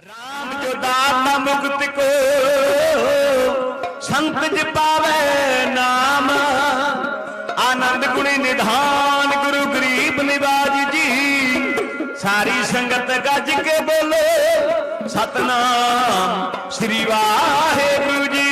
राम जो दाता मुक्ति को संत ज पावे नाम, आनंद गुणी निधान गुरु गरीब निवाज जी। सारी संगत गज के बोलो सतनाम श्री वाहेगुरु जी।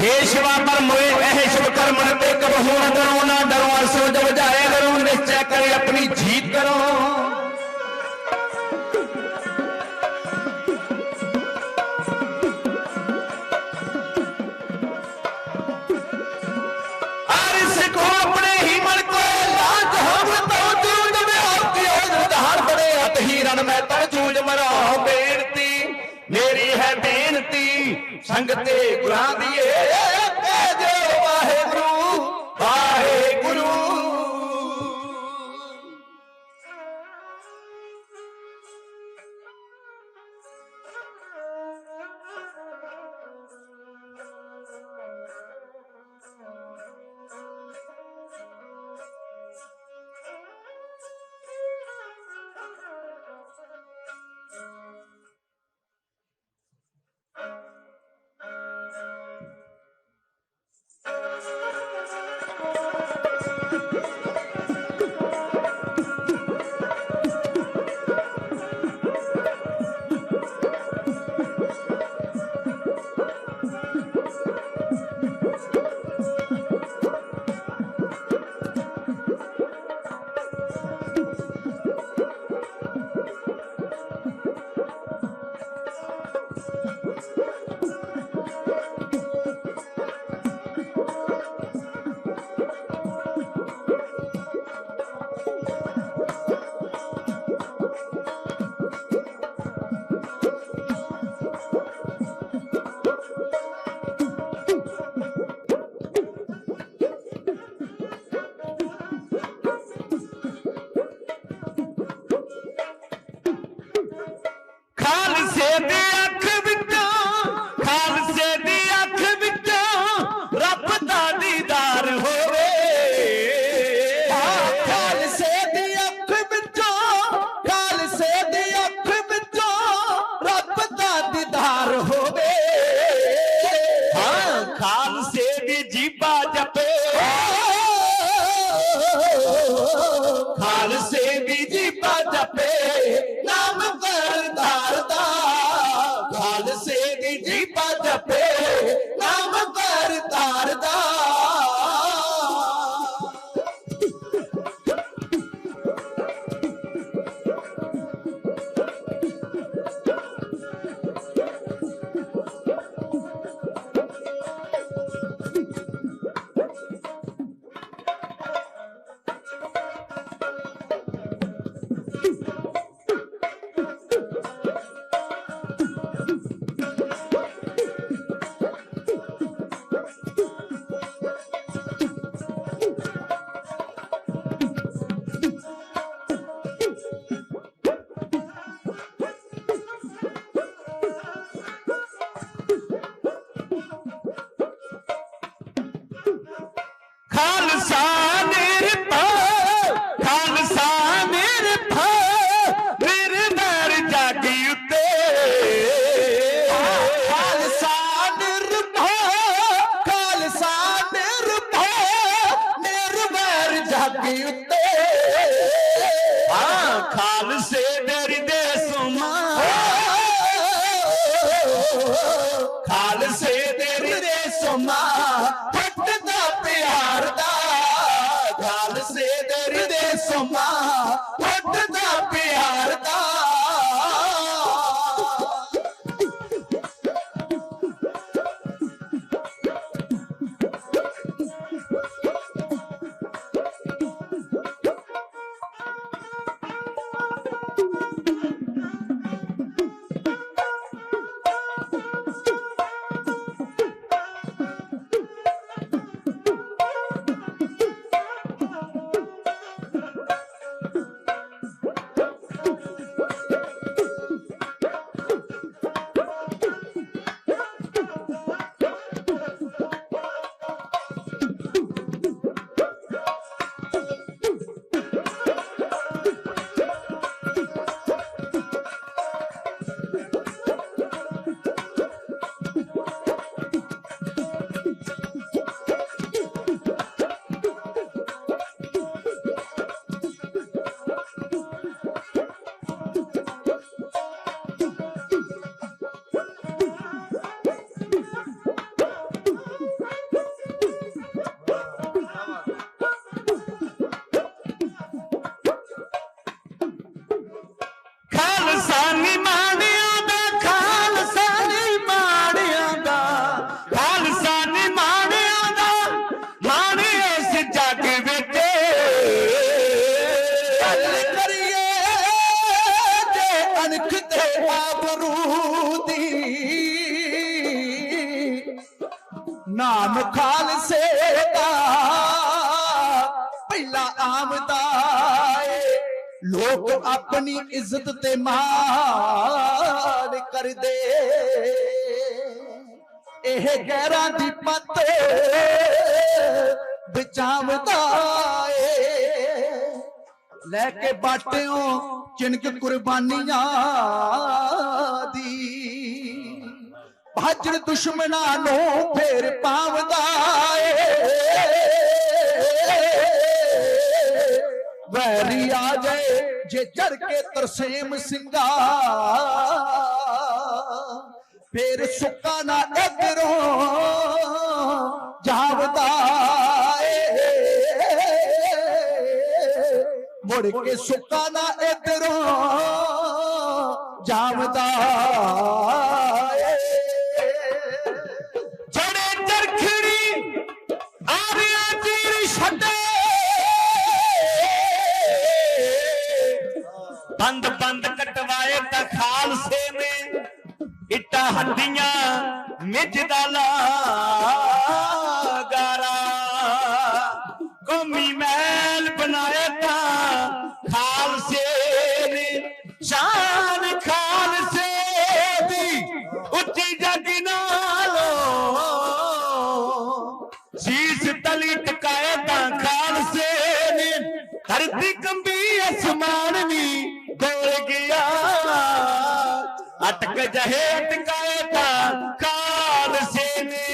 देशवा पर मोए ऐ शुभ कर्म ते कबहू न डरो ना डरो, सो जब जाए करो निश्चय करे अपनी जीत करो। अपने ही मन को लाज हो तो जूझ में होती हो धार बड़े हथ ही रण में तर जूझ मरो। बेनती मेरी है बेनती संगते गुरा दिए वाहेगुरु वाहेगुरु। खालसे तेरी दे सुमा फटदा प्यार दा नाम खालसे दा पहला आमदा लोग अपनी इज्जत ते मार कर दे एह गैरां दी पत बचावदा लेके बाटियों चिनक कुर्बानियां दी भाजड़ दुश्मना नो फिर पावदा वैरी आ जाए जे चढ़ के तरसेम सिंगा फिर सुक्का ना इधरों जावदा मुड़ के सुक्का ना इधरों जावदा जड़े चरखड़ी आरिया तीर छड़े बंद बंद कटवाए ता खालसे में इट्टा हड्डियां मिजदाला गारा कौमी महल बनाया था खालसे ने शान खालसे दी उच्ची जग नालो शीश तली टकाया था खालसे ने धरती कंबी आसमान भी दौड़ गया अटक जहे अटकाया था खालसे ने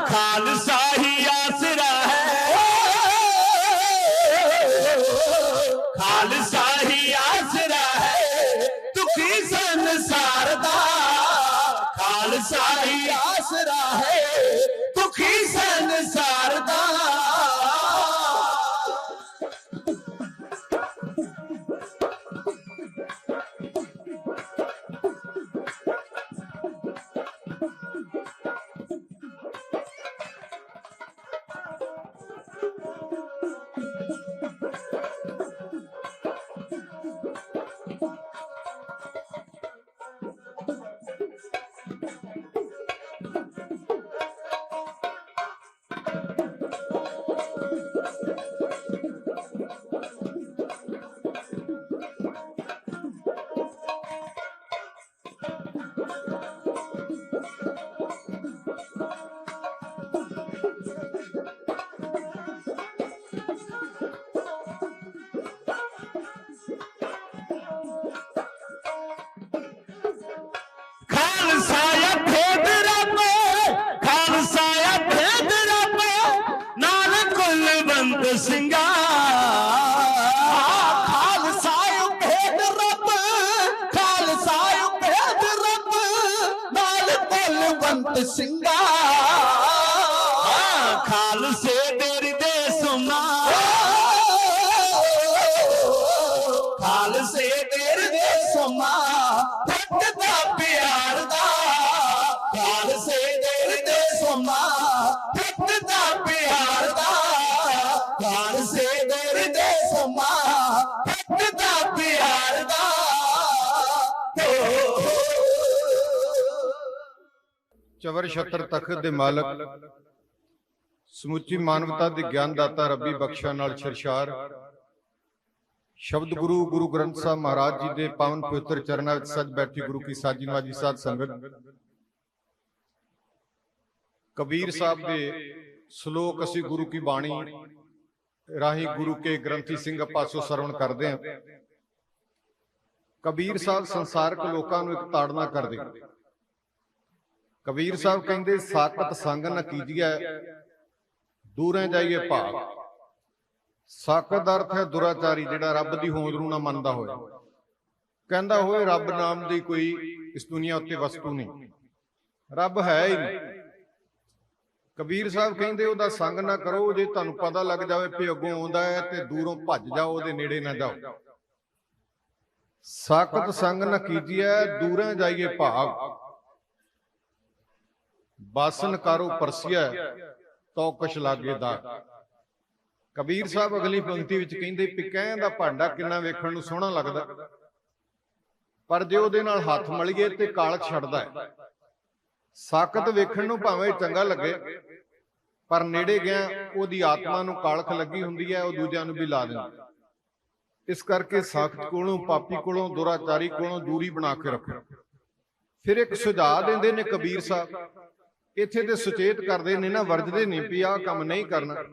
खालसा ही आसरा है खालसा ही आसरा है दुखी संसार दा खालसा ही आसरा है दुखी संसार दा खालसे तेरी दे सुना खालसे तेरी दे सुना फटदा प्यार दा खालसे तेरी दे सुना फटदा प्यार दा खालसे तेरी दे सुना फटदा प्यार दा चवर छत्र तख्त दे मालक ਸਮੁੱਚੀ ਮਾਨਵਤਾ ਦੇ ਗਿਆਨ ਦਾਤਾ ਰੱਬੀ ਬਖਸ਼ਾ ਨਾਲ ਸਰਸ਼ਾਰ ਸ਼ਬਦ ਗੁਰੂ ਗੁਰੂ ਗ੍ਰੰਥ ਸਾਹਿਬ ਮਹਾਰਾਜ ਜੀ ਦੇ ਪਾਵਨ ਪਵਿੱਤਰ ਚਰਨਾਂ ਵਿੱਚ ਸੱਜ ਬੈਠੀ ਗੁਰੂ ਕੀ ਸਾਜੀ ਨਵਾਜੀ ਸਾਧ ਸੰਗਤ, ਕਬੀਰ ਸਾਹਿਬ ਦੇ ਸ਼ਲੋਕ ਅਸੀਂ ਗੁਰੂ ਕੀ ਬਾਣੀ ਰਾਹੀਂ ਗੁਰੂ ਕੇ ਗ੍ਰੰਥੀ ਸਿੰਘ ਪਾਸੋਂ ਸਰਵਣ ਕਰਦੇ ਹਾਂ। ਕਬੀਰ ਸਾਹਿਬ ਸੰਸਾਰਕ ਲੋਕਾਂ ਨੂੰ ਇੱਕ ਤਾੜਨਾ ਕਰਦੇ। ਕਬੀਰ ਸਾਹਿਬ ਕਹਿੰਦੇ ਸਾਕਤ ਸੰਗ ਨ ਕੀਜੀਐ ਦੂਰੇ ਜਾਈਏ ਭਾਗ। ਸਾਕਤ ਦਾ ਅਰਥ ਹੈ ਦੁਰਾਚਾਰੀ, ਜਿਹੜਾ ਰੱਬ ਦੀ ਹੋਂਦ ਨੂੰ ਨਾ ਮੰਨਦਾ ਹੋਏ, ਕਹਿੰਦਾ ਹੋਏ ਰੱਬ ਨਾਮ ਦੀ ਕੋਈ ਇਸ ਦੁਨੀਆ ਉੱਤੇ ਵਸਤੂ ਨਹੀਂ, ਰੱਬ ਹੈ ਹੀ ਨਹੀਂ। ਕਬੀਰ ਸਾਹਿਬ ਕਹਿੰਦੇ ਉਹਦਾ ਸੰਗ ਨਾ ਕਰੋ, ਜੇ ਤੁਹਾਨੂੰ ਪਤਾ ਲੱਗ ਜਾਵੇ ਕਿ ਅੱਗੋਂ ਆਉਂਦਾ ਹੈ ਤੇ ਦੂਰੋਂ ਭੱਜ ਜਾਓ, ਉਹਦੇ ਨੇੜੇ ਨਾ ਜਾਓ। ਸਾਕਤ ਸੰਗ ਨ ਕੀਜੀਐ ਦੂਰੇ ਜਾਈਏ ਭਾਗ, ਬਾਸਨ ਕਾਰੋ ਪਰਸਿਆ ਤੋ ਕਛ ਲਾਗੇ ਦਾ। ਕਬੀਰ ਸਾਹਿਬ ਅਗਲੀ ਪੰਕਤੀ ਵਿੱਚ ਕਹਿੰਦੇ ਕਿ ਕਹਿਣ ਦਾ ਭਾਂਡਾ ਕਿੰਨਾ ਵੇਖਣ ਨੂੰ ਸੋਹਣਾ ਲੱਗਦਾ, ਪਰ ਜੇ ਉਹਦੇ ਨਾਲ ਹੱਥ ਮਲੀਏ ਤੇ ਕਾਲਖ ਛੱਡਦਾ ਹੈ। ਸਾਕਤ ਵੇਖਣ ਨੂੰ ਭਾਵੇਂ ਚੰਗਾ ਲੱਗੇ, ਪਰ ਨੇੜੇ ਗਿਆ ਉਹਦੀ ਆਤਮਾ ਨੂੰ ਕਾਲਖ ਲੱਗੀ ਹੁੰਦੀ ਹੈ, ਉਹ ਦੂਜਿਆਂ ਨੂੰ ਵੀ ਲਾ ਦਿੰਦਾ। ਇਸ ਕਰਕੇ ਸਾਖਤ ਕੋਲੋਂ, ਪਾਪੀ ਕੋਲੋਂ, ਦੁਰਾਚਾਰੀ ਕੋਲੋਂ ਦੂਰੀ ਬਣਾ ਕੇ ਰੱਖੋ। ਫਿਰ ਇੱਕ ਸੁਝਾਅ ਦਿੰਦੇ ਨੇ ਕਬੀਰ ਸਾਹਿਬ, ਇੱਥੇ ਤੇ ਸੁਚੇਤ ਕਰਦੇ ਨੇ ਨਾ, ਵਰਜਦੇ ਨਹੀਂ ਵੀ ਆਹ ਕੰਮ ਨਹੀਂ ਕਰਨਾ।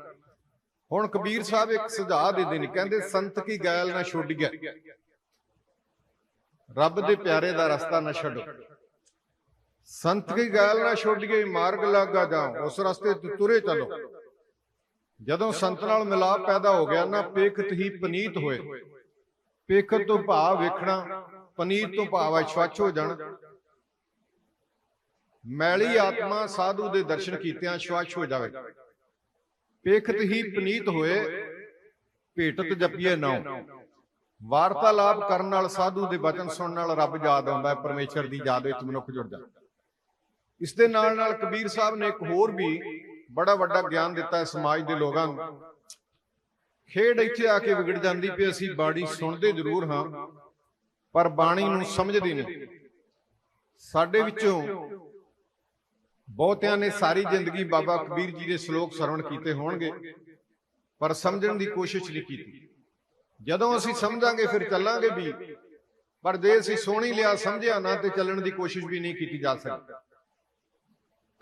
ਹੁਣ ਕਬੀਰ ਸਾਹਿਬ ਇੱਕ ਸੁਝਾਅ ਦਿੰਦੇ ਨੇ, ਕਹਿੰਦੇ ਸੰਤ ਕੀ ਗੈਲ ਨਾ ਛੋਡੀਐ, ਰੱਬ ਦੇ ਪਿਆਰੇ ਦਾ ਰਸਤਾ ਨਾ ਛੱਡੋ। ਸੰਤ ਕੀ ਗੈਲ ਨਾ ਛੋਡੀਏ ਮਾਰਗ ਲਾਗਾ ਜਾਓ, ਉਸ ਰਸਤੇ ਤੇ ਤੁਰੇ ਚਲੋ। ਜਦੋਂ ਸੰਤ ਨਾਲ ਮਿਲਾਪ ਪੈਦਾ ਹੋ ਗਿਆ ਨਾ, ਪੇਖਤ ਹੀ ਪਨੀਤ ਹੋਏ। ਪੇਖਤ ਤੋਂ ਭਾਵ ਵੇਖਣਾ, ਪਨੀਤ ਤੋਂ ਭਾਵ ਸਵੱਛ ਹੋ ਜਾਣਾ। ਮੈਲੀ ਆਤਮਾ ਸਾਧੂ ਦੇ ਦਰਸ਼ਨ ਕੀਤਿਆਂ ਸਵੱਛ ਹੋ ਜਾਵੇ। ਪੇਖਤ ਹੀ ਪਨੀਤ ਹੋਏ ਭੇਟਤ ਜਪੀਏ ਨਾਉ। ਵਾਰਤਾਲਾਪ ਕਰਨ ਨਾਲ, ਸਾਧੂ ਦੇ ਬਚਨ ਸੁਣਨ ਨਾਲ ਰੱਬ ਯਾਦ ਆਉਂਦਾ ਹੈ, ਪਰਮੇਸ਼ਰ ਦੀ ਯਾਦ ਵਿੱਚ ਮਨੁੱਖ ਜੁੜ ਜਾਂਦਾ। ਇਸ ਦੇ ਨਾਲ ਨਾਲ ਕਬੀਰ ਸਾਹਿਬ ਨੇ ਇੱਕ ਹੋਰ ਵੀ ਬੜਾ ਵੱਡਾ ਗਿਆਨ ਦਿੱਤਾ ਹੈ ਸਮਾਜ ਦੇ ਲੋਕਾਂ ਨੂੰ। ਖੇਡ ਇੱਥੇ ਆ ਕੇ ਵਿਗੜ ਜਾਂਦੀ ਪਈ, ਅਸੀਂ ਬਾਣੀ ਸੁਣਦੇ ਜ਼ਰੂਰ ਹਾਂ ਪਰ ਬਾਣੀ ਨੂੰ ਸਮਝਦੇ ਨਹੀਂ। ਸਾਡੇ ਵਿੱਚੋਂ ਬਹੁਤਿਆਂ ਨੇ ਸਾਰੀ ਜ਼ਿੰਦਗੀ ਬਾਬਾ ਕਬੀਰ ਜੀ ਦੇ ਸ਼ਲੋਕ ਸਰਵਣ ਕੀਤੇ ਹੋਣਗੇ, ਪਰ ਸਮਝਣ ਦੀ ਕੋਸ਼ਿਸ਼ ਨਹੀਂ ਕੀਤੀ। ਜਦੋਂ ਅਸੀਂ ਸਮਝਾਂਗੇ ਫਿਰ ਚੱਲਾਂਗੇ ਵੀ, ਪਰ ਜੇ ਅਸੀਂ ਸੁਣ ਹੀ ਲਿਆ, ਸਮਝਿਆ ਨਾ, ਤੇ ਚੱਲਣ ਦੀ ਕੋਸ਼ਿਸ਼ ਵੀ ਨਹੀਂ ਕੀਤੀ ਜਾ ਸਕਦੀ।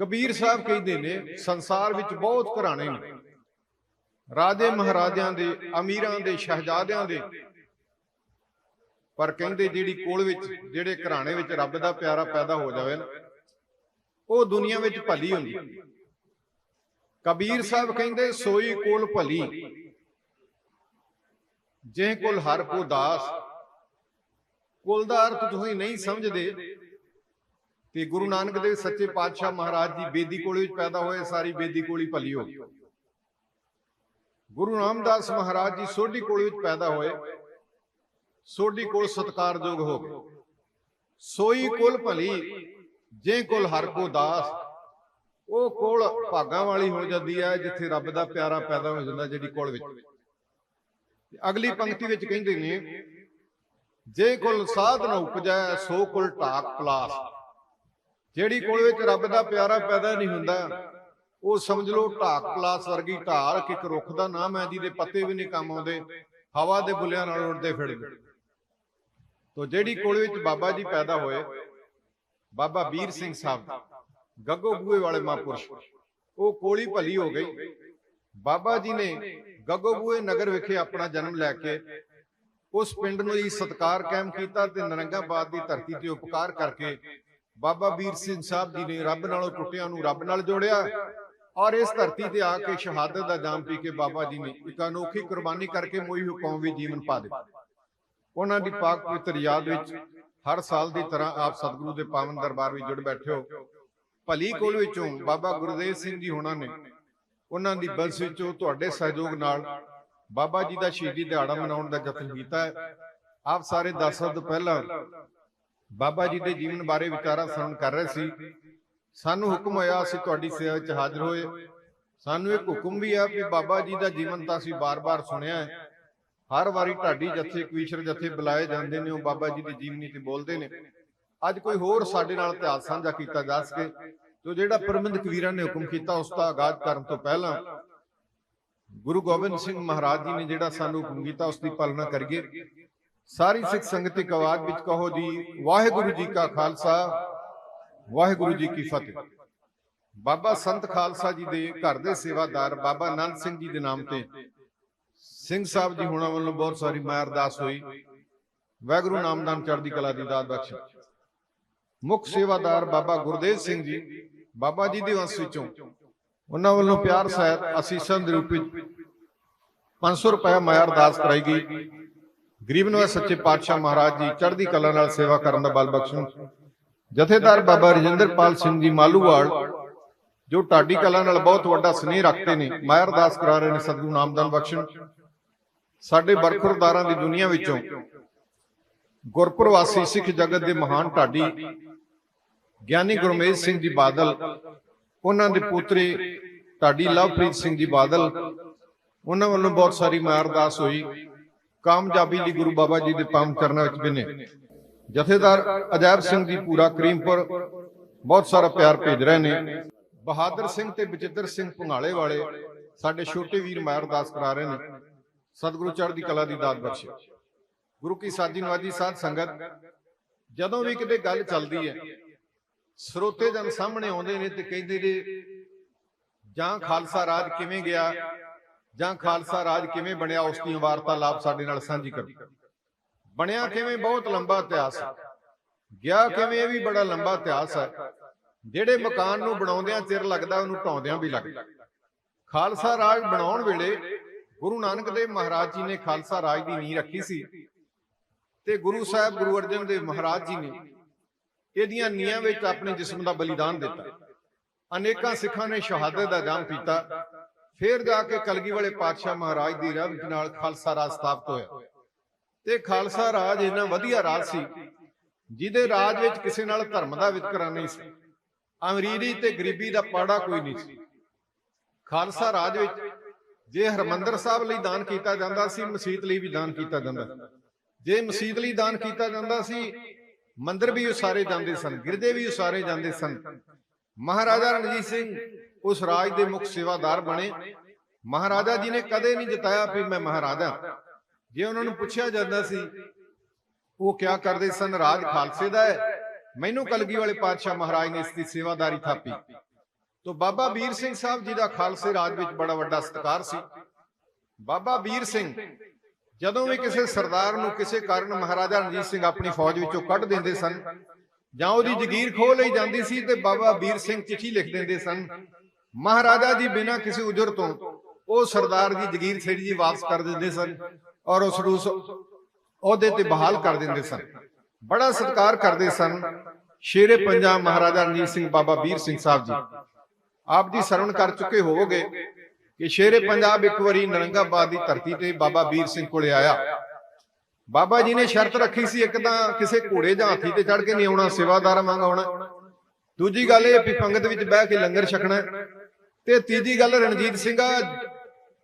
ਕਬੀਰ ਸਾਹਿਬ ਕਹਿੰਦੇ ਨੇ ਸੰਸਾਰ ਵਿੱਚ ਬਹੁਤ ਘਰਾਣੇ ਨੇ, ਰਾਜੇ ਮਹਾਰਾਜਿਆਂ ਦੇ, ਅਮੀਰਾਂ ਦੇ, ਸ਼ਹਿਜ਼ਾਦਿਆਂ ਦੇ, ਪਰ ਕਹਿੰਦੇ ਜਿਹੜੀ ਕੋਲ ਵਿੱਚ, ਜਿਹੜੇ ਘਰਾਣੇ ਵਿੱਚ ਰੱਬ ਦਾ ਪਿਆਰਾ ਪੈਦਾ ਹੋ ਜਾਵੇ ਨਾ, ਉਹ ਦੁਨੀਆ ਵਿੱਚ ਭਲੀ ਹੁੰਦੀ। ਕਬੀਰ ਸਾਹਿਬ ਕਹਿੰਦੇ ਸੋਈ ਕੋਲ ਭਲੀ, ਜੇ ਕੋਲ ਹਰ ਕੋ ਦਾਸ। ਕੁਲ ਦਾ ਅਰਥ ਤੁਸੀਂ ਨਹੀਂ ਸਮਝਦੇ ਤੇ ਗੁਰੂ ਨਾਨਕ ਦੇਵ ਸੱਚੇ ਪਾਤਸ਼ਾਹ ਮਹਾਰਾਜ ਜੀ ਬੇਦੀ ਕੋਲ ਵਿੱਚ ਪੈਦਾ ਹੋਏ, ਸਾਰੀ ਬੇਦੀ ਕੋਲ ਹੀ ਭਲੀ ਹੋ ਗਈ। ਗੁਰੂ ਰਾਮਦਾਸ ਮਹਾਰਾਜ ਜੀ ਸੋਢੀ ਕੋਲ ਵਿੱਚ ਪੈਦਾ ਹੋਏ, ਸੋਢੀ ਕੋਲ ਸਤਿਕਾਰਯੋਗ ਹੋ ਗਏ। ਸੋਈ ਕੁਲ ਭਲੀ ਜੇ ਕੋਲ ਹਰ ਕੋ ਦਾਸ। ਉਹ ਕੋਲ ਭਾਗਾਂ ਵਾਲੀ ਹੋ ਜਾਂਦੀ ਹੈ ਜਿੱਥੇ ਰੱਬ ਦਾ ਪਿਆਰਾ ਪੈਦਾ ਹੋ ਜਾਂਦਾ, ਜਿਹੜੀ ਕੋਲ ਵਿੱਚ। ਅਗਲੀ ਪੰਕਤੀ ਵਿੱਚ ਕਹਿੰਦੇ ਨੇ ਜੇ ਕੋਲ ਸਾਧ ਨ ਉਪਜੈ ਸੋ ਕੋਲ ਢਾਕ ਪਲਾਸ। ਜਿਹੜੀ ਕੋਲ ਵਿੱਚ ਰੱਬ ਦਾ ਪਿਆਰਾ ਪੈਦਾ ਨਹੀਂ ਹੁੰਦਾ, ਉਹ ਸਮਝ ਲਓ ਢਾਕ ਪਲਾਸ ਵਰਗੀ ਢਾਲ, ਕਿ ਇੱਕ ਰੁੱਖ ਦਾ ਨਾਮ ਹੈ ਜਿਹਦੇ ਪੱਤੇ ਵੀ ਨਹੀਂ ਕੰਮ ਆਉਂਦੇ, ਹਵਾ ਦੇ ਬੁੱਲਿਆਂ ਨਾਲ ਉੱਡਦੇ ਫਿਰਦੇ। ਤੋ ਜਿਹੜੀ ਕੋਲ ਵਿੱਚ ਬਾਬਾ ਜੀ ਪੈਦਾ ਹੋਏ, ਬਾਬਾ ਵੀਰ ਸਿੰਘ ਸਾਹਿਬ, ਗੱਗੋ ਬੂਏ ਵਾਲੇ ਮਹਾਂਪੁਰਸ਼, ਉਹ ਕੋਲੀ ਭਲੀ ਹੋ ਗਈ। ਬਾਬਾ ਜੀ ਨੇ ਗੱਗੋ ਬੂਏ ਨਗਰ ਵਿਖੇ ਆਪਣਾ ਜਨਮ ਲੈ ਕੇ ਉਸ ਪਿੰਡ ਨੂੰ ਹੀ ਸਤਕਾਰ ਕਾਇਮ ਕੀਤਾ ਤੇ ਨਰੰਗਾਬਾਦ ਦੀ ਧਰਤੀ ਤੇ ਉਪਕਾਰ ਕਰਕੇ ਬਾਬਾ ਵੀਰ ਸਿੰਘ ਸਾਹਿਬ ਜੀ ਨੇ ਰੱਬ ਨਾਲੋਂ ਟੁੱਟਿਆਂ ਨੂੰ ਰੱਬ ਨਾਲ ਜੋੜਿਆ, ਔਰ ਇਸ ਧਰਤੀ ਤੇ ਆ ਕੇ ਸ਼ਹਾਦਤ ਦਾ ਜਾਮ ਪੀ ਕੇ ਬਾਬਾ ਜੀ ਨੇ ਇੱਕ ਅਨੋਖੀ ਕੁਰਬਾਨੀ ਕਰਕੇ ਮੋਈ ਕੌਮ ਵੀ ਜੀਵਨ ਪਾ ਦਿੱਤਾ। ਉਹਨਾਂ ਦੀ ਪਾਕ ਪਵਿੱਤਰ ਯਾਦ ਵਿੱਚ ਹਰ ਸਾਲ ਦੀ ਤਰ੍ਹਾਂ ਆਪ ਸਤਿਗੁਰੂ ਦੇ ਪਾਵਨ ਦਰਬਾਰ ਵਿੱਚ ਜੁੜ ਬੈਠੇ ਹੋ। ਭਲੀ ਕੋਲ ਵਿੱਚੋਂ ਬਾਬਾ ਗੁਰਦੇਵ ਸਿੰਘ ਜੀ ਹੋਣਾ ਨੇ, ਉਹਨਾਂ ਦੀ ਬੰਸ ਵਿੱਚੋਂ ਤੁਹਾਡੇ ਸਹਿਯੋਗ ਨਾਲ ਬਾਬਾ ਜੀ ਦਾ ਸ਼ਹੀਦੀ ਦਿਹਾੜਾ ਮਨਾਉਣ ਦਾ ਯਤਨ ਕੀਤਾ ਹੈ। ਆਪ ਸਾਰੇ 10 ਸਾਲ ਤੋਂ ਪਹਿਲਾਂ ਬਾਬਾ ਜੀ ਦੇ ਜੀਵਨ ਬਾਰੇ ਵਿਚਾਰਾ ਸਰਵਣ ਕਰ ਰਹੇ ਸੀ। ਸਾਨੂੰ ਹੁਕਮ ਹੋਇਆ ਅਸੀਂ ਤੁਹਾਡੀ ਸੇਵਾ ਵਿੱਚ ਹਾਜ਼ਰ ਹੋਏ। ਸਾਨੂੰ ਇੱਕ ਹੁਕਮ ਵੀ ਆ ਕਿ ਬਾਬਾ ਜੀ ਦਾ ਜੀਵਨ ਤਾਂ ਅਸੀਂ ਬਾਰ-ਬਾਰ ਸੁਣਿਆ ਹੈ, ਹਰ ਵਾਰੀ ਢਾਡੀ ਜਥੇ, ਕਵੀਸ਼ਰ ਜਥੇ ਬੁਲਾਏ ਜਾਂਦੇ ਨੇ, ਉਹ ਬਾਬਾ ਜੀ ਦੀ ਜੀਵਨੀ ਤੇ ਬੋਲਦੇ ਨੇ। ਅੱਜ ਕੋਈ ਹੋਰ ਸਾਡੇ ਨਾਲ ਇਤਿਹਾਸ ਸਾਂਝਾ ਕੀਤਾ ਜਾ ਸਕੇ, ਜੋ ਜਿਹੜਾ ਪ੍ਰਬੰਧਕ ਵੀਰਾਂ ਨੇ ਹੁਕਮ ਕੀਤਾ ਉਸ ਦਾ ਆਗਾਜ਼ ਕਰਨ ਤੋਂ ਪਹਿਲਾਂ ਗੁਰੂ ਗੋਬਿੰਦ ਸਿੰਘ ਮਹਾਰਾਜ ਜੀ ਨੇ ਜਿਹੜਾ ਸਾਨੂੰ ਹੁਕਮ ਕੀਤਾ ਉਸ ਦੀ ਪਾਲਣਾ ਕਰੀਏ। ਸਾਰੀ ਸਿੱਖ ਸੰਗਤ ਇੱਕ ਆਵਾਜ਼ ਵਿੱਚ ਕਹੋ ਜੀ, ਵਾਹਿਗੁਰੂ ਜੀ ਕਾ ਖਾਲਸਾ, ਵਾਹਿਗੁਰੂ ਜੀ ਕੀ ਫਤਿਹ। ਬਾਬਾ ਸੰਤ ਖਾਲਸਾ ਜੀ ਦੇ ਘਰ ਦੇ ਸੇਵਾਦਾਰ ਬਾਬਾ ਆਨੰਦ ਸਿੰਘ ਜੀ ਦੇ ਨਾਮ ਤੇ ਸਿੰਘ ਸਾਹਿਬ ਜੀ ਹੁਣਾਂ ਵੱਲੋਂ ਬਹੁਤ ਸਾਰੀ ਮਾਇਆ ਅਰਦਾਸ ਹੋਈ। ਵਾਹਿਗੁਰੂ ਨਾਮਦਾਨ ਚੜ੍ਹਦੀ ਕਲਾ ਦੀ ਦਾਤ ਬਖਸ਼ੇ। ਮੁੱਖ ਸੇਵਾਦਾਰ ਬਾਬਾ ਗੁਰਦੇਵ ਸਿੰਘ ਜੀ, ਬਾਬਾ ਜੀ ਦੇ ਵੰਸ਼ ਵਿੱਚੋਂ, ਉਹਨਾਂ ਵੱਲੋਂ ਪਿਆਰ ਸਹਿਤ ਅਸੀਸਾਂ ਦੇ ਰੂਪ ਵਿੱਚ 500 ਰੁਪਏ ਮਾਇਆ ਅਰਦਾਸ ਕਰਾਈ ਗਈ। ਗਰੀਬ ਨਵਾਜ਼ ਸੱਚੇ ਪਾਤਸ਼ਾਹ ਮਹਾਰਾਜ ਜੀ ਚੜ੍ਹਦੀ ਕਲਾ ਨਾਲ ਸੇਵਾ ਕਰਨ ਦਾ ਬਲ ਬਖਸ਼ਣ। ਜਥੇਦਾਰ ਬਾਬਾ ਰਜਿੰਦਰਪਾਲ ਸਿੰਘ ਜੀ ਮਾਲੂਵਾਲ, ਜੋ ਢਾਡੀ ਕਲਾ ਨਾਲ ਬਹੁਤ ਵੱਡਾ ਸਨੇਹ ਰੱਖਦੇ ਨੇ, ਮਾਇਆ ਅਰਦਾਸ ਕਰਾ ਰਹੇ ਨੇ, ਸਤਿਗੁਰੂ ਨਾਮਦਾਨ ਬਖਸ਼ਣ। ਸਾਡੇ ਬਰਖੁਰਦਾਰਾਂ ਦੀ ਦੁਨੀਆ ਵਿੱਚੋਂ ਗੁਰਪੁਰਵਾਸੀ ਸਿੱਖ ਜਗਤ ਦੇ ਮਹਾਨ ਢਾਡੀ ਗਿਆਨੀ ਗੁਰਮੇਜ ਸਿੰਘ ਜੀ ਬਾਦਲ, ਉਹਨਾਂ ਦੇ ਪੁੱਤਰੇ ਢਾਡੀ ਲਵਪ੍ਰੀਤ ਸਿੰਘ ਜੀ ਬਾਦਲ, ਉਹਨਾਂ ਵੱਲੋਂ ਬਹੁਤ ਸਾਰੀ ਮਾਇਆ ਅਰਦਾਸ ਹੋਈ। ਕਾਮਯਾਬੀ ਲਈ ਗੁਰੂ ਬਾਬਾ ਜੀ ਦੇ ਪਾਵਨ ਚਰਨਾਂ ਵਿੱਚ ਬਿਨੇ। ਜਥੇਦਾਰ ਅਜੈਬ ਸਿੰਘ ਜੀ ਪੂਰਾ ਕਰੀਮਪੁਰ ਬਹੁਤ ਸਾਰਾ ਪਿਆਰ ਭੇਜ ਰਹੇ ਨੇ। ਬਹਾਦਰ ਸਿੰਘ ਤੇ ਬਚਿੱਤਰ ਸਿੰਘ ਭੰਗਾਲੇ ਵਾਲੇ ਸਾਡੇ ਛੋਟੇ ਵੀਰ ਮਾਇਆ ਅਰਦਾਸ ਕਰਾ ਰਹੇ ਨੇ। ਸਤਿਗੁਰੂ ਚੜ੍ਹਦੀ ਕਲਾ ਦੀ ਦਾਤ ਬਖਸ਼ੇ। ਗੁਰੂ ਕੀ ਸਾਜੀ ਨਵਾਜੀ ਸਾਧ ਸੰਗਤ, ਜਦੋਂ ਵੀ ਕਿਤੇ ਗੱਲ ਚੱਲਦੀ ਹੈ, ਸਰੋਤੇ ਜਨ ਸਾਹਮਣੇ ਆਉਂਦੇ ਨੇ ਤੇ ਕਹਿੰਦੇ ਨੇ ਜਾਂ ਖਾਲਸਾ ਰਾਜ ਕਿਵੇਂ ਗਿਆ ਜਾਂ ਖਾਲਸਾ ਰਾਜ ਕਿਵੇਂ ਬਣਿਆ, ਉਸ ਦੀ ਵਾਰਤਾਲਾਪ ਸਾਡੇ ਨਾਲ ਸਾਂਝੀ ਕਰੋ। ਬਣਿਆ ਕਿਵੇਂ ਬਹੁਤ ਲੰਬਾ ਇਤਿਹਾਸ ਹੈ, ਗਿਆ ਕਿਵੇਂ ਇਹ ਵੀ ਬੜਾ ਲੰਬਾ ਇਤਿਹਾਸ ਹੈ। ਜਿਹੜੇ ਮਕਾਨ ਨੂੰ ਬਣਾਉਂਦਿਆਂ ਚਿਰ ਲੱਗਦਾ, ਉਹਨੂੰ ਢਾਉਂਦਿਆਂ ਵੀ ਲੱਗਦਾ। ਖਾਲਸਾ ਰਾਜ ਬਣਾਉਣ ਵੇਲੇ ਗੁਰੂ ਨਾਨਕ ਦੇਵ ਮਹਾਰਾਜ ਜੀ ਨੇ ਖਾਲਸਾ ਰਾਜ ਦੀ ਨੀਂਹ ਰੱਖੀ ਸੀ ਤੇ ਗੁਰੂ ਸਾਹਿਬ ਗੁਰੂ ਅਰਜਨ ਦੇਵ ਮਹਾਰਾਜ ਜੀ ਨੇ ਇਹਦੀਆਂ ਨੀਹਾਂ ਵਿੱਚ ਆਪਣੇ ਜਿਸਮ ਦਾ ਬਲੀਦਾਨ ਦਿੱਤਾ। ਅਨੇਕਾਂ ਸਿੱਖਾਂ ਨੇ ਸ਼ਹਾਦਤ ਦਾ ਜਾਮ ਪੀਤਾ। ਫਿਰ ਜਾ ਕੇ ਕਲਗੀ ਵਾਲੇ ਪਾਤਸ਼ਾਹ ਮਹਾਰਾਜ ਦੀ ਰਹਿਮਤ ਨਾਲ ਖਾਲਸਾ ਰਾਜ ਸਥਾਪਿਤ ਹੋਇਆ ਤੇ ਖਾਲਸਾ ਰਾਜ ਇੰਨਾ ਵਧੀਆ ਰਾਜ ਸੀ ਜਿਹਦੇ ਰਾਜ ਵਿੱਚ ਕਿਸੇ ਨਾਲ ਧਰਮ ਦਾ ਵਿਤਕਰਾ ਨਹੀਂ ਸੀ, ਅਮੀਰੀ ਤੇ ਗਰੀਬੀ ਦਾ ਪਾੜਾ ਕੋਈ ਨਹੀਂ ਸੀ। ਖਾਲਸਾ ਰਾਜ ਵਿੱਚ ਜੇ ਹਰਮੰਦਰ ਸਾਹਿਬ ਲਈ ਦਾਨ ਕੀਤਾ ਜਾਂਦਾ ਸੀ, ਮਸਜਿਦ ਲਈ ਵੀ ਦਾਨ ਕੀਤਾ ਜਾਂਦਾ। ਜੇ ਮਸਜਿਦ ਲਈ ਦਾਨ ਕੀਤਾ ਜਾਂਦਾ ਸੀ, ਮੰਦਿਰ ਵੀ ਉਸਾਰੇ ਜਾਂਦੇ ਸਨ, ਗਿਰਦੇ ਵੀ ਉਸਾਰੇ ਜਾਂਦੇ ਸਨ। ਮਹਾਰਾਜਾ ਰਣਜੀਤ ਸਿੰਘ ਉਸ ਰਾਜ ਦੇ ਮੁੱਖ ਸੇਵਾਦਾਰ ਬਣੇ। ਮਹਾਰਾਜਾ ਜੀ ਨੇ ਕਦੇ ਨਹੀਂ ਜਤਾਇਆ ਵੀ ਮੈਂ ਮਹਾਰਾਜਾ। ਜੇ ਉਹਨਾਂ ਨੂੰ ਪੁੱਛਿਆ ਜਾਂਦਾ ਸੀ ਉਹ ਕਿਆ ਕਰਦੇ ਸਨ, ਰਾਜ ਖਾਲਸੇ ਦਾ ਹੈ, ਮੈਨੂੰ ਕਲਗੀ ਵਾਲੇ ਪਾਤਸ਼ਾਹ ਮਹਾਰਾਜ ਨੇ ਇਸ ਦੀ ਸੇਵਾਦਾਰੀ ਥਾਪੀ। ਤੋਂ ਬਾਬਾ ਵੀਰ ਸਿੰਘ ਸਾਹਿਬ ਜੀ ਦਾ ਖਾਲਸੇ ਰਾਜ ਵਿੱਚ ਬੜਾ ਵੱਡਾ ਸਤਿਕਾਰ ਸੀ। ਬਾਬਾ ਵੀਰ ਸਿੰਘ ਜਦੋਂ ਵੀ ਕਿਸੇ ਸਰਦਾਰ ਨੂੰ ਕਿਸੇ ਕਾਰਨ ਮਹਾਰਾਜਾ ਰਣਜੀਤ ਸਿੰਘ ਆਪਣੀ ਫੌਜ ਵਿੱਚੋਂ ਕੱਢ ਦਿੰਦੇ ਸਨ ਜਾਂ ਉਹਦੀ ਜ਼ਗੀਰ ਖੋਹ ਲਈ ਜਾਂਦੀ ਸੀ ਤੇ ਬਾਬਾ ਵੀਰ ਸਿੰਘ ਚਿੱਠੀ ਲਿਖ ਦਿੰਦੇ ਸਨ। ਮਹਾਰਾਜਾ ਜੀ ਬਿਨਾਂ ਕਿਸੇ ਉਜਰ ਤੋਂ ਉਹ ਸਰਦਾਰ ਦੀ ਜ਼ਗੀਰ ਛੇੜੀ ਜੀ ਵਾਪਸ ਕਰ ਦਿੰਦੇ ਸਨ ਔਰ ਉਸ ਨੂੰ ਅਹੁਦੇ ਤੇ ਬਹਾਲ ਕਰ ਦਿੰਦੇ ਸਨ। ਬੜਾ ਸਤਿਕਾਰ ਕਰਦੇ ਸਨ। ਸ਼ੇਰੇ ਪੰਜਾਬ ਮਹਾਰਾਜਾ ਰਣਜੀਤ ਸਿੰਘ ਬਾਬਾ ਵੀਰ ਸਿੰਘ ਸਾਹਿਬ ਜੀ ਆਪ ਦੀ ਸਰਵਣ ਕਰ ਚੁੱਕੇ ਹੋਵੋਗੇ ਕਿ ਸ਼ੇਰੇ ਪੰਜਾਬ ਇੱਕ ਵਾਰੀ ਨਰੰਗਾਬਾਦ ਦੀ ਧਰਤੀ ਤੇ ਬਾਬਾ ਵੀਰ ਸਿੰਘ ਕੋਲੇ ਆਇਆ। ਬਾਬਾ ਜੀ ਨੇ ਸ਼ਰਤ ਰੱਖੀ ਸੀ, ਇੱਕ ਤਾਂ ਕਿਸੇ ਘੋੜੇ ਜਾਂ ਹਾਥੀ ਤੇ ਚੜ੍ਹ ਕੇ ਨਹੀਂ ਆਉਣਾ, ਸੇਵਾਦਾਰਾਂ ਵਾਂਗ ਆਉਣਾ। ਦੂਜੀ ਗੱਲ ਇਹ ਵੀ ਪੰਗਤ ਵਿੱਚ ਬਹਿ ਕੇ ਲੰਗਰ ਛਕਣਾ ਤੇ ਤੀਜੀ ਗੱਲ ਰਣਜੀਤ ਸਿੰਘਾ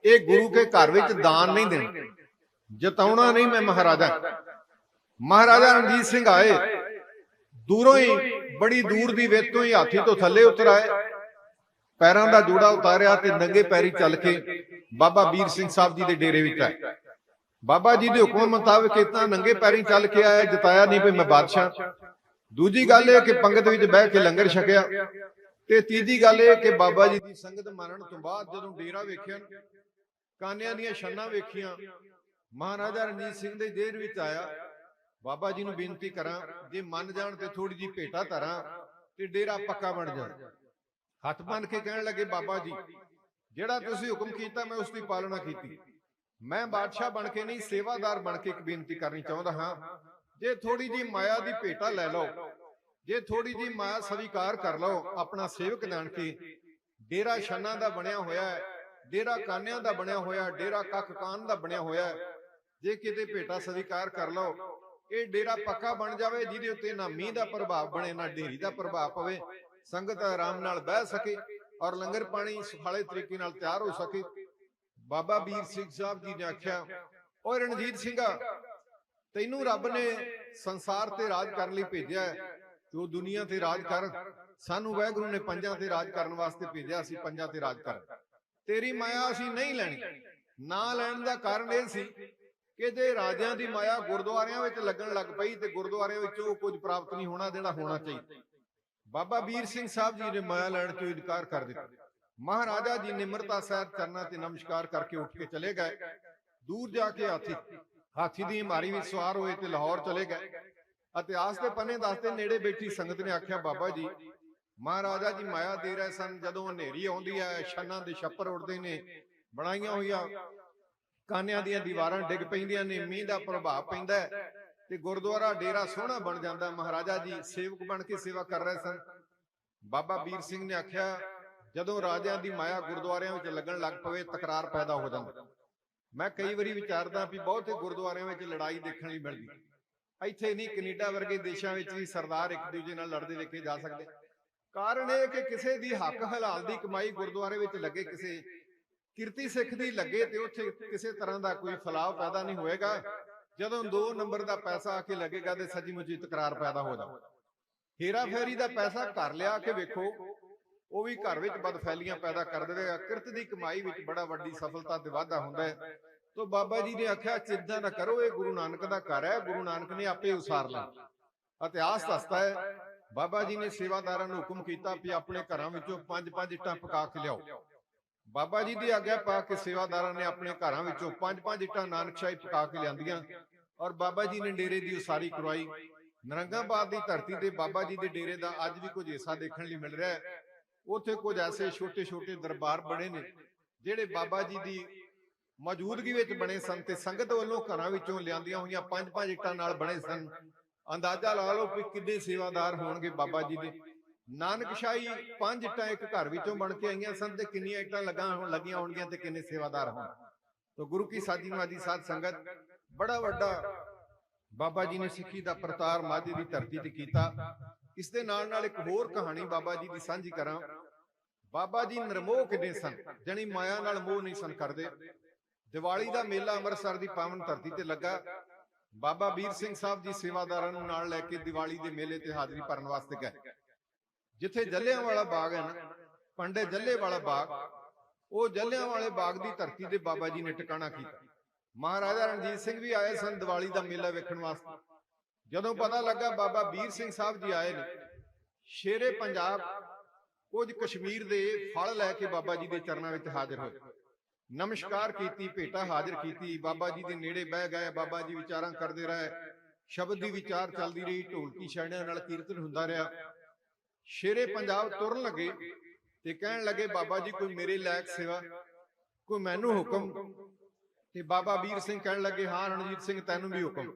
ਇਹ ਗੁਰੂ ਕੇ ਘਰ ਵਿੱਚ ਦਾਨ ਨਹੀਂ ਦੇਣਾ, ਜਤਾਉਣਾ ਨਹੀਂ ਮੈਂ ਮਹਾਰਾਜਾ। ਮਹਾਰਾਜਾ ਰਣਜੀਤ ਸਿੰਘ ਆਏ, ਦੂਰੋਂ ਹੀ ਬੜੀ ਦੂਰ ਦੀ ਵਿੱਥ ਤੋਂ ਹੀ ਹਾਥੀ ਤੋਂ ਥੱਲੇ ਉਤਰ ਆਏ, ਪੈਰਾਂ ਦਾ ਜੋੜਾ ਉਤਾਰਿਆ ਤੇ ਨੰਗੇ ਪੈਰੀ ਚੱਲ ਕੇ ਬਾਬਾ ਵੀਰ ਸਿੰਘ ਸਾਹਿਬ ਜੀ ਦੇ ਡੇਰੇ ਵਿੱਚ ਆਏ। ਬਾਬਾ ਜੀ ਦੇ ਹੁਕਮ ਮੁਤਾਬਕ ਇਤਾਂ ਨੰਗੇ ਪੈਰੀ ਚੱਲ ਕੇ ਆਇਆ, ਜਤਾਇਆ ਨਹੀਂ ਵੀ ਮੈਂ ਬਾਦਸ਼ਾਹ। ਦੂਜੀ ਗੱਲ ਇਹ ਕਿ ਪੰਗਤ ਵਿੱਚ ਬਹਿ ਕੇ ਲੰਗਰ ਛਕਿਆ ਤੇ ਤੀਜੀ ਗੱਲ ਇਹ ਕਿ ਬਾਬਾ ਜੀ ਦੀ ਸੰਗਤ ਮੰਨਣ ਤੋਂ ਬਾਅਦ ਜਦੋਂ ਡੇਰਾ ਵੇਖਿਆ, ਕਾਨਿਆਂ ਦੀਆਂ ਛੰਨਾਂ ਵੇਖੀਆਂ, ਮਹਾਰਾਜਾ ਰਣਜੀਤ ਸਿੰਘ ਦੇ ਜੇਲ੍ਹ ਵਿੱਚ ਆਇਆ। ਬਾਬਾ ਜੀ ਨੂੰ ਬੇਨਤੀ ਕਰਾਂ, ਜੇ ਮੰਨ ਜਾਣ ਤੇ ਥੋੜੀ ਜੀ ਭੇਟਾ ਧਰਾਂ ਤੇ ਡੇਰਾ ਪੱਕਾ ਬਣ ਜਾਏ। ਹੱਥ ਬੰਨ ਕੇ ਕਹਿਣ ਲੱਗੇ, ਬਾਬਾ ਜੀ ਜਿਹੜਾ ਤੁਸੀਂ ਹੁਕਮ ਕੀਤਾ ਮੈਂ ਉਸ ਦੀ ਪਾਲਣਾ ਕੀਤੀ। ਮੈਂ ਬਾਦਸ਼ਾਹ ਬਣ ਕੇ ਨਹੀਂ, ਸੇਵਾਦਾਰ ਬਣ ਕੇ ਇੱਕ ਬੇਨਤੀ ਕਰਨੀ ਚਾਹੁੰਦਾ ਹਾਂ, ਜੇ ਥੋੜੀ ਜੀ ਮਾਇਆ ਦੀ ਭੇਟਾ ਲੈ ਲਓ, ਜੇ ਥੋੜੀ ਜੀ ਮਾਇਆ ਸਵੀਕਾਰ ਕਰ ਲਓ, ਆਪਣਾ ਸੇਵਕ ਜਾਣ ਕੇ। ਡੇਰਾ ਛੰਨਾਂ ਦਾ ਬਣਿਆ ਹੋਇਆ ਹੈ, ਡੇਰਾ ਕਾਨਿਆਂ ਦਾ ਬਣਿਆ ਹੋਇਆ, ਡੇਰਾ ਕੱਖ ਕਾਨ ਦਾ ਬਣਿਆ ਹੋਇਆ। ਜੇ ਕਿਤੇ ਭੇਟਾ ਸਵੀਕਾਰ ਕਰ ਲਓ, ਇਹ ਡੇਰਾ ਪੱਕਾ ਬਣ ਜਾਵੇ, ਜਿਹਦੇ ਉੱਤੇ ਨਾ ਮੀਂਹ ਦਾ ਪ੍ਰਭਾਵ ਬਣੇ ਨਾ ਢੇਰੀ ਦਾ ਪ੍ਰਭਾਵ ਪਵੇ, ਸੰਗਤ ਆਰਾਮ ਨਾਲ ਬਹਿ ਸਕੇ ਔਰ ਲੰਗਰ ਪਾਣੀ ਸੁਖਾਲੇ ਤਰੀਕੇ ਨਾਲ ਤਿਆਰ ਹੋ ਸਕੇ। ਬਾਬਾ ਵੀਰ ਸਿੰਘ ਸਾਹਿਬ ਜੀ ਨੇ ਆਖਿਆ, ਓਏ ਰਣਜੀਤ ਸਿੰਘਾ, ਤੈਨੂੰ ਰੱਬ ਨੇ ਸੰਸਾਰ ਤੇ ਰਾਜ ਕਰਨ ਲਈ ਭੇਜਿਆ ਹੈ, ਤੂੰ ਦੁਨੀਆ ਤੇ ਰਾਜ ਕਰ। ਸਾਨੂੰ ਵਾਹਿਗੁਰੂ ਨੇ ਪੰਜਾਂ ਤੇ ਰਾਜ ਕਰਨ ਵਾਸਤੇ ਭੇਜਿਆ, ਸੀ ਪੰਜਾਂ ਤੇ ਰਾਜ ਕਰ। ਤੇਰੀ ਮਾਇਆ ਅਸੀਂ ਨਹੀਂ ਲੈਣੀ। ਨਾ ਲੈਣ ਦਾ ਕਾਰਨ ਇਹ ਸੀ ਕਿ ਜੇ ਰਾਜਿਆਂ ਦੀ ਮਾਇਆ ਗੁਰਦੁਆਰਿਆਂ ਵਿੱਚ ਲੱਗਣ ਲੱਗ ਪਈ ਤੇ ਗੁਰਦੁਆਰਿਆਂ ਵਿੱਚੋਂ ਕੁਝ ਪ੍ਰਾਪਤ ਨਹੀਂ ਹੋਣਾ ਜਿਹੜਾ ਹੋਣਾ ਚਾਹੀਦਾ। ਬਾਬਾ ਵੀਰ ਸਿੰਘ ਸਾਹਿਬ ਜੀ ਨੇ ਮਾਇਆ ਲੈਣ ਤੋਂ ਇਨਕਾਰ ਕਰ ਦਿੱਤਾ। ਮਹਾਰਾਜਾ ਜੀ ਨਿਮਰਤਾ ਸਹਿਤ ਚਰਨਾਂ ਤੇ ਨਮਸਕਾਰ ਕਰਕੇ ਉੱਠ ਕੇ ਚਲੇ ਗਏ। ਦੂਰ ਜਾ ਕੇ ਹਾਥੀ ਦੀ ਮਾਰੀ ਵਿੱਚ ਸਵਾਰ ਹੋਏ ਤੇ ਲਾਹੌਰ ਚਲੇ ਗਏ। ਇਤਿਹਾਸ ਦੇ ਪੰਨੇ ਦੱਸਦੇ ਨੇੜੇ ਬੈਠੀ ਸੰਗਤ ਨੇ ਆਖਿਆ, ਬਾਬਾ ਜੀ ਮਹਾਰਾਜਾ ਜੀ ਮਾਇਆ ਦੇ ਰਹੇ ਸਨ, ਜਦੋਂ ਹਨੇਰੀ ਆਉਂਦੀ ਹੈ ਛੰਨਾਂ ਦੇ ਛੱਪਰ ਉੱਡਦੇ ਨੇ, ਬਣਾਈਆਂ ਹੋਈਆਂ ਕਾਨਿਆਂ ਦੀਆਂ ਦੀਵਾਰਾਂ ਡਿੱਗ ਪੈਂਦੀਆਂ ਨੇ, ਮੀਂਹ ਦਾ ਪ੍ਰਭਾਵ ਪੈਂਦਾ ਤੇ ਗੁਰਦੁਆਰਾ ਡੇਰਾ ਸੋਹਣਾ ਬਣ ਜਾਂਦਾ। ਮਹਾਰਾਜਾ ਜੀ ਸੇਵਕ ਬਣ ਕੇ ਸੇਵਾ ਕਰ ਰਹੇ ਸਨ। ਬਾਬਾ ਵੀਰ ਸਿੰਘ ਨੇ ਆਖਿਆ, ਜਦੋਂ ਰਾਜਿਆਂ ਦੀ ਮਾਇਆ ਗੁਰਦੁਆਰਿਆਂ ਵਿੱਚ ਲੱਗਣ ਲੱਗ ਪਵੇ ਤਕਰਾਰ ਪੈਦਾ ਹੋ ਜਾਂਦਾ। ਮੈਂ ਕਈ ਵਾਰੀ ਵਿਚਾਰਦਾ ਵੀ ਬਹੁਤੇ ਗੁਰਦੁਆਰਿਆਂ ਵਿੱਚ ਲੜਾਈ ਦੇਖਣ ਲਈ ਮਿਲਦੀ। ਇੱਥੇ ਨਹੀਂ, ਕੈਨੇਡਾ ਵਰਗੇ ਦੇਸ਼ਾਂ ਵਿੱਚ ਵੀ ਸਰਦਾਰ ਇੱਕ ਦੂਜੇ ਨਾਲ ਲੜਦੇ ਵੇਖੇ ਜਾ ਸਕਦੇ। ਕਾਰਨ ਇਹ ਕਿ ਕਿਸੇ ਦੀ ਹੱਕ ਹਲਾਲ ਦੀ ਕਮਾਈ ਗੁਰਦੁਆਰੇ ਵਿੱਚ ਲੱਗੇ, ਕਿਸੇ ਕਿਰਤੀ ਸਿੱਖ ਦੀ ਲੱਗੇ ਤੇ ਉੱਥੇ ਕਿਸੇ ਤਰ੍ਹਾਂ ਦਾ ਕੋਈ ਫਲਾਅ ਪੈਦਾ ਨਹੀਂ ਹੋਏਗਾ। ਜਦੋਂ 2 ਨੰਬਰ ਦਾ ਪੈਸਾ ਆ ਕੇ ਲੱਗੇਗਾ ਤੇ ਸੱਚੀ ਮੁੱਚੀ ਤਕਰਾਰ ਪੈਦਾ ਹੋ ਜਾਊ। ਹੇਰਾ ਫੇਰੀ ਦਾ ਪੈਸਾ ਘਰ ਲਿਆ ਕੇ ਵੇਖੋ, ਉਹ ਵੀ ਘਰ ਵਿੱਚ ਬਦਫੈਲੀਆਂ ਪੈਦਾ ਕਰ ਦੇਵੇਗਾ। ਕਿਰਤ ਦੀ ਕਮਾਈ ਵਿੱਚ ਬੜਾ ਵੱਡੀ ਸਫਲਤਾ ਤੇ ਵਾਧਾ ਹੁੰਦਾ ਹੈ। ਤੋ ਬਾਬਾ ਜੀ ਨੇ ਆਖਿਆ, ਚਿੰਤਾ ਨਾ ਕਰੋ, ਇਹ ਗੁਰੂ ਨਾਨਕ ਦਾ ਘਰ ਹੈ, ਗੁਰੂ ਨਾਨਕ ਨੇ ਆਪੇ ਉਸਾਰ ਲੈਣਾ। ਇਤਿਹਾਸ ਦੱਸਦਾ ਹੈ ਬਾਬਾ ਜੀ ਨੇ ਸੇਵਾਦਾਰਾਂ ਨੂੰ ਹੁਕਮ ਕੀਤਾ ਵੀ ਆਪਣੇ ਘਰਾਂ ਵਿੱਚੋਂ 5-5 ਇੱਟਾਂ ਪਕਾ ਕੇ ਲਿਆਓ। ਬਾਬਾ ਜੀ ਦੀ ਆਗਿਆ ਪਾ ਕੇ ਸੇਵਾਦਾਰਾਂ ਨੇ ਆਪਣੇ ਘਰਾਂ ਵਿੱਚੋਂ 5-5 ਇੱਟਾਂ ਨਾਨਕਸ਼ਾਹੀ ਪਕਾ ਕੇ ਲਿਆਂਦੀਆਂ ਔਰ ਬਾਬਾ ਜੀ ਨੇ ਡੇਰੇ ਦੀ ਉਸਾਰੀ ਕਰਵਾਈ। ਨਰੰਗਾਬਾਦ ਦੀ ਧਰਤੀ ਤੇ ਬਾਬਾ ਜੀ ਦੇ ਡੇਰੇ ਦਾ ਅੱਜ ਵੀ ਕੁਝ ਹਿੱਸਾ ਦੇਖਣ ਲਈ ਮਿਲ ਰਿਹਾ ਹੈ। ਉੱਥੇ ਕੁਝ ਐਸੇ ਛੋਟੇ-ਛੋਟੇ ਦਰਬਾਰ ਬਣੇ ਨੇ ਜਿਹੜੇ ਬਾਬਾ ਜੀ ਦੀ ਮੌਜੂਦਗੀ ਵਿੱਚ ਬਣੇ ਸਨ ਤੇ ਸੰਗਤ ਵੱਲੋਂ ਘਰਾਂ ਵਿੱਚੋਂ ਲਿਆਂਦੀਆਂ ਹੋਈਆਂ 5-5 ਇੱਟਾਂ ਨਾਲ ਬਣੇ ਸਨ। ਅੰਦਾਜ਼ਾ ਲਾ ਲਓ ਕਿ ਕਿੰਨੇ ਸੇਵਾਦਾਰ ਹੋਣਗੇ ਬਾਬਾ ਜੀ ਦੇ। ਨਾਨਕਸ਼ਾਹੀ 5 ਇੱਟਾਂ ਇੱਕ ਘਰ ਵਿੱਚੋਂ ਬਣ ਕੇ ਆਈਆਂ ਸਨ ਤੇ ਕਿੰਨੀਆਂ ਇੱਟਾਂ ਲੱਗੀਆਂ ਹੋਣਗੀਆਂ ਤੇ ਕਿੰਨੇ ਸੇਵਾਦਾਰ ਹੋਣ। ਤਾਂ ਗੁਰੂ ਕੀ ਸਾਜੀ ਮਾਜੀ ਸਾਧ ਸੰਗਤ, ਬੜਾ ਵੱਡਾ ਬਾਬਾ ਜੀ ਨੇ ਸਿੱਖੀ ਦਾ ਪ੍ਰਤਾਰ ਮਾਝੇ ਦੀ ਧਰਤੀ ਤੇ ਕੀਤਾ। ਇਸ ਦੇ ਨਾਲ ਇੱਕ ਹੋਰ ਕਹਾਣੀ ਬਾਬਾ ਜੀ ਦੀ ਸਾਂਝੀ ਕਰਾਂ। ਬਾਬਾ ਜੀ ਨਿਰਮੋਹ ਕਿੰਨੇ ਸਨ, ਜਣੀ ਮਾਇਆ ਨਾਲ ਮੋਹ ਨਹੀਂ ਸਨ ਕਰਦੇ। ਦੀਵਾਲੀ ਦਾ ਮੇਲਾ ਅੰਮ੍ਰਿਤਸਰ ਦੀ ਪਾਵਨ ਧਰਤੀ ਤੇ ਲੱਗਾ। ਬਾਬਾ ਵੀਰ ਸਿੰਘ ਸਾਹਿਬ ਜੀ ਸੇਵਾਦਾਰਾਂ ਨੂੰ ਨਾਲ ਲੈ ਕੇ ਦੀਵਾਲੀ ਦੇ ਮੇਲੇ ਤੇ ਹਾਜ਼ਰੀ ਭਰਨ ਵਾਸਤੇ ਗਏ। ਜਿੱਥੇ ਜੱਲਿਆਂਵਾਲਾ ਬਾਗ ਹੈ ਨਾ, ਪੰਡਿਤ ਜੱਲੇਵਾਲਾ ਬਾਗ, ਉਹ ਜੱਲਿਆਂਵਾਲੇ ਬਾਗ ਦੀ ਧਰਤੀ ਤੇ ਬਾਬਾ ਜੀ ਨੇ ਟਿਕਾਣਾ ਕੀਤਾ। ਮਹਾਰਾਜਾ ਰਣਜੀਤ ਸਿੰਘ ਵੀ ਆਏ ਸਨ ਦੀਵਾਲੀ ਦਾ ਮੇਲਾ ਵੇਖਣ ਵਾਸਤੇ। ਜਦੋਂ ਪਤਾ ਲੱਗਾ ਬਾਬਾ ਵੀਰ ਸਿੰਘ ਸਾਹਿਬ ਜੀ ਆਏ ਨੇ, ਸ਼ੇਰੇ ਪੰਜਾਬ ਕੁਝ ਕਸ਼ਮੀਰ ਦੇ ਫਲ ਲੈ ਕੇ ਬਾਬਾ ਜੀ ਦੇ ਚਰਨਾਂ ਵਿੱਚ ਹਾਜ਼ਰ ਹੋਏ। ਨਮਸਕਾਰ ਕੀਤੀ, ਭੇਟਾ ਹਾਜ਼ਰ ਕੀਤੀ, ਬਾਬਾ ਜੀ ਦੇ ਨੇੜੇ ਬਹਿ ਗਏ। ਬਾਬਾ ਜੀ ਵਿਚਾਰਾਂ ਕਰਦੇ ਰਹੇ, ਸ਼ਬਦ ਦੀ ਵਿਚਾਰ ਚੱਲਦੀ ਰਹੀ, ਢੋਲਕੀ ਛੈਣਿਆਂ ਨਾਲ ਕੀਰਤਨ ਹੁੰਦਾ ਰਿਹਾ। ਸ਼ੇਰੇ ਪੰਜਾਬ ਤੁਰਨ ਲੱਗੇ ਤੇ ਕਹਿਣ ਲੱਗੇ, ਬਾਬਾ ਜੀ ਕੋਈ ਮੇਰੇ ਲਾਇਕ ਸੇਵਾ, ਕੋਈ ਮੈਨੂੰ ਹੁਕਮ। ਤੇ ਬਾਬਾ ਵੀਰ ਸਿੰਘ ਕਹਿਣ ਲੱਗੇ, ਹਾਂ ਰਣਜੀਤ ਸਿੰਘ ਤੈਨੂੰ ਵੀ ਹੁਕਮ।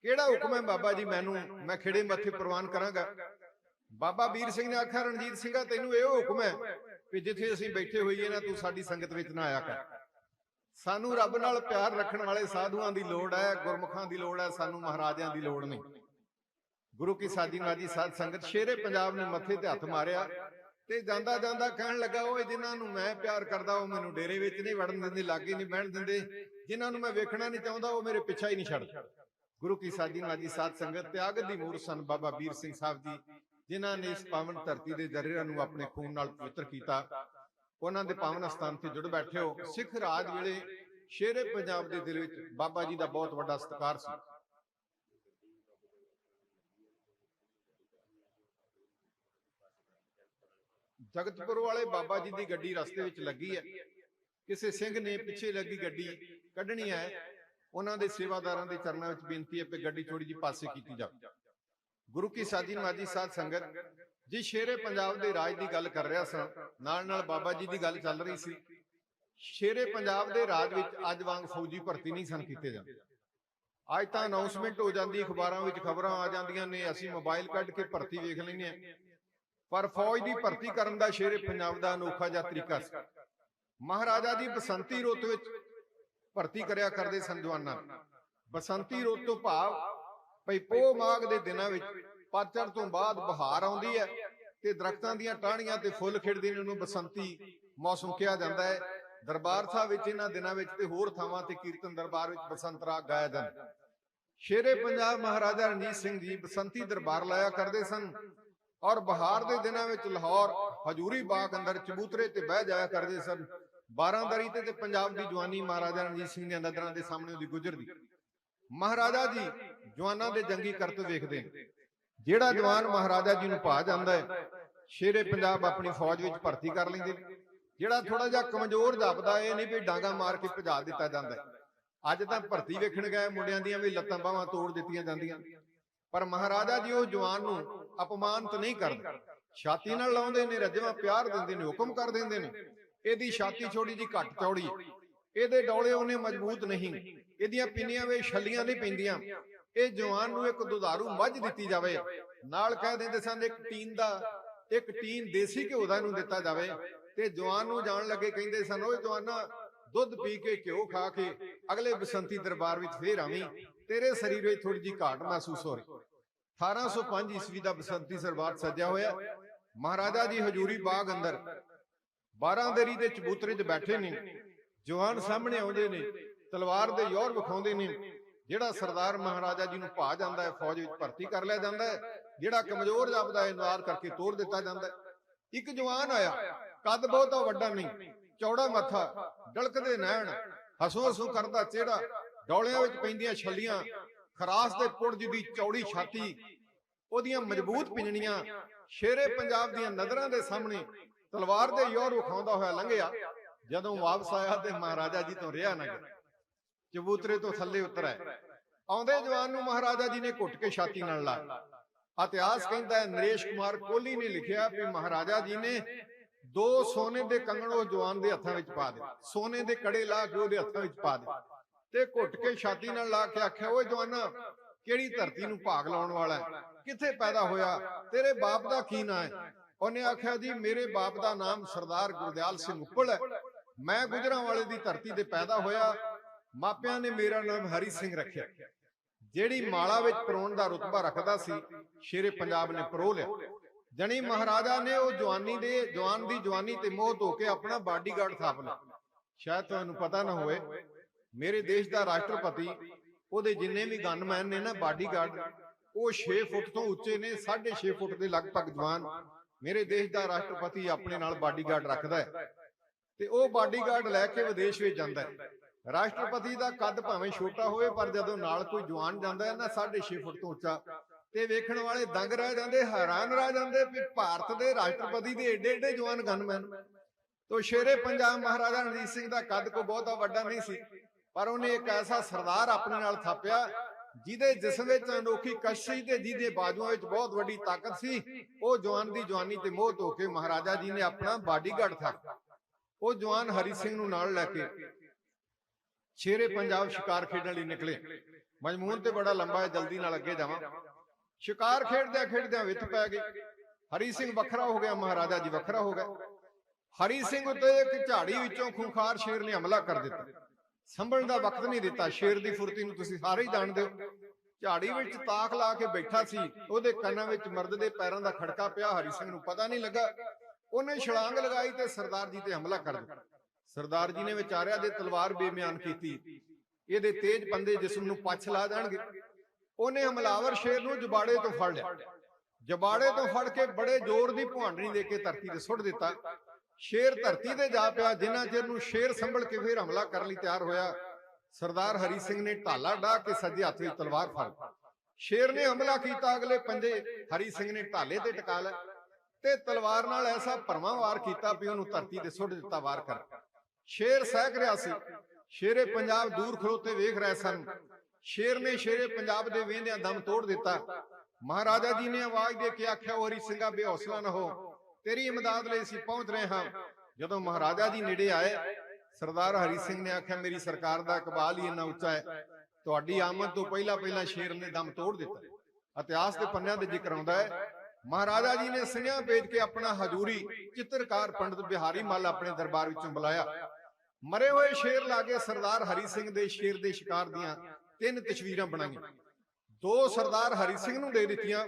ਕਿਹੜਾ ਹੁਕਮ ਹੈ ਬਾਬਾ ਜੀ? ਮੈਨੂੰ, ਮੈਂ ਖਿੜੇ ਮੱਥੇ ਪ੍ਰਵਾਨ ਕਰਾਂਗਾ। ਬਾਬਾ ਵੀਰ ਸਿੰਘ ਨੇ ਆਖਿਆ, ਰਣਜੀਤ ਸਿੰਘਾ ਤੈਨੂੰ ਇਹ ਹੁਕਮ ਹੈ ਕਿ ਜਿੱਥੇ ਅਸੀਂ ਬੈਠੇ ਹੋਈਏ ਨਾ, ਤੂੰ ਸਾਡੀ ਸੰਗਤ ਵਿੱਚ ਨਾ ਆਇਆ ਕਰ। ਸਾਨੂੰ ਰੱਬ ਨਾਲ ਪਿਆਰ ਰੱਖਣ ਵਾਲੇ ਸਾਧੂਆਂ ਦੀ ਲੋੜ ਹੈ, ਗੁਰਮੁਖਾਂ ਦੀ ਲੋੜ ਹੈ, ਸਾਨੂੰ ਮਹਾਰਾਜਿਆਂ ਦੀ ਲੋੜ ਨਹੀਂ। ਗੁਰੂ ਕੀ ਸਾਜੀ ਮਾਜੀ ਸਾਧ ਸੰਗਤ, ਸ਼ੇਰੇ ਪੰਜਾਬ ਨੇ ਮੱਥੇ ਤੇ ਹੱਥ ਮਾਰਿਆ ਤੇ ਜਾਂਦਾ ਜਾਂਦਾ ਕਹਿਣ ਲੱਗਾ, ਓਏ ਜਿਨ੍ਹਾਂ ਨੂੰ ਮੈਂ ਪਿਆਰ ਕਰਦਾ ਉਹ ਮੈਨੂੰ ਡੇਰੇ ਵਿੱਚ ਨਹੀਂ ਵੜਨ ਦਿੰਦੇ, ਲਾਗੇ ਨਹੀਂ ਬਹਿਣ ਦਿੰਦੇ। ਜਿਨ੍ਹਾਂ ਨੂੰ ਮੈਂ ਵੇਖਣਾ ਨਹੀਂ ਚਾਹੁੰਦਾ ਉਹ ਮੇਰੇ ਪਿੱਛਾ ਹੀ ਨਹੀਂ ਛੱਡਦੇ। ਗੁਰੂ ਕੀ ਸਾਜੀ ਮਾਜੀ ਸਾਧ ਸੰਗਤ, ਤਿਆਗ ਦੀ ਮੂਰਤ ਸਨ ਬਾਬਾ ਵੀਰ ਸਿੰਘ ਸਾਹਿਬ ਜੀ, ਜਿਨ੍ਹਾਂ ਨੇ ਇਸ ਪਾਵਨ ਧਰਤੀ ਦੇ ਜ਼ਰਿਆਂ ਨੂੰ ਆਪਣੇ ਖੂਨ ਨਾਲ ਪਵਿੱਤਰ ਕੀਤਾ। ਉਹਨਾਂ ਦੇ ਪਾਵਨ ਸਥਾਨ ਤੇ ਜੁੜ ਬੈਠੇ ਹੋ। ਸਿੱਖ ਰਾਜ ਵੇਲੇ ਸ਼ੇਰੇ ਪੰਜਾਬ ਦੇ ਦਿਲ ਵਿੱਚ ਬਾਬਾ ਜੀ ਦਾ ਬਹੁਤ ਵੱਡਾ ਸਤਿਕਾਰ ਸੀ। ਜਗਤਪੁਰ ਵਾਲੇ ਬਾਬਾ ਜੀ ਦੀ ਗੱਡੀ ਰਸਤੇ ਵਿੱਚ ਲੱਗੀ ਹੈ। ਕਿਸੇ ਸਿੰਘ ਨੇ ਪਿੱਛੇ ਲੱਗੀ ਗੱਡੀ ਕੱਢਣੀ ਹੈ। ਉਹਨਾਂ ਦੇ ਸੇਵਾਦਾਰਾਂ ਦੇ ਚਰਨਾਂ ਵਿੱਚ ਬੇਨਤੀ ਹੈ ਕਿ ਗੱਡੀ ਥੋੜੀ ਜਿਹੀ ਪਾਸੇ ਕੀਤੀ ਜਾਵੇ। ਗੁਰੂ ਕੀ ਸਾਜੀ ਮਾਜੀ ਸਾਧ ਸੰਗਤ ਜੀ, ਸ਼ੇਰੇ ਪੰਜਾਬ ਦੇ ਰਾਜ ਦੀ ਗੱਲ ਕਰ ਰਿਹਾ ਸਾਂ, ਨਾਲ ਨਾਲ ਬਾਬਾ ਜੀ ਦੀ ਗੱਲ ਚੱਲ ਰਹੀ ਸੀ। ਸ਼ੇਰੇ ਪੰਜਾਬ ਦੇ ਰਾਜ ਵਿੱਚ ਅੱਜ ਵਾਂਗ ਫੌਜੀ ਭਰਤੀ ਨਹੀਂ ਸਨ ਕੀਤੇ ਜਾਂਦੇ। ਅੱਜ ਤਾਂ ਅਨਾਉਂਸਮੈਂਟ ਹੋ ਜਾਂਦੀ, ਅਖਬਾਰਾਂ ਵਿੱਚ ਖਬਰਾਂ ਆ ਜਾਂਦੀਆਂ ਨੇ, ਅਸੀਂ ਮੋਬਾਈਲ ਕੱਢ ਕੇ ਭਰਤੀ ਵੇਖ ਲੈਂਦੇ ਹਾਂ। ਪਰ ਫੌਜ ਦੀ ਭਰਤੀ ਕਰਨ ਦਾ ਸ਼ੇਰੇ ਪੰਜਾਬ ਦਾ ਅਨੋਖਾ ਜਿਹਾ ਤਰੀਕਾ ਸੀ। ਮਹਾਰਾਜਾ ਜੀ ਬਸੰਤੀ ਰੁੱਤ ਵਿੱਚ ਭਰਤੀ ਕਰਿਆ ਕਰਦੇ ਸਨ ਜਵਾਨਾਂ। ਬਸੰਤੀ ਰੁੱਤ ਤੋਂ ਭਾਵ ਭਈ ਪੋਹ ਮਾਘ ਦੇ ਦਿਨਾਂ ਵਿੱਚ, ਪਤਝੜ ਤੋਂ ਬਾਅਦ ਬਹਾਰ ਆਉਂਦੀ ਹੈ ਤੇ ਦਰਖਤਾਂ ਦੀਆਂ ਟਾਹਣੀਆਂ ਤੇ ਫੁੱਲ ਖਿੜਦੇ ਨੇ, ਉਹਨੂੰ ਬਸੰਤੀ ਮੌਸਮ ਕਿਹਾ ਜਾਂਦਾ ਹੈ। ਦਰਬਾਰ ਸਾਹਿਬ ਵਿੱਚ ਇਹਨਾਂ ਦਿਨਾਂ ਵਿੱਚ ਤੇ ਹੋਰ ਥਾਵਾਂ ਤੇ ਕੀਰਤਨ ਦਰਬਾਰ ਵਿੱਚ ਬਸੰਤ ਰਾਗ ਗਾਇਆ ਜਾਂਦਾ। ਸ਼ੇਰੇ ਪੰਜਾਬ ਮਹਾਰਾਜਾ ਰਣਜੀਤ ਸਿੰਘ ਜੀ ਬਸੰਤੀ ਦਰਬਾਰ ਲਾਇਆ ਕਰਦੇ ਸਨ ਔਰ ਬਹਾਰ ਦੇ ਦਿਨਾਂ ਵਿੱਚ ਲਾਹੌਰ ਹਜੂਰੀ ਬਾਗ ਅੰਦਰ ਚਬੂਤਰੇ ਤੇ ਬਹਿ ਜਾਇਆ ਕਰਦੇ ਸਨ। 12 ਤੇ ਪੰਜਾਬ ਦੀ ਜਵਾਨੀ ਮਹਾਰਾਜਾ ਰਣਜੀਤ ਸਿੰਘ ਦੀਆਂ ਨਜ਼ਰਾਂ ਦੇ ਸਾਹਮਣੇ ਉਹਦੀ ਗੁਜ਼ਰਦੀ। ਮਹਾਰਾਜਾ ਜੀ ਜਵਾਨਾਂ ਦੇ ਜੰਗੀ ਕਰਤੱਵ ਵੇਖਦੇ ਨੇ। ਜਿਹੜਾ ਜਵਾਨ ਮਹਾਰਾਜਾ ਜੀ ਨੂੰ ਭਾ ਜਾਂਦਾ ਹੈ, ਸ਼ੇਰੇ ਪੰਜਾਬ ਆਪਣੀ ਫੌਜ ਵਿੱਚ ਭਰਤੀ ਕਰ ਲੈਂਦੇ ਨੇ। ਜਿਹੜਾ ਥੋੜਾ ਜਿਹਾ ਕਮਜ਼ੋਰ ਜਾਪਦਾ, ਇਹ ਨਹੀਂ ਵੀ ਡਾਂਗਾ ਮਾਰ ਕੇ ਭਜਾ ਦਿੱਤਾ ਜਾਂਦਾ। ਅੱਜ ਤਾਂ ਭਰਤੀ ਵੇਖਣ ਗਏ ਮੁੰਡਿਆਂ ਦੀਆਂ ਵੀ ਲੱਤਾਂ ਬਾਹਾਂ ਤੋੜ ਦਿੱਤੀਆਂ ਜਾਂਦੀਆਂ, ਪਰ ਮਹਾਰਾਜਾ ਜੀ ਉਹ ਜਵਾਨ ਨੂੰ ਅਪਮਾਨਿਤ ਨਹੀਂ ਕਰਦੇ, ਛਾਤੀ ਨਾਲ ਲਾਉਂਦੇ ਨੇ, ਰੱਜਵਾਂ ਪਿਆਰ ਦਿੰਦੇ ਨੇ, ਹੁਕਮ ਕਰ ਦਿੰਦੇ ਨੇ। ਇਹਦੀ ਛਾਤੀ ਛੋੜੀ ਜੀ ਘੱਟ ਚੌੜੀ, ਇਹਦੇ ਡੌਲੇ ਉਹਨੇ ਮਜ਼ਬੂਤ ਨਹੀਂ, ਇਹਦੀਆਂ ਪਿੰਨੀਆਂ ਵਿੱਚ ਛੱਲੀਆਂ ਨਹੀਂ ਪੈਂਦੀਆਂ। ਇਹ ਜਵਾਨ ਨੂੰ ਇੱਕ ਦੁਧਾਰੂ ਮੱਝ ਦਿੱਤੀ ਜਾਵੇ, ਨਾਲ ਕਹਿ ਦਿੰਦੇ ਸਨ ਇੱਕ ਟੀਨ ਦੇਸੀ ਘਿਓ ਦਾ ਇਹਨੂੰ ਦਿੱਤਾ ਜਾਵੇ। ਤੇ ਜਵਾਨ ਨੂੰ ਜਾਣ ਲੱਗੇ ਕਹਿੰਦੇ ਸਨ, ਓਏ ਜਵਾਨਾ, ਦੁੱਧ ਪੀ ਕੇ ਘਿਓ ਖਾ ਕੇ ਅਗਲੇ ਬਸੰਤੀ ਦਰਬਾਰ ਵਿੱਚ ਫੇਰ ਆਵੀਂ, ਤੇਰੇ ਸਰੀਰ ਵਿੱਚ ਥੋੜੀ ਜਿਹੀ ਘਾਟ ਮਹਿਸੂਸ ਹੋ ਰਹੀ। 1805 ਈਸਵੀ ਦਾ ਬਸੰਤੀ ਦਰਬਾਰ ਸੱਜਿਆ ਹੋਇਆ। ਮਹਾਰਾਜਾ ਜੀ ਹਜੂਰੀ ਬਾਗ ਅੰਦਰ 12 ਦੇਰੀ ਦੇ ਚਬੂਤਰੇ 'ਚ ਬੈਠੇ ਨੇ। ਜਵਾਨ ਸਾਹਮਣੇ ਆਉਂਦੇ ਨੇ, ਤਲਵਾਰ ਦੇ ਜ਼ੋਰ ਵਿਖਾਉਂਦੇ ਨੇ। ਜਿਹੜਾ ਸਰਦਾਰ ਮਹਾਰਾਜਾ ਜੀ ਨੂੰ ਭਾ ਜਾਂਦਾ ਹੈ, ਫੌਜ ਵਿੱਚ ਭਰਤੀ ਕਰ ਲਿਆ ਜਾਂਦਾ ਹੈ। ਜਿਹੜਾ ਕਮਜ਼ੋਰ ਜਾਪਦਾ ਹੈ, ਇਨਕਾਰ ਕਰਕੇ ਤੋੜ ਦਿੱਤਾ ਜਾਂਦਾ ਹੈ। ਇੱਕ ਜਵਾਨ ਆਇਆ, ਕੱਦ ਬਹੁਤਾ ਵੱਡਾ ਨਹੀਂ, ਚੌੜਾ ਮੱਥਾ, ਡਲਕਦੇ ਨੈਣ, ਹਸੋ ਹਸੋ ਕਰਦਾ ਚਿਹਰਾ, ਡੌਲਿਆਂ ਵਿੱਚ ਪੈਂਦੀਆਂ ਛੱਲੀਆਂ, ਖਰਾਸ ਦੇ ਪੁੜ ਜਿਹਦੀ ਚੌੜੀ ਛਾਤੀ, ਉਹਦੀਆਂ ਮਜ਼ਬੂਤ ਪਿੰਜਣੀਆਂ, ਸ਼ੇਰੇ ਪੰਜਾਬ ਦੀਆਂ ਨਜ਼ਰਾਂ ਦੇ ਸਾਹਮਣੇ ਤਲਵਾਰ ਦੇ ਜ਼ੋਰ ਵਿਖਾਉਂਦਾ ਹੋਇਆ ਲੰਘਿਆ। ਜਦੋਂ ਵਾਪਸ ਆਇਆ ਤੇ ਮਹਾਰਾਜਾ ਜੀ ਤੋਂ ਰਿਹਾ ਨਾ ਗਿਆ, ਚਬੂਤਰੇ ਤੋਂ ਥੱਲੇ ਉਤਰਿਆ। ਆਉਂਦੇ ਜਵਾਨ ਨੂੰ ਮਹਾਰਾਜਾ ਜੀ ਨੇ ਘੁੱਟ ਕੇ ਛਾਤੀ ਨਾਲ ਲਾਇਆ। ਇਤਿਹਾਸ ਕਹਿੰਦਾ ਹੈ, ਨਰੇਸ਼ ਕੁਮਾਰ ਕੋਹਲੀ ਨੇ ਲਿਖਿਆ ਵੀ ਮਹਾਰਾਜਾ ਜੀ ਨੇ 2 ਸੋਨੇ ਦੇ ਕੰਗਣ ਉਹ ਜਵਾਨ ਦੇ ਹੱਥਾਂ ਵਿੱਚ ਪਾ ਦਿੱਤੇ, ਸੋਨੇ ਦੇ ਕੜੇ ਲਾ ਕੇ ਉਹਦੇ ਹੱਥਾਂ ਵਿੱਚ ਪਾ ਦਿੱਤੇ ਤੇ ਘੁੱਟ ਕੇ ਛਾਤੀ ਨਾਲ ਲਾ ਕੇ ਆਖਿਆ, ਓਏ ਜਵਾਨਾ, ਕਿਹੜੀ ਧਰਤੀ ਨੂੰ ਭਾਗ ਲਾਉਣ ਵਾਲਾ ਹੈ? ਕਿੱਥੇ ਪੈਦਾ ਹੋਇਆ? ਤੇਰੇ ਬਾਪ ਦਾ ਕੀ ਨਾਂ ਹੈ? ਉਹਨੇ ਆਖਿਆ, ਜੀ ਮੇਰੇ ਬਾਪ ਦਾ ਨਾਮ ਸਰਦਾਰ ਗੁਰਦਿਆਲ ਸਿੰਘ ਉੱਪਲ ਹੈ। ਮੈਂ ਗੁਜਰਾਂਵਾਲੇ ਦੀ ਧਰਤੀ ਤੇ ਪੈਦਾ ਹੋਇਆ। ਮਾਪਿਆਂ ਨੇ ਮੇਰਾ ਨਾਮ ਹਰੀ ਸਿੰਘ ਰੱਖਿਆ। ਜਿਹੜੀ ਮਾਲਾ ਵਿੱਚ ਪਰੋਣ ਦਾ ਰੁਤਬਾ ਰੱਖਦਾ ਸੀ, ਸ਼ੇਰੇ ਪੰਜਾਬ ਨੇ ਪਰੋ ਲਿਆ। ਜਣੀ ਮਹਾਰਾਜਾ ਨੇ ਉਹ ਜਵਾਨ ਦੀ ਜਵਾਨੀ ਤੇ ਮੋਹ ਧੋ ਕੇ ਆਪਣਾ ਬਾਡੀਗਾਰਡ ਥਾਪ ਲਿਆ। ਸ਼ਾਇਦ ਤੁਹਾਨੂੰ ਪਤਾ ਨਾ ਹੋਵੇ, ਮੇਰੇ ਦੇਸ਼ ਦਾ ਰਾਸ਼ਟਰਪਤੀ, ਉਹਦੇ ਜਿੰਨੇ ਵੀ ਗਨਮੈਨ ਨੇ ਨਾ ਬਾਡੀਗਾਰਡ, ਉਹ 6 ਫੁੱਟ ਤੋਂ ਉੱਚੇ ਨੇ, 6.5 ਫੁੱਟ ਦੇ ਲਗਭਗ ਜਵਾਨ ਮੇਰੇ ਦੇਸ਼ ਦਾ ਰਾਸ਼ਟਰਪਤੀ ਆਪਣੇ ਨਾਲ ਬਾਡੀਗਾਰਡ ਰੱਖਦਾ ਹੈ। ਤੇ ਉਹ ਬਾਡੀਗਾਰਡ ਲੈ ਕੇ ਵਿਦੇਸ਼ ਵਿੱਚ ਜਾਂਦਾ ਹੈ। ਰਾਸ਼ਟਰਪਤੀ ਦਾ ਕੱਦ ਭਾਵੇਂ ਛੋਟਾ ਹੋਵੇ, ਪਰ ਜਦੋਂ ਨਾਲ ਕੋਈ ਜਵਾਨ ਜਾਂਦਾ ਹੈ ਨਾ 6.5 ਫੁੱਟ ਤੋਂ ਉੱਚਾ, ਤੇ ਵੇਖਣ ਵਾਲੇ ਦੰਗ ਰਹਿ ਜਾਂਦੇ, ਹੈਰਾਨ ਰਹਿ ਜਾਂਦੇ ਵੀ ਭਾਰਤ ਦੇ ਰਾਸ਼ਟਰਪਤੀ ਦੇ ਏਡੇ ਏਡੇ ਜਵਾਨ ਗਨਮੈਨ। ਤੋਂ ਸ਼ੇਰੇ ਪੰਜਾਬ ਮਹਾਰਾਜਾ ਰਣਜੀਤ ਸਿੰਘ ਦਾ ਕੱਦ ਕੋਈ ਬਹੁਤਾ ਵੱਡਾ ਨਹੀਂ ਸੀ, ਪਰ ਉਹਨੇ ਇੱਕ ਐਸਾ ਸਰਦਾਰ ਆਪਣੇ ਨਾਲ ਥਾਪਿਆ ਜਿਹਦੇ ਜਿਸਮ ਵਿੱਚ ਅਨੋਖੀ ਕਸ਼ੀ ਤੇ ਜਿਹਦੇ ਬਾਜੂਆਂ ਵਿੱਚ ਬਹੁਤ ਵੱਡੀ ਤਾਕਤ ਸੀ। ਉਹ ਜਵਾਨ ਦੀ ਜਵਾਨੀ ਤੇ ਮੋਹ ਧੋ ਕੇ ਮਹਾਰਾਜਾ ਜੀ ਨੇ ਆਪਣਾ ਬਾਡੀਗਾਰਡ ਥਾਪਿਆ। ਉਹ ਜਵਾਨ ਹਰੀ ਸਿੰਘ ਨੂੰ ਨਾਲ ਲੈ ਕੇ ਸ਼ੇਰੇ ਪੰਜਾਬ ਸ਼ਿਕਾਰ ਖੇਡਣ ਲਈ ਨਿਕਲੇ। ਮਜਮੂਨ ਤੇ ਬੜਾ ਲੰਬਾ ਹੈ, ਜਲਦੀ ਨਾਲ ਅੱਗੇ ਜਾਵਾਂ। ਸ਼ਿਕਾਰ ਖੇਡਦਿਆਂ ਖੇਡਦਿਆਂ ਵਿੱਥ ਪੈ ਗਈ। ਹਰੀ ਸਿੰਘ ਵੱਖਰਾ ਹੋ ਗਿਆ, ਮਹਾਰਾਜਾ ਜੀ ਵੱਖਰਾ ਹੋ ਗਏ। ਹਰੀ ਸਿੰਘ ਉੱਤੇ ਇੱਕ ਝਾੜੀ ਵਿੱਚੋਂ ਖੂੰਖਾਰ ਸ਼ੇਰ ਨੇ ਹਮਲਾ ਕਰ ਦਿੱਤਾ। ਸੰਭਲਣ ਦਾ ਵਕਤ ਨਹੀਂ ਦਿੱਤਾ। ਸ਼ੇਰ ਦੀ ਫੁਰਤੀ ਨੂੰ ਤੁਸੀਂ ਸਾਰੇ ਹੀ ਜਾਣਦੇ ਹੋ। ਝਾੜੀ ਵਿੱਚ ਤਾਕ ਲਾ ਕੇ ਬੈਠਾ ਸੀ, ਉਹਦੇ ਕੰਨਾਂ ਵਿੱਚ ਮਰਦ ਦੇ ਪੈਰਾਂ ਦਾ ਖੜਕਾ ਪਿਆ। ਹਰੀ ਸਿੰਘ ਨੂੰ ਪਤਾ ਨਹੀਂ ਲੱਗਾ। ਉਹਨੇ ਛਲਾਂਗ ਲਗਾਈ ਤੇ ਸਰਦਾਰ ਜੀ ਤੇ ਹਮਲਾ ਕਰ ਦਿੱਤਾ। ਸਰਦਾਰ ਜੀ ਨੇ ਵਿਚਾਰਿਆ ਦੇ ਤਲਵਾਰ ਬੇਮਿਆਨ ਕੀਤੀ, ਇਹਦੇ ਤੇਜ਼ ਪੰਦੇ ਜਿਸਮ ਨੂੰ ਪੱਛ ਲਾ ਜਾਣਗੇ। ਉਹਨੇ ਹਮਲਾਵਰ ਸ਼ੇਰ ਨੂੰ ਜਬਾੜੇ ਤੋਂ ਫੜ ਲਿਆ। ਜਬਾੜੇ ਤੋਂ ਫੜ ਕੇ ਬੜੇ ਜ਼ੋਰ ਦੀ ਭੁਆਂਡਣੀ ਦੇ ਕੇ ਧਰਤੀ ਤੇ ਸੁੱਟ ਦਿੱਤਾ। ਸ਼ੇਰ ਧਰਤੀ ਤੇ ਜਾ ਪਿਆ। ਜਿੰਨਾ ਚਿਰ ਨੂੰ ਸ਼ੇਰ ਸੰਭਲ ਕੇ ਫਿਰ ਹਮਲਾ ਕਰਨ ਲਈ ਤਿਆਰ ਹੋਇਆ, ਸਰਦਾਰ ਹਰੀ ਸਿੰਘ ਨੇ ਢਾਲਾ ਢਾ ਕੇ ਸੱਜੇ ਹੱਥ ਵਿੱਚ ਤਲਵਾਰ ਫੜ। ਸ਼ੇਰ ਨੇ ਹਮਲਾ ਕੀਤਾ, ਅਗਲੇ ਪੰਜੇ ਹਰੀ ਸਿੰਘ ਨੇ ਢਾਲੇ ਤੇ ਟਿਕਾ ਲਿਆ ਤੇ ਤਲਵਾਰ ਨਾਲ ਐਸਾ ਭਰਵਾਂ ਵਾਰ ਕੀਤਾ ਵੀ ਉਹਨੂੰ ਧਰਤੀ ਤੇ ਸੁੱਟ ਦਿੱਤਾ ਵਾਰ ਕਰ। ਸ਼ੇਰ ਸਹਿਕ ਰਿਹਾ ਸੀ। ਸ਼ੇਰੇ ਪੰਜਾਬ ਦੂਰ ਖਲੋਤੇ ਵੇਖ ਰਹੇ ਸਨ। ਸ਼ੇਰ ਨੇ ਸ਼ੇਰੇ ਪੰਜਾਬ ਦੇ ਵੇਂਦਿਆਂ ਦਮ ਤੋੜ ਦਿੱਤਾ। ਮਹਾਰਾਜਾ ਜੀ ਨੇ ਆਵਾਜ਼ ਦੇ ਕੇ ਆਖਿਆ, ਹਰੀ ਸਿੰਘਾ ਬੇਹੌਸਲਾ ਨਾ ਹੋ, ਤੇਰੀ ਇਮਦਾਦ ਲਈ ਅਸੀਂ ਪਹੁੰਚ ਰਹੇ ਹਾਂ। ਜਦੋਂ ਮਹਾਰਾਜਾ ਜੀ ਨੇੜੇ ਆਏ, ਸਰਦਾਰ ਹਰੀ ਸਿੰਘ ਨੇ ਆਖਿਆ, ਮੇਰੀ ਸਰਕਾਰ ਦਾ ਇਕਬਾਲ ਹੀ ਇੰਨਾ ਉੱਚਾ ਹੈ, ਤੁਹਾਡੀ ਆਮਦ ਤੋਂ ਪਹਿਲਾਂ ਸ਼ੇਰ ਨੇ ਦਮ ਤੋੜ ਦਿੱਤਾ। ਇਤਿਹਾਸ ਦੇ ਪੰਨਿਆਂ ਤੇ ਜ਼ਿਕਰ ਆਉਂਦਾ ਹੈ, ਮਹਾਰਾਜਾ ਜੀ ਨੇ ਸੁਨੇਹਾ ਭੇਜ ਕੇ ਆਪਣਾ ਹਜ਼ੂਰੀ ਚਿੱਤਰਕਾਰ ਪੰਡਤ ਬਿਹਾਰੀ ਮੱਲ ਆਪਣੇ ਦਰਬਾਰ ਵਿੱਚੋਂ ਬੁਲਾਇਆ। ਮਰੇ ਹੋਏ ਸ਼ੇਰ ਲਾਗੇ ਸਰਦਾਰ ਹਰੀ ਸਿੰਘ ਦੇ ਸ਼ੇਰ ਦੇ ਸ਼ਿਕਾਰ ਦੀਆਂ 3 ਤਸਵੀਰਾਂ ਬਣਾਈਆਂ। 2 ਸਰਦਾਰ ਹਰੀ ਸਿੰਘ ਨੂੰ ਦੇ ਦਿੱਤੀਆਂ,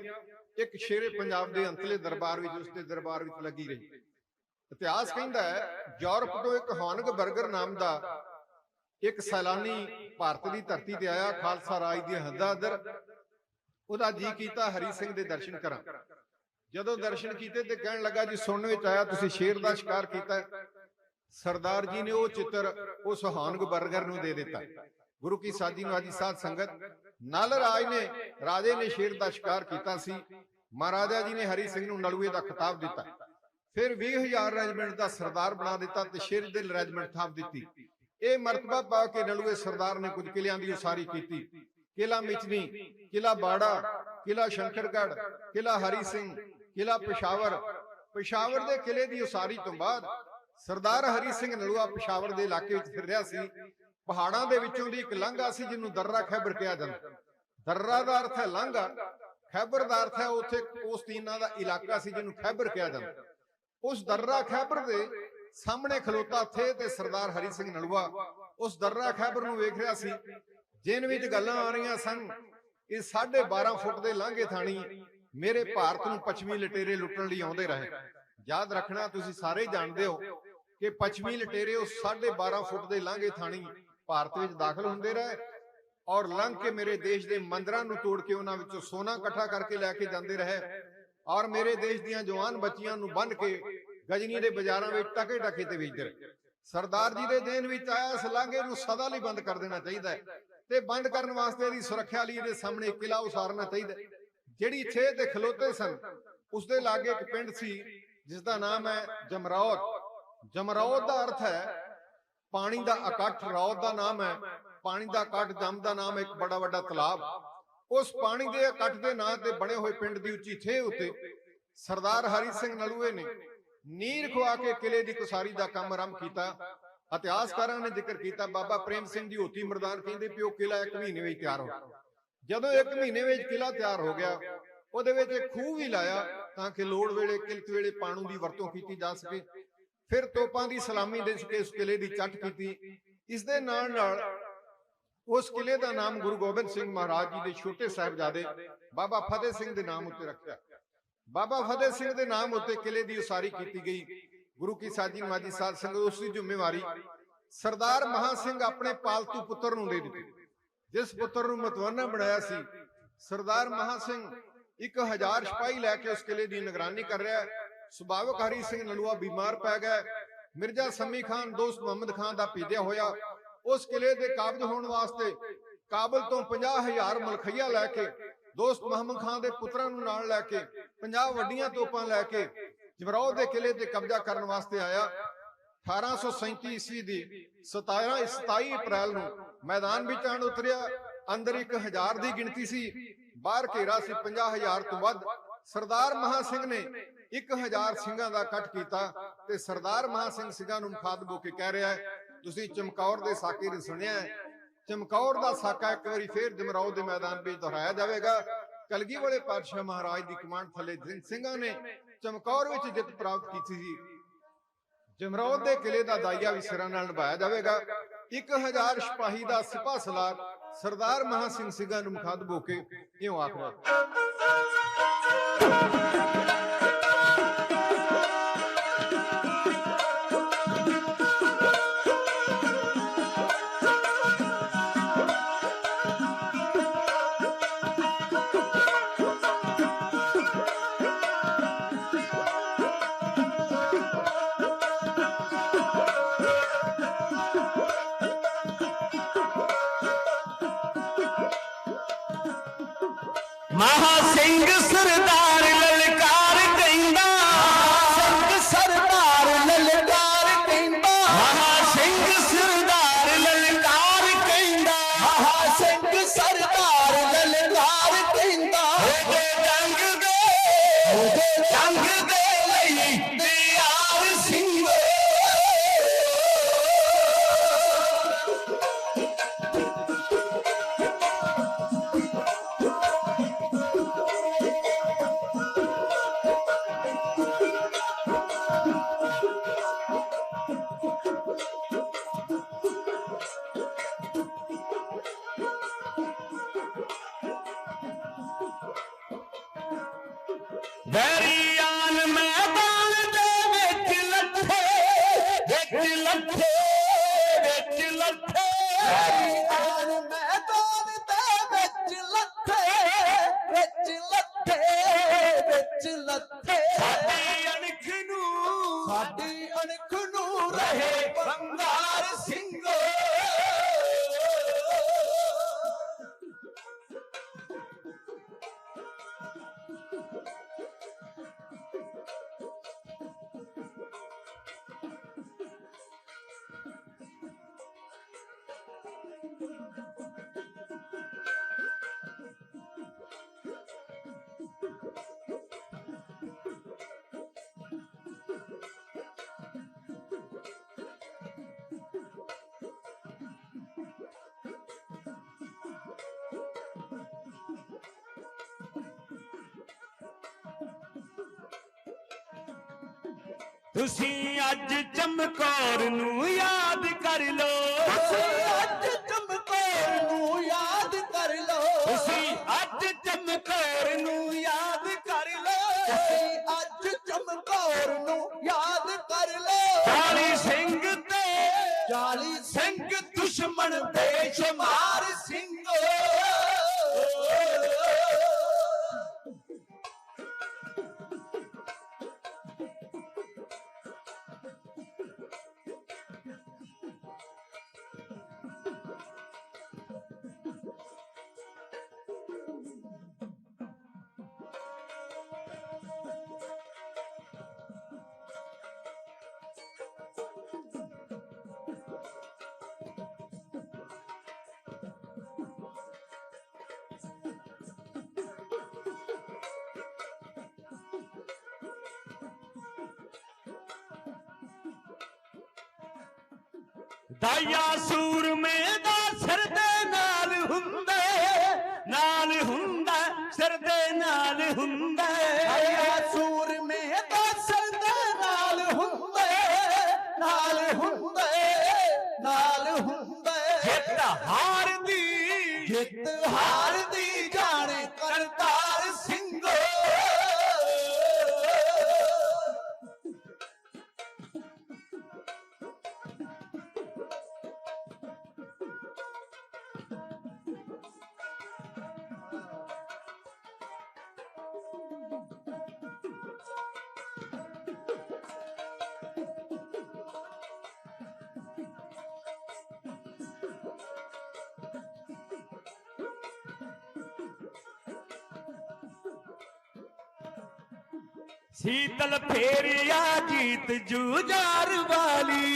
ਇੱਕ ਸ਼ੇਰੇ ਪੰਜਾਬ ਦੇ ਅੰਤਲੇ ਦਰਬਾਰ ਵਿੱਚ, ਉਸਦੇ ਦਰਬਾਰ ਵਿੱਚ ਲੱਗੀ ਰਹੀ। ਇਤਿਹਾਸ ਕਹਿੰਦਾ ਹੈ, ਯੂਰਪ ਤੋਂ ਇੱਕ ਹੌਨਗ ਬਰਗਰ ਨਾਮ ਦਾ ਇੱਕ ਸੈਲਾਨੀ ਭਾਰਤ ਦੀ ਧਰਤੀ ਤੇ ਆਇਆ, ਖਾਲਸਾ ਰਾਜ ਦੀ ਹੱਦਾਂ ਅੰਦਰ। ਉਹਦਾ ਜੀ ਕੀਤਾ ਹਰੀ ਸਿੰਘ ਦੇ ਦਰਸ਼ਨ ਕਰਾਂ। ਜਦੋਂ ਦਰਸ਼ਨ ਕੀਤੇ ਤੇ ਕਹਿਣ ਲੱਗਾ, ਜੀ ਸੁਣਨ ਵਿੱਚ ਆਇਆ ਤੁਸੀਂ ਸ਼ੇਰ ਦਾ ਸ਼ਿਕਾਰ ਕੀਤਾ। ਸਰਦਾਰ ਜੀ ਨੇ ਉਹ ਚਿੱਤਰ ਉਸ ਹਾਨਗ ਬਰਗਰ ਨੂੰ ਦੇ ਦਿੱਤਾ। ਗੁਰੂ ਕੀ ਸਾਜੀ ਨਵਾਜੀ ਸਾਧ ਸੰਗਤ, ਨਲ ਰਾਜੇ ਨੇ ਸ਼ੇਰ ਦਾ ਸ਼ਿਕਾਰ ਕੀਤਾ ਸੀ। ਮਹਾਰਾਜਾ ਜੀ ਨੇ ਹਰੀ ਸਿੰਘ ਨੂੰ ਨਲੂਏ ਦਾ ਖਿਤਾਬ ਦਿੱਤਾ, ਫਿਰ 20,000 ਰੈਜੀਮੈਂਟ ਦਾ ਸਰਦਾਰ ਬਣਾ ਦਿੱਤਾ ਤੇ ਸ਼ੇਰ ਦਿਲ ਰੈਜੀਮੈਂਟ ਥਾਪ ਦਿੱਤੀ। ਇਹ ਮਰਤਬਾ ਪਾ ਕੇ ਨਲੂਏ ਸਰਦਾਰ ਨੇ ਕੁਝ ਕਿਲਿਆਂ ਦੀ ਉਸਾਰੀ ਕੀਤੀ। ਕਿਲਾ ਮਿਚਨੀ, ਕਿਲਾ ਬਾੜਾ, ਕਿਲਾ ਸ਼ੰਕਰਗੜ੍ਹ, ਕਿਲਾ ਹਰੀ ਸਿੰਘ, ਕਿਲਾ ਪਿਸ਼ਾਵਰ ਦੇ ਕਿਲੇ ਦੀ ਉਸਾਰੀ ਤੋਂ ਬਾਅਦ ਸਰਦਾਰ ਹਰੀ ਸਿੰਘ ਨਲੂਆ ਪਿਸ਼ਾਵਰ ਦੇ ਇਲਾਕੇ ਵਿੱਚ ਫਿਰ ਰਿਹਾ ਸੀ। ਪਹਾੜਾਂ ਦੇ ਵਿੱਚੋਂ ਦੀ ਇੱਕ ਲਾਂਘਾ ਸੀ ਜਿਹਨੂੰ ਦर्रा ਖੈਬਰ ਕਿਹਾ ਜਾਂਦਾ। ਦर्रा ਦਾ ਅਰਥ ਹੈ ਲਾਂਘਾ, ਖੈਬਰ ਦਾ ਅਰਥ ਹੈ ਉੱਥੇ ਕੋਸਤੀਨਾ ਦਾ ਇਲਾਕਾ ਸੀ ਜਿਹਨੂੰ ਖੈਬਰ ਕਿਹਾ ਜਾਂਦਾ। ਉਸ दर्रा ਖੈਬਰ ਦੇ ਸਾਹਮਣੇ ਖਲੋਤਾ ਥੇ ਤੇ ਸਰਦਾਰ ਹਰੀ ਸਿੰਘ ਨਲੂਆ ਉਸ दर्रा ਖੈਬਰ ਨੂੰ ਵੇਖ ਰਿਹਾ ਸੀ, ਜਿਨ ਵਿੱਚ ਗੱਲਾਂ ਆ ਰਹੀਆਂ ਸਨ। ਇਹ 12.5 ਫੁੱਟ ਦੇ ਲਾਂਘੇ ਥਾਣੀ ਮੇਰੇ ਭਾਰਤ ਨੂੰ ਪੱਛਮੀ ਲਟੇਰੇ ਲੁੱਟਣ ਲਈ ਆਉਂਦੇ ਰਹੇ। ਯਾਦ ਰੱਖਣਾ, ਤੁਸੀਂ ਸਾਰੇ ਜਾਣਦੇ ਹੋ ਕਿ ਪੱਛਮੀ ਲਟੇਰੇ ਉਸ 12.5 ਫੁੱਟ ਦੇ ਲਾਂਘੇ ਥਾਣੀ ਭਾਰਤ ਵਿੱਚ ਦਾਖਲ ਹੁੰਦੇ ਰਹੇ ਔਰ ਲੰਘ ਕੇ ਮੇਰੇ ਦੇਸ਼ ਦੇ ਮੰਦਰਾਂ ਨੂੰ ਤੋੜ ਕੇ ਉਹਨਾਂ ਵਿੱਚੋਂ ਸੋਨਾ ਇਕੱਠਾ ਕਰਕੇ ਲੈ ਕੇ ਜਾਂਦੇ ਰਹੇ ਔਰ ਮੇਰੇ ਦੇਸ਼ ਦੀਆਂ ਜਵਾਨ ਬੱਚੀਆਂ ਨੂੰ ਬੰਨ੍ਹ ਕੇ ਗਜਨੀ ਦੇ ਬਾਜ਼ਾਰਾਂ ਵਿੱਚ ਟਕੇ ਤੇ ਵੇਚਦੇ ਰਹੇ। ਸਰਦਾਰ ਜੀ ਦੇ ਦੇਨ ਵਿੱਚ ਆਇਆ ਇਸ ਲਾਂਘੇ ਨੂੰ ਸਦਾ ਲਈ ਬੰਦ ਕਰ ਦੇਣਾ ਚਾਹੀਦਾ ਹੈ ਤੇ ਬੰਦ ਕਰਨ ਵਾਸਤੇ ਇਹਦੀ ਸੁਰੱਖਿਆ ਲਈ ਇਹਦੇ ਸਾਹਮਣੇ ਕਿਲਾ ਉਸਾਰਨਾ ਚਾਹੀਦਾ। ਜਿਹੜੀ ਇੱਥੇ ਤੇ ਖਲੋਤੇ ਸਨ ਉਸ ਦੇ ਲਾਗੇ ਇੱਕ ਪਿੰਡ ਸੀ ਜਿਸ ਦਾ ਨਾਮ ਹੈ ਜਮਰੌਦ। ਜਮਰੌਦ ਦਾ ਅਰਥ ਹੈ ਪਾਣੀ ਦਾ ਇਕੱਠ, ਰੌਦ ਦਾ ਨਾਮ ਹੈ ਪਾਣੀ ਦਾ ਇਕੱਠ, ਜਮ ਦਾ ਨਾਮ ਹੈ ਇੱਕ ਬੜਾ ਵੱਡਾ ਤਲਾਬ। ਉਸ ਪਾਣੀ ਦੇ ਇਕੱਠ ਦੇ ਨਾਂ ਤੇ ਬਣੇ ਹੋਏ ਪਿੰਡ ਦੀ ਉੱਚੀ ਥੇਹ ਉੱਤੇ ਸਰਦਾਰ ਹਰੀ ਸਿੰਘ ਨਲੂਏ ਨੇ ਨੀਰ ਖਵਾ ਕੇ ਕਿਲੇ ਦੀ ਉਸਾਰੀ ਦਾ ਕੰਮ ਆਰੰਭ ਕੀਤਾ। ਇਤਿਹਾਸਕਾਰਾਂ ਨੇ ਜ਼ਿਕਰ ਕੀਤਾ, ਬਾਬਾ ਪ੍ਰੇਮ ਸਿੰਘ ਜੀ ਹੋਤੀ ਮਰਦਾਨ ਕਹਿੰਦੇ ਕਿ ਉਹ ਕਿਲਾ 1 ਮਹੀਨੇ ਵਿੱਚ ਤਿਆਰ ਹੋ ਗਿਆ। ਜਦੋਂ 1 ਮਹੀਨੇ ਵਿੱਚ ਕਿਲਾ ਤਿਆਰ ਹੋ ਗਿਆ, ਉਹਦੇ ਵਿੱਚ ਇੱਕ ਖੂਹ ਵੀ ਲਾਇਆ ਤਾਂ ਕਿ ਲੋੜ ਵੇਲੇ ਕਿਰਤ ਵੇਲੇ ਪਾਣੀ ਦੀ ਵਰਤੋਂ ਕੀਤੀ ਜਾ ਸਕੇ। ਫਿਰ ਤੋਪਾਂ ਦੀ ਸਲਾਮੀ ਦੇ ਕੇ ਉਸ ਕਿਲੇ ਦੀ ਚੱਟ ਕੀਤੀ। ਇਸ ਦੇ ਨਾਲ ਨਾਲ ਉਸ ਕਿਲੇ ਦਾ ਨਾਮ ਗੁਰੂ ਗੋਬਿੰਦ ਸਿੰਘ ਮਹਾਰਾਜ ਜੀ ਦੇ ਛੋਟੇ ਸਾਹਿਬਜ਼ਾਦੇ ਬਾਬਾ ਫਤਿਹ ਸਿੰਘ ਦੇ ਨਾਮ ਉੱਤੇ ਰੱਖਿਆ। ਬਾਬਾ ਫਤਿਹ ਸਿੰਘ ਦੇ ਨਾਮ ਉੱਤੇ ਕਿਲੇ ਦੀ ਉਸਾਰੀ ਕੀਤੀ ਗਈ। ਗੁਰੂ ਕੀ ਸਾਜੀ ਨਵਾਜੀ ਸਾਧ ਸੰਗਤ, ਉਸ ਦੀ ਜ਼ਿੰਮੇਵਾਰੀ ਸਰਦਾਰ ਮਹਾ ਸਿੰਘ ਆਪਣੇ ਪਾਲਤੂ ਪੁੱਤਰ ਨੂੰ ਦੇ ਦਿੱਤੀ, ਜਿਸ ਪੁੱਤਰ ਨੂੰ ਮਤਵਾਨਾ ਬਣਾਇਆ ਸੀ। ਸਰਦਾਰ ਮਹਾ ਸਿੰਘ 1000 ਸਿਪਾਹੀ ਲੈ ਕੇ ਉਸ ਕਿਲੇ ਦੀ ਨਿਗਰਾਨੀ ਕਰ ਰਿਹਾ ਹੈ। ਸੁਭਾਵਕ ਹਰੀ ਸਿੰਘ ਨਲੂਆ ਬਿਮਾਰ ਪੈ ਗਿਆ। ਮਿਰਜ਼ਾ ਸਮੀ ਖਾਨ ਦੋਸਤ ਮੁਹੰਮਦ ਖਾਨ ਦਾ ਭੇਜਿਆ ਹੋਇਆ ਉਸ ਕਿਲੇ ਦੇ ਕਾਬਜ ਹੋਣ ਵਾਸਤੇ ਕਾਬਲ ਤੋਂ 50,000 ਮਲਖਈਆ ਲੈ ਕੇ ਦੋਸਤ ਮੁਹੰਮਦ ਖਾਨ ਦੇ ਪੁੱਤਰਾਂ ਨੂੰ ਨਾਲ ਲੈ ਕੇ 50 ਵੱਡੀਆਂ ਤੋਪਾਂ ਲੈ ਕੇ ਜਮਰੌਦ ਦੇ ਕਿਲੇ ਤੇ ਕਬਜ਼ਾ ਕਰਨ ਵਾਸਤੇ ਆਇਆ। 1837 ਈਸਵੀ ਦੀ 27 ਅਪ੍ਰੈਲ ਨੂੰ ਮੈਦਾਨ ਵਿੱਚ ਆਣ ਉਤਰਿਆ। ਅੰਦਰ 1000 ਦੀ ਗਿਣਤੀ ਸੀ, ਬਾਹਰ ਘੇਰਾ ਸੀ 50,000 ਤੋਂ ਵੱਧ। ਸਰਦਾਰ ਮਹਾ ਸਿੰਘ ਨੇ 1000 ਸਿੰਘਾਂ ਦਾ ਇਕੱਠ ਕੀਤਾ ਤੇ ਸਰਦਾਰ ਮਹਾ ਸਿੰਘ ਸਿੰਘਾਂ ਨੂੰ ਮੁਖਾਤਬ ਹੋ ਕੇ ਕਹਿ ਰਿਹਾ ਹੈ, ਤੁਸੀਂ ਚਮਕੌਰ ਦੇ ਸਾਕੇ ਨੇ ਸੁਣਿਆ ਹੈ, ਚਮਕੌਰ ਦਾ ਸਾਕਾ ਇੱਕ ਵਾਰੀ ਫੇਰ ਜਮਰੌਦ ਦੇ ਮੈਦਾਨ ਵਿੱਚ ਦੁਹਰਾਇਆ ਜਾਵੇਗਾ। ਕਲਗੀ ਵਾਲੇ ਪਾਤਸ਼ਾਹ ਮਹਾਰਾਜ ਦੀ ਕਮਾਂਡ ਥੱਲੇ ਸਿੰਘਾਂ ਨੇ ਚਮਕੌਰ ਵਿੱਚ ਜਿੱਤ ਪ੍ਰਾਪਤ ਕੀਤੀ ਸੀ। ਜਮਰੌਦ ਦੇ ਕਿਲੇ ਦਾ ਦਾਇਆ ਵੀ ਸਿਰਾਂ ਨਾਲ ਨਿਭਾਇਆ ਜਾਵੇਗਾ। 1000 ਸਿਪਾਹੀ ਦਾ ਸਿਪਾਹ ਸਲਾਰ ਸਰਦਾਰ ਮਹਾ ਸਿੰਘ ਸਿੰਘਾਂ ਨੂੰ ਮੁਖਾਤਬ ਹੋ ਕੇ ਇਉਂ ਆਖਦਾ, ਮਹਾ ਸਿੰਘ ਸਰਦਾਰ ਲਲਕਾਰ ਕਹਿੰਦਾ, ਸਿੰਘ ਸਰਦਾਰ ਲਲਕਾਰ ਕਹਿੰਦਾ, ਮਹਾ ਸਿੰਘ ਸਰਦਾਰ ਲਲਕਾਰ ਕਹਿੰਦਾ, ਮਹਾ ਸਿੰਘ ਸਰਦਾਰ ਲਲਕਾਰ ਕਹਿੰਦਾ। ਉਹਦੇ ਜੰਗ ਦੇ ਲਈ ਤਿਆਰ ਸਿੰਘ ਵੈਰੀਆਂ ਮੈਦਾਨ ਦੇ ਵਿੱਚ ਲੱਥੇ, ਵਿੱਚ ਲੱਥੇ, ਵਿੱਚ ਲੱਥੇ, ਵੈਰੀਆਂ ਮੈਦਾਨ ਦੇ ਵਿੱਚ ਲੱਥੇ, ਵਿੱਚ ਲੱਥੇ, ਵਿੱਚ ਲੱਥੇ। ਸਾਡੀ ਅਣਖ ਨੂੰ ਰਹੇ ਬੰਗਾਰ ਸਿੰਘ। ਤੁਸੀਂ ਅੱਜ ਚਮਕੌਰ ਨੂੰ ਯਾਦ ਕਰ ਲੋ। ਤੁਸੀਂ ਅੱਜ ਚਮਕੌਰ ਨੂੰ ਯਾਦ ਕਰ ਲਓ। ਤੁਸੀਂ ਅੱਜ ਚਮਕੌਰ ਨੂੰ ਯਾਦ ਕਰ ਲੋ। ਤੁਸੀਂ ਅੱਜ ਚਮਕੌਰ ਨੂੰ ਯਾਦ ਕਰ ਲਓ। 40 ਸਿੰਘ ਤੇ 40 ਸਿੰਘ ਦੁਸ਼ਮਣ ਬੇਸ਼ੁਮਾਰ ਸਿੰਘ। ਦਾਇਆ ਸੂਰਮੇ ਦਾ ਸਿਰ ਦੇ ਨਾਲ ਹੁੰਦਾ, ਨਾਲ ਹੁੰਦਾ, ਸਿਰ ਦੇ ਨਾਲ ਹੁੰਦਾ। ਆਇਆ ਸੂਰਮੇ ਦਾ ਸਿਰ ਦੇ ਨਾਲ ਹੁੰਦੇ, ਨਾਲ ਹੁੰਦੇ, ਨਾਲ ਹੁੰਦੇ। ਜਿੱਤ ਹਾਰ ਦੀ, ਜਿੱਤ ਹਾਰ ਦੀ ਜਾਣੇ ਕਰਤਾਰ ਸਿੰਘ। ਸੀਤਲ ਫੇਰਿਆ ਜੀਤ ਜੂਝਾਰ ਵਾਲੀ।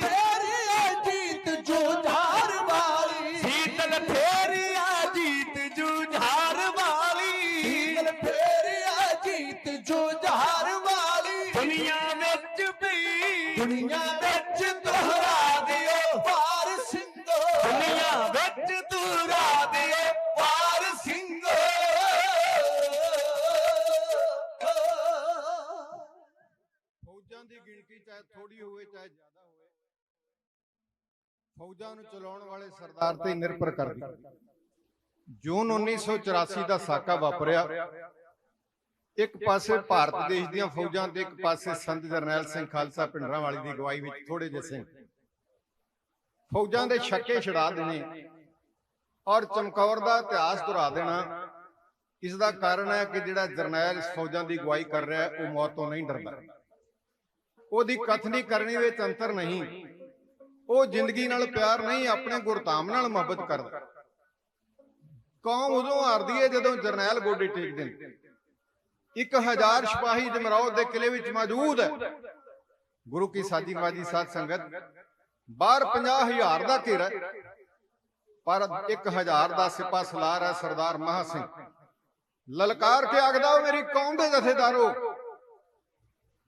ਫੇਰਿਆ ਜੀਤ ਜੂਝਾਰ ਵਾਲੀ। ਸੀਤਲ ਫੇਰਿਆ ਜੀਤ ਜੂਝਾਰ ਵਾਲੀ। ਸੀਤਲ ਫੇਰਿਆ ਜੀਤ ਜੂਝਾਰ ਵਾਲੀ। ਦੁਨੀਆ ਵਿੱਚ ਵੀ, ਦੁਨੀਆ ਵਿੱਚ ਦੁਹਰਾ ਦਿਓ ਪਾਰ ਸਿੰਘ। ਦੁਨੀਆ ਵਿੱਚ ਦੁਹਰਾ ਦਿਓ ਪਾਰ ਸਿੰਘ। ਫੌਜਾਂ ਦੀ ਗਿਣਤੀ ਚਾਹੇ ਥੋੜੀ ਹੋਵੇ ਚਾਹੇ ਜ਼ਿਆਦਾ ਹੋਵੇ, ਫੌਜਾਂ ਨੂੰ ਚਲਾਉਣ ਵਾਲੇ ਸਰਦਾਰ ਤੇ ਨਿਰਭਰ ਕਰਦੀ। ਜੂਨ 1984 ਦਾ ਸਾਕਾ ਵਾਪਰਿਆ। ਇੱਕ ਪਾਸੇ ਭਾਰਤ ਦੇਸ਼ ਦੀਆਂ ਫੌਜਾਂ ਤੇ ਇੱਕ ਪਾਸੇ ਸੰਤ ਜਰਨੈਲ ਸਿੰਘ ਖਾਲਸਾ ਭਿੰਡਰਾਂਵਾਲੀ ਦੀ ਅਗਵਾਈ ਵਿੱਚ ਥੋੜੇ ਜਿਹੇ ਸਿੰਘ ਫੌਜਾਂ ਦੇ ਛੱਕੇ ਛੁਡਾ ਦੇਣੇ ਔਰ ਚਮਕੌਰ ਦਾ ਇਤਿਹਾਸ ਦੁਹਰਾ ਦੇਣਾ। ਇਸ ਦਾ ਕਾਰਨ ਹੈ ਕਿ ਜਿਹੜਾ ਜਰਨੈਲ ਫੌਜਾਂ ਦੀ ਅਗਵਾਈ ਕਰ ਰਿਹਾ ਹੈ ਉਹ ਮੌਤ ਤੋਂ ਨਹੀਂ ਡਰਦਾ। ਉਹਦੀ ਕਥਨੀ ਕਰਨੀ ਵਿੱਚ ਅੰਤਰ ਨਹੀਂ। ਉਹ ਜ਼ਿੰਦਗੀ ਨਾਲ ਪਿਆਰ ਨਹੀਂ, ਆਪਣੇ ਗੁਰਧਾਮ ਨਾਲ ਮੁਹੱਬਤ ਕਰਦਾ। ਕੌਮ ਉਦੋਂ ਹਾਰਦੀ ਹੈ ਜਦੋਂ ਜਰਨੈਲ ਗੋਡੇ ਟੇਕਦੇ ਨੇ। 1000 ਸਿਪਾਹੀ ਜਮਰੌਦ ਦੇ ਕਿਲੇ ਵਿੱਚ ਮੌਜੂਦ ਹੈ। ਗੁਰੂ ਕੀ ਸਾਜੀ ਬਾਜੀ ਸਾਧ ਸੰਗਤ, ਬਾਹਰ 50,000 ਦਾ ਘੇਰਾ, ਪਰ 1000 ਦਾ ਸਿਪਾਹ ਸਲਾਰ ਹੈ ਸਰਦਾਰ ਮਹਾ ਸਿੰਘ। ਲਲਕਾਰ ਕੇ ਆਖਦਾ, ਉਹ ਮੇਰੀ ਕੌਮ ਦੇ ਜਥੇਦਾਰੋ,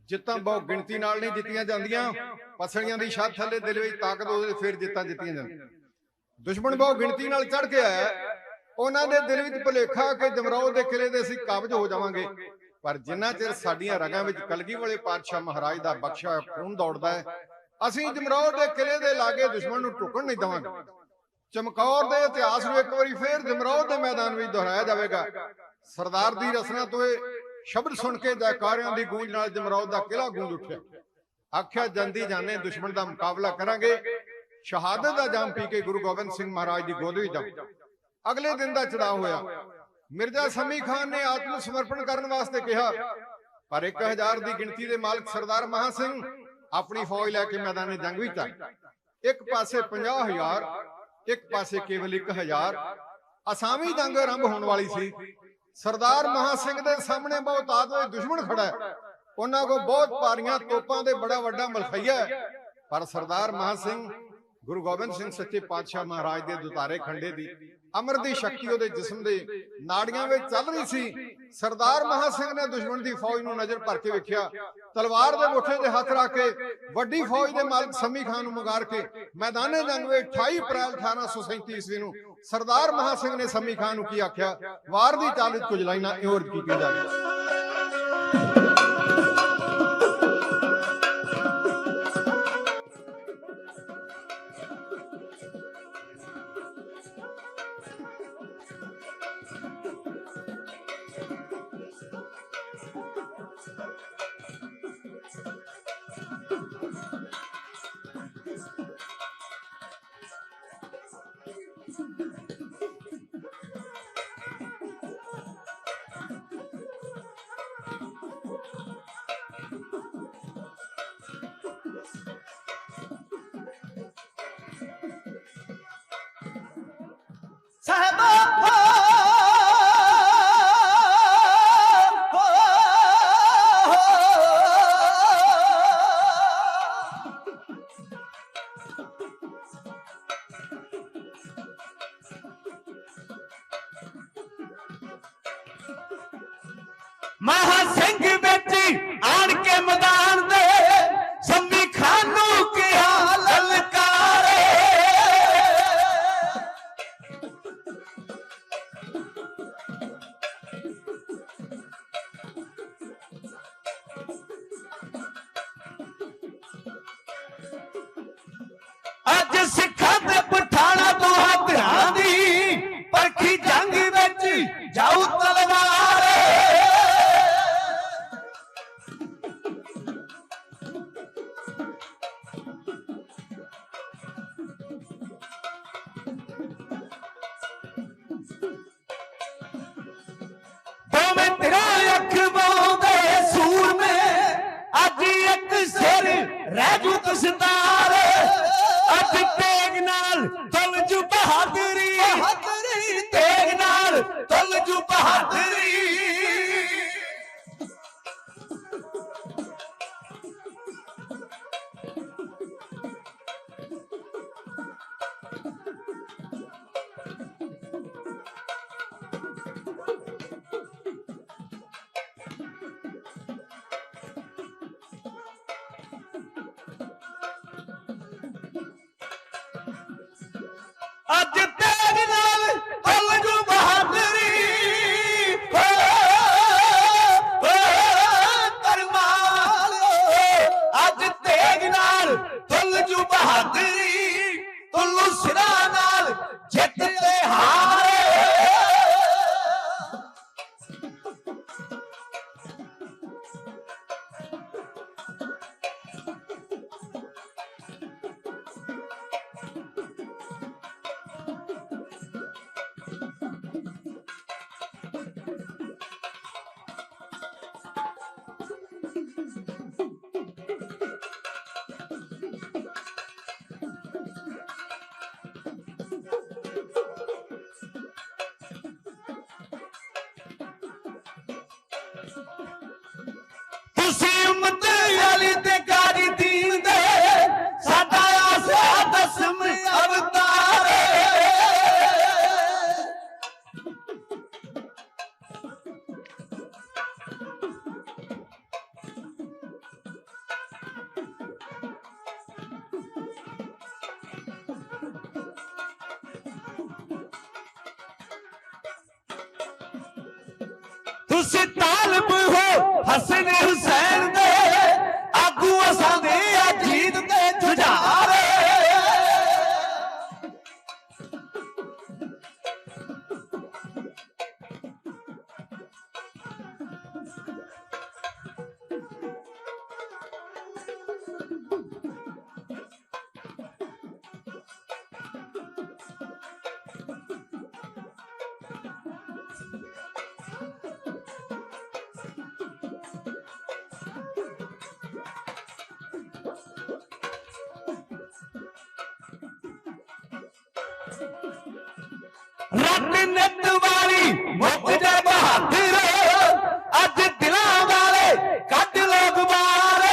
ਜਿੱਤਾਂ ਬਹੁ ਗਿਣਤੀ ਨਾਲ ਨਹੀਂ ਜਿੱਤੀਆਂ ਜਾਂਦੀਆਂ। ਪਸਲੀਆਂ ਦੀ ਛੱਤ ਥੱਲੇ ਦਿਲ ਵਿੱਚ ਤਾਕਤ ਉਹਦੇ ਫਿਰ ਜਿੱਤਾਂ ਜਿੱਤੀਆਂ ਜਾਂਦੀਆਂ। ਦੁਸ਼ਮਣ ਬਹੁ ਗਿਣਤੀ ਨਾਲ ਚੜ ਕੇ ਆਇਆ, ਉਹਨਾਂ ਦੇ ਦਿਲ ਵਿੱਚ ਭੁਲੇਖਾ ਕਿ ਜਮਰੌਦ ਦੇ ਕਿਲੇ ਦੇ ਅਸੀਂ ਕਾਬਜ ਹੋ ਜਾਵਾਂਗੇ। ਪਰ ਜਿੰਨਾ ਚਿਰ ਸਾਡੀਆਂ ਰਗਾਂ ਵਿੱਚ ਕਲਗੀ ਵਾਲੇ ਪਾਤਸ਼ਾਹ ਮਹਾਰਾਜ ਦਾ ਬਖਸ਼ਿਆ ਹੋਇਆ ਖੂਨ ਦੌੜਦਾ ਹੈ, ਅਸੀਂ ਜਮਰੌਦ ਦੇ ਕਿਲੇ ਦੇ ਲਾਗੇ ਦੁਸ਼ਮਣ ਨੂੰ ਢੁਕਣ ਨਹੀਂ ਦੇਵਾਂਗੇ। ਚਮਕੌਰ ਦੇ ਇਤਿਹਾਸ ਨੂੰ ਇੱਕ ਵਾਰੀ ਫੇਰ ਜਮਰੌਦ ਦੇ ਮੈਦਾਨ ਵਿੱਚ ਦੁਹਰਾਇਆ ਜਾਵੇਗਾ। ਸਰਦਾਰ ਦੀ ਰਸਨਾ ਤੋਂ ਇਹ ਸ਼ਬਦ ਸੁਣ ਕੇ ਜੈਕਾਰਿਆਂ ਦੀ ਗੂੰਜ ਨਾਲ ਜਮਰੌਦ ਦਾ ਕਿਲਾ ਗੂੰਜ ਉੱਠਿਆ। ਆਖਿਆ, ਜਾਂਦੀ ਜਾਨੇ ਦੁਸ਼ਮਣ ਦਾ ਮੁਕਾਬਲਾ ਕਰਾਂਗੇ, ਸ਼ਹਾਦਤ ਦਾ ਜਾਮ ਪੀ ਕੇ ਗੁਰੂ ਗੋਬਿੰਦ ਸਿੰਘ ਮਹਾਰਾਜ ਦੀ ਗੋਦ ਵਿੱਚ ਜਾਓ। ਅਗਲੇ ਦਿਨ ਦਾ ਚੜਾਅ ਹੋਇਆ। ਮਿਰਜ਼ਾ ਸਮੀ ਖਾਨ ਨੇ ਆਤਮ ਸਮਰਪਣ ਕਰਨ ਵਾਸਤੇ ਕਿਹਾ, ਪਰ 1000 ਦੀ ਗਿਣਤੀ ਦੇ ਮਾਲਕ ਸਰਦਾਰ ਮਹਾ ਸਿੰਘ ਆਪਣੀ ਫੌਜ ਲੈ ਕੇ ਮੈਦਾਨੇ ਜੰਗ ਵਿੱਚ ਆਏ। ਇੱਕ ਪਾਸੇ 50,000, ਇੱਕ ਪਾਸੇ ਕੇਵਲ 1,000। ਅਸਾਮੀ ਜੰਗ ਆਰੰਭ ਹੋਣ ਵਾਲੀ ਸੀ। ਸਰਦਾਰ ਮਹਾਂ ਸਿੰਘ ਦੇ ਸਾਹਮਣੇ ਬਹੁਤ ਆਦਮੀ ਦੁਸ਼ਮਣ ਖੜਾ ਹੈ। ਉਹਨਾਂ ਕੋਲ ਬਹੁਤ ਭਾਰੀਆਂ ਤੋਪਾਂ ਦੇ ਬੜਾ ਵੱਡਾ ਮਲਖਈਆ ਹੈ, ਪਰ ਸਰਦਾਰ ਮਹਾਂ ਸਿੰਘ ਗੁਰੂ ਗੋਬਿੰਦ ਸਿੰਘ ਸੱਚੇ ਪਾਤਸ਼ਾਹ ਮਹਾਰਾਜ ਦੇ ਦੁਤਾਰੇ ਖੰਡੇ ਦੀ ਅਮਰ ਦੀ ਸ਼ਕਤੀ ਉਹਦੇ ਜਿਸਮ ਦੇ ਨਾੜੀਆਂ ਵਿੱਚ ਚੱਲ ਰਹੀ ਸੀ। ਸਰਦਾਰ ਮਹਾਂ ਸਿੰਘ ਨੇ ਦੁਸ਼ਮਣ ਦੀ ਫੌਜ ਨੂੰ ਨਜ਼ਰ ਭਰ ਕੇ ਵੇਖਿਆ, ਤਲਵਾਰ ਦੇ ਮੁੱਠੇ ਤੇ ਹੱਥ ਰੱਖ ਕੇ ਵੱਡੀ ਫੌਜ ਦੇ ਮਾਲਕ ਸੰਮੀ ਖਾਨ ਨੂੰ ਮੁਗਾਰ ਕੇ ਮੈਦਾਨੇ ਜੰਗ ਵਿੱਚ 28 ਅਪ੍ਰੈਲ 1837 ਈਸਵੀ ਨੂੰ ਸਰਦਾਰ ਮਹਾਂ ਸਿੰਘ ਨੇ ਸੰਮੀ ਖਾਨ ਨੂੰ ਕੀ ਆਖਿਆ, ਵਾਰ ਦੀ ਚਾਲ ਵਿੱਚ ਕੁਝ ਲਾਈਨਾਂ ਇਉਂ ਕੀਤੀਆਂ ਜਾਵੇ। ਮਹਾਂ ਸਿੰਘ ਵਿੱਚ ਆਣ ਕੇ ਮੈਦਾਨ ਦੇ ਸੰਮੀ ਖਾਨ ਨੂੰ ਕਿਹਾ ਲਲਕਾਰੇ। ਅੱਜ ਸਿੱਖਾਂ ਤੇ ਪਠਾਣਾ ਬਹਾਦਰਾਂ ਦੀ ਪਰਖੀ ਜੰਗ ਵਿੱਚ ਜਾਊ ਤਲਵਾਰ। ਦੋਵੇਂ ਤੇਰਾ ਅੱਖ ਬਾਉਂਦੇ ਸੂਰਮੇ ਅੱਜ ਇੱਕ ਸਿਰ ਰਹਿ ਜੂ ਤਸਦਾਰ। ਅੱਜ ਤੇਗ ਨਾਲ ਤੁਲ ਜੂ ਬਹਾਦਰੀ, ਤੇਗ ਨਾਲ ਤੁਲ ਜੂ ਬਹਾਦਰੀ। ਅੱਜ ਤੇਗ ਨਾਲ ਤੁਲ ਜੂ ਬਹਾਦਰੀ। ਕਰਮਾਲ ਅੱਜ ਤੇਗ ਨਾਲ ਤੁਲ ਜੂ ਬਹਾਦਰੀ। ਤੁਲੂ ਸਿਰਾਂ ਨਾਲ ਜਿੱਤ ਤੇ ਹਾਰ। ਤੁਸੀਂ ਉਮਤ ਅਲੀ ਤੇ ਗਾਰੀ ਦੀਨ ਦੇ ਸਾਡਾ ਆਸਰਾ ਦਸਮ ਅਵਤਾਰ। ਤੁਸੀਂ ਤਾਲਬ ਹੋ ਹਸਨ ਹੁਸੈਨ ਦੇ ਆਗੂ, ਅਸਾਂ ਦੇ ਅਜੀਤ ਤੇ ਜੁਝਾਰ। ਰੱਤ ਨਿੱਤ ਵਾਲੀ ਮੁੱਕ ਜਾ ਬਹਾਦਰ ਅੱਜ ਦਿਲਾਂ ਵਾਲੇ ਕੱਢ ਲੋਕ ਬਾਹਰ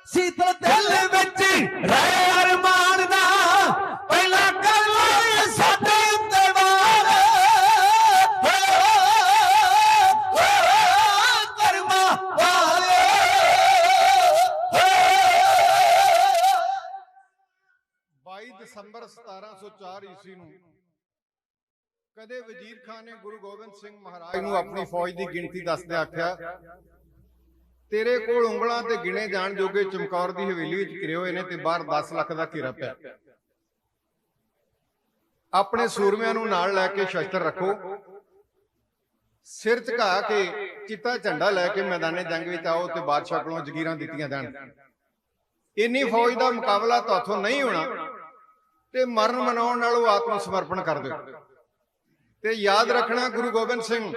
ਸੀਤਲ ਦਿਲ ਵਿੱਚ ਰਹਿ ਅਰਮਾਨ ਦਾ ਪਹਿਲਾਂ ਕਰ ਲੈ ਸਾਡੇ ਉੱਤੇ ਵਾਰ ਕਰਮਾ ਵਾਲੇ 22 ਦਸੰਬਰ 1704 ਈਸਵੀ ਨੂੰ ਕਦੇ ਵਜ਼ੀਰ ਖਾਨ ਨੇ ਗੁਰੂ ਗੋਬਿੰਦ ਸਿੰਘ ਮਹਾਰਾਜ ਨੂੰ ਆਪਣੀ ਫੌਜ ਦੀ ਗਿਣਤੀ ਦੱਸਦੇ ਆਖਿਆ, ਤੇਰੇ ਕੋਲ ਉਂਗਲਾਂ ਤੇ ਗਿਣੇ ਜਾਣ ਜੋਗੇ ਚਮਕੌਰ ਦੀ ਹਵੇਲੀ ਵਿੱਚ ਘਿਰੇ ਹੋਏ ਨੇ ਤੇ ਬਾਹਰ 10 ਲੱਖ ਦਾ ਘੇਰਾ ਪਿਆ। ਆਪਣੇ ਸੂਰਮਿਆਂ ਨੂੰ ਨਾਲ ਲੈ ਕੇ ਸ਼ਸਤਰ ਰੱਖੋ, ਸਿਰ ਝੁਕਾ ਕੇ ਚਿੱਟਾ ਝੰਡਾ ਲੈ ਕੇ ਮੈਦਾਨੇ ਜੰਗ ਵਿੱਚ ਆਓ ਤੇ ਬਾਦਸ਼ਾਹ ਕੋਲੋਂ ਜ਼ਗੀਰਾਂ ਦਿੱਤੀਆਂ ਜਾਣ। ਇੰਨੀ ਫੌਜ ਦਾ ਮੁਕਾਬਲਾ ਤੁਹਾਥੋਂ ਨਹੀਂ ਹੋਣਾ ਤੇ ਮਰਨ ਮਨਾਉਣ ਨਾਲੋਂ ਆਤਮ ਸਮਰਪਣ ਕਰ ਦਿਓ। ਤੇ ਯਾਦ ਰੱਖਣਾ ਗੁਰੂ ਗੋਬਿੰਦ ਸਿੰਘ,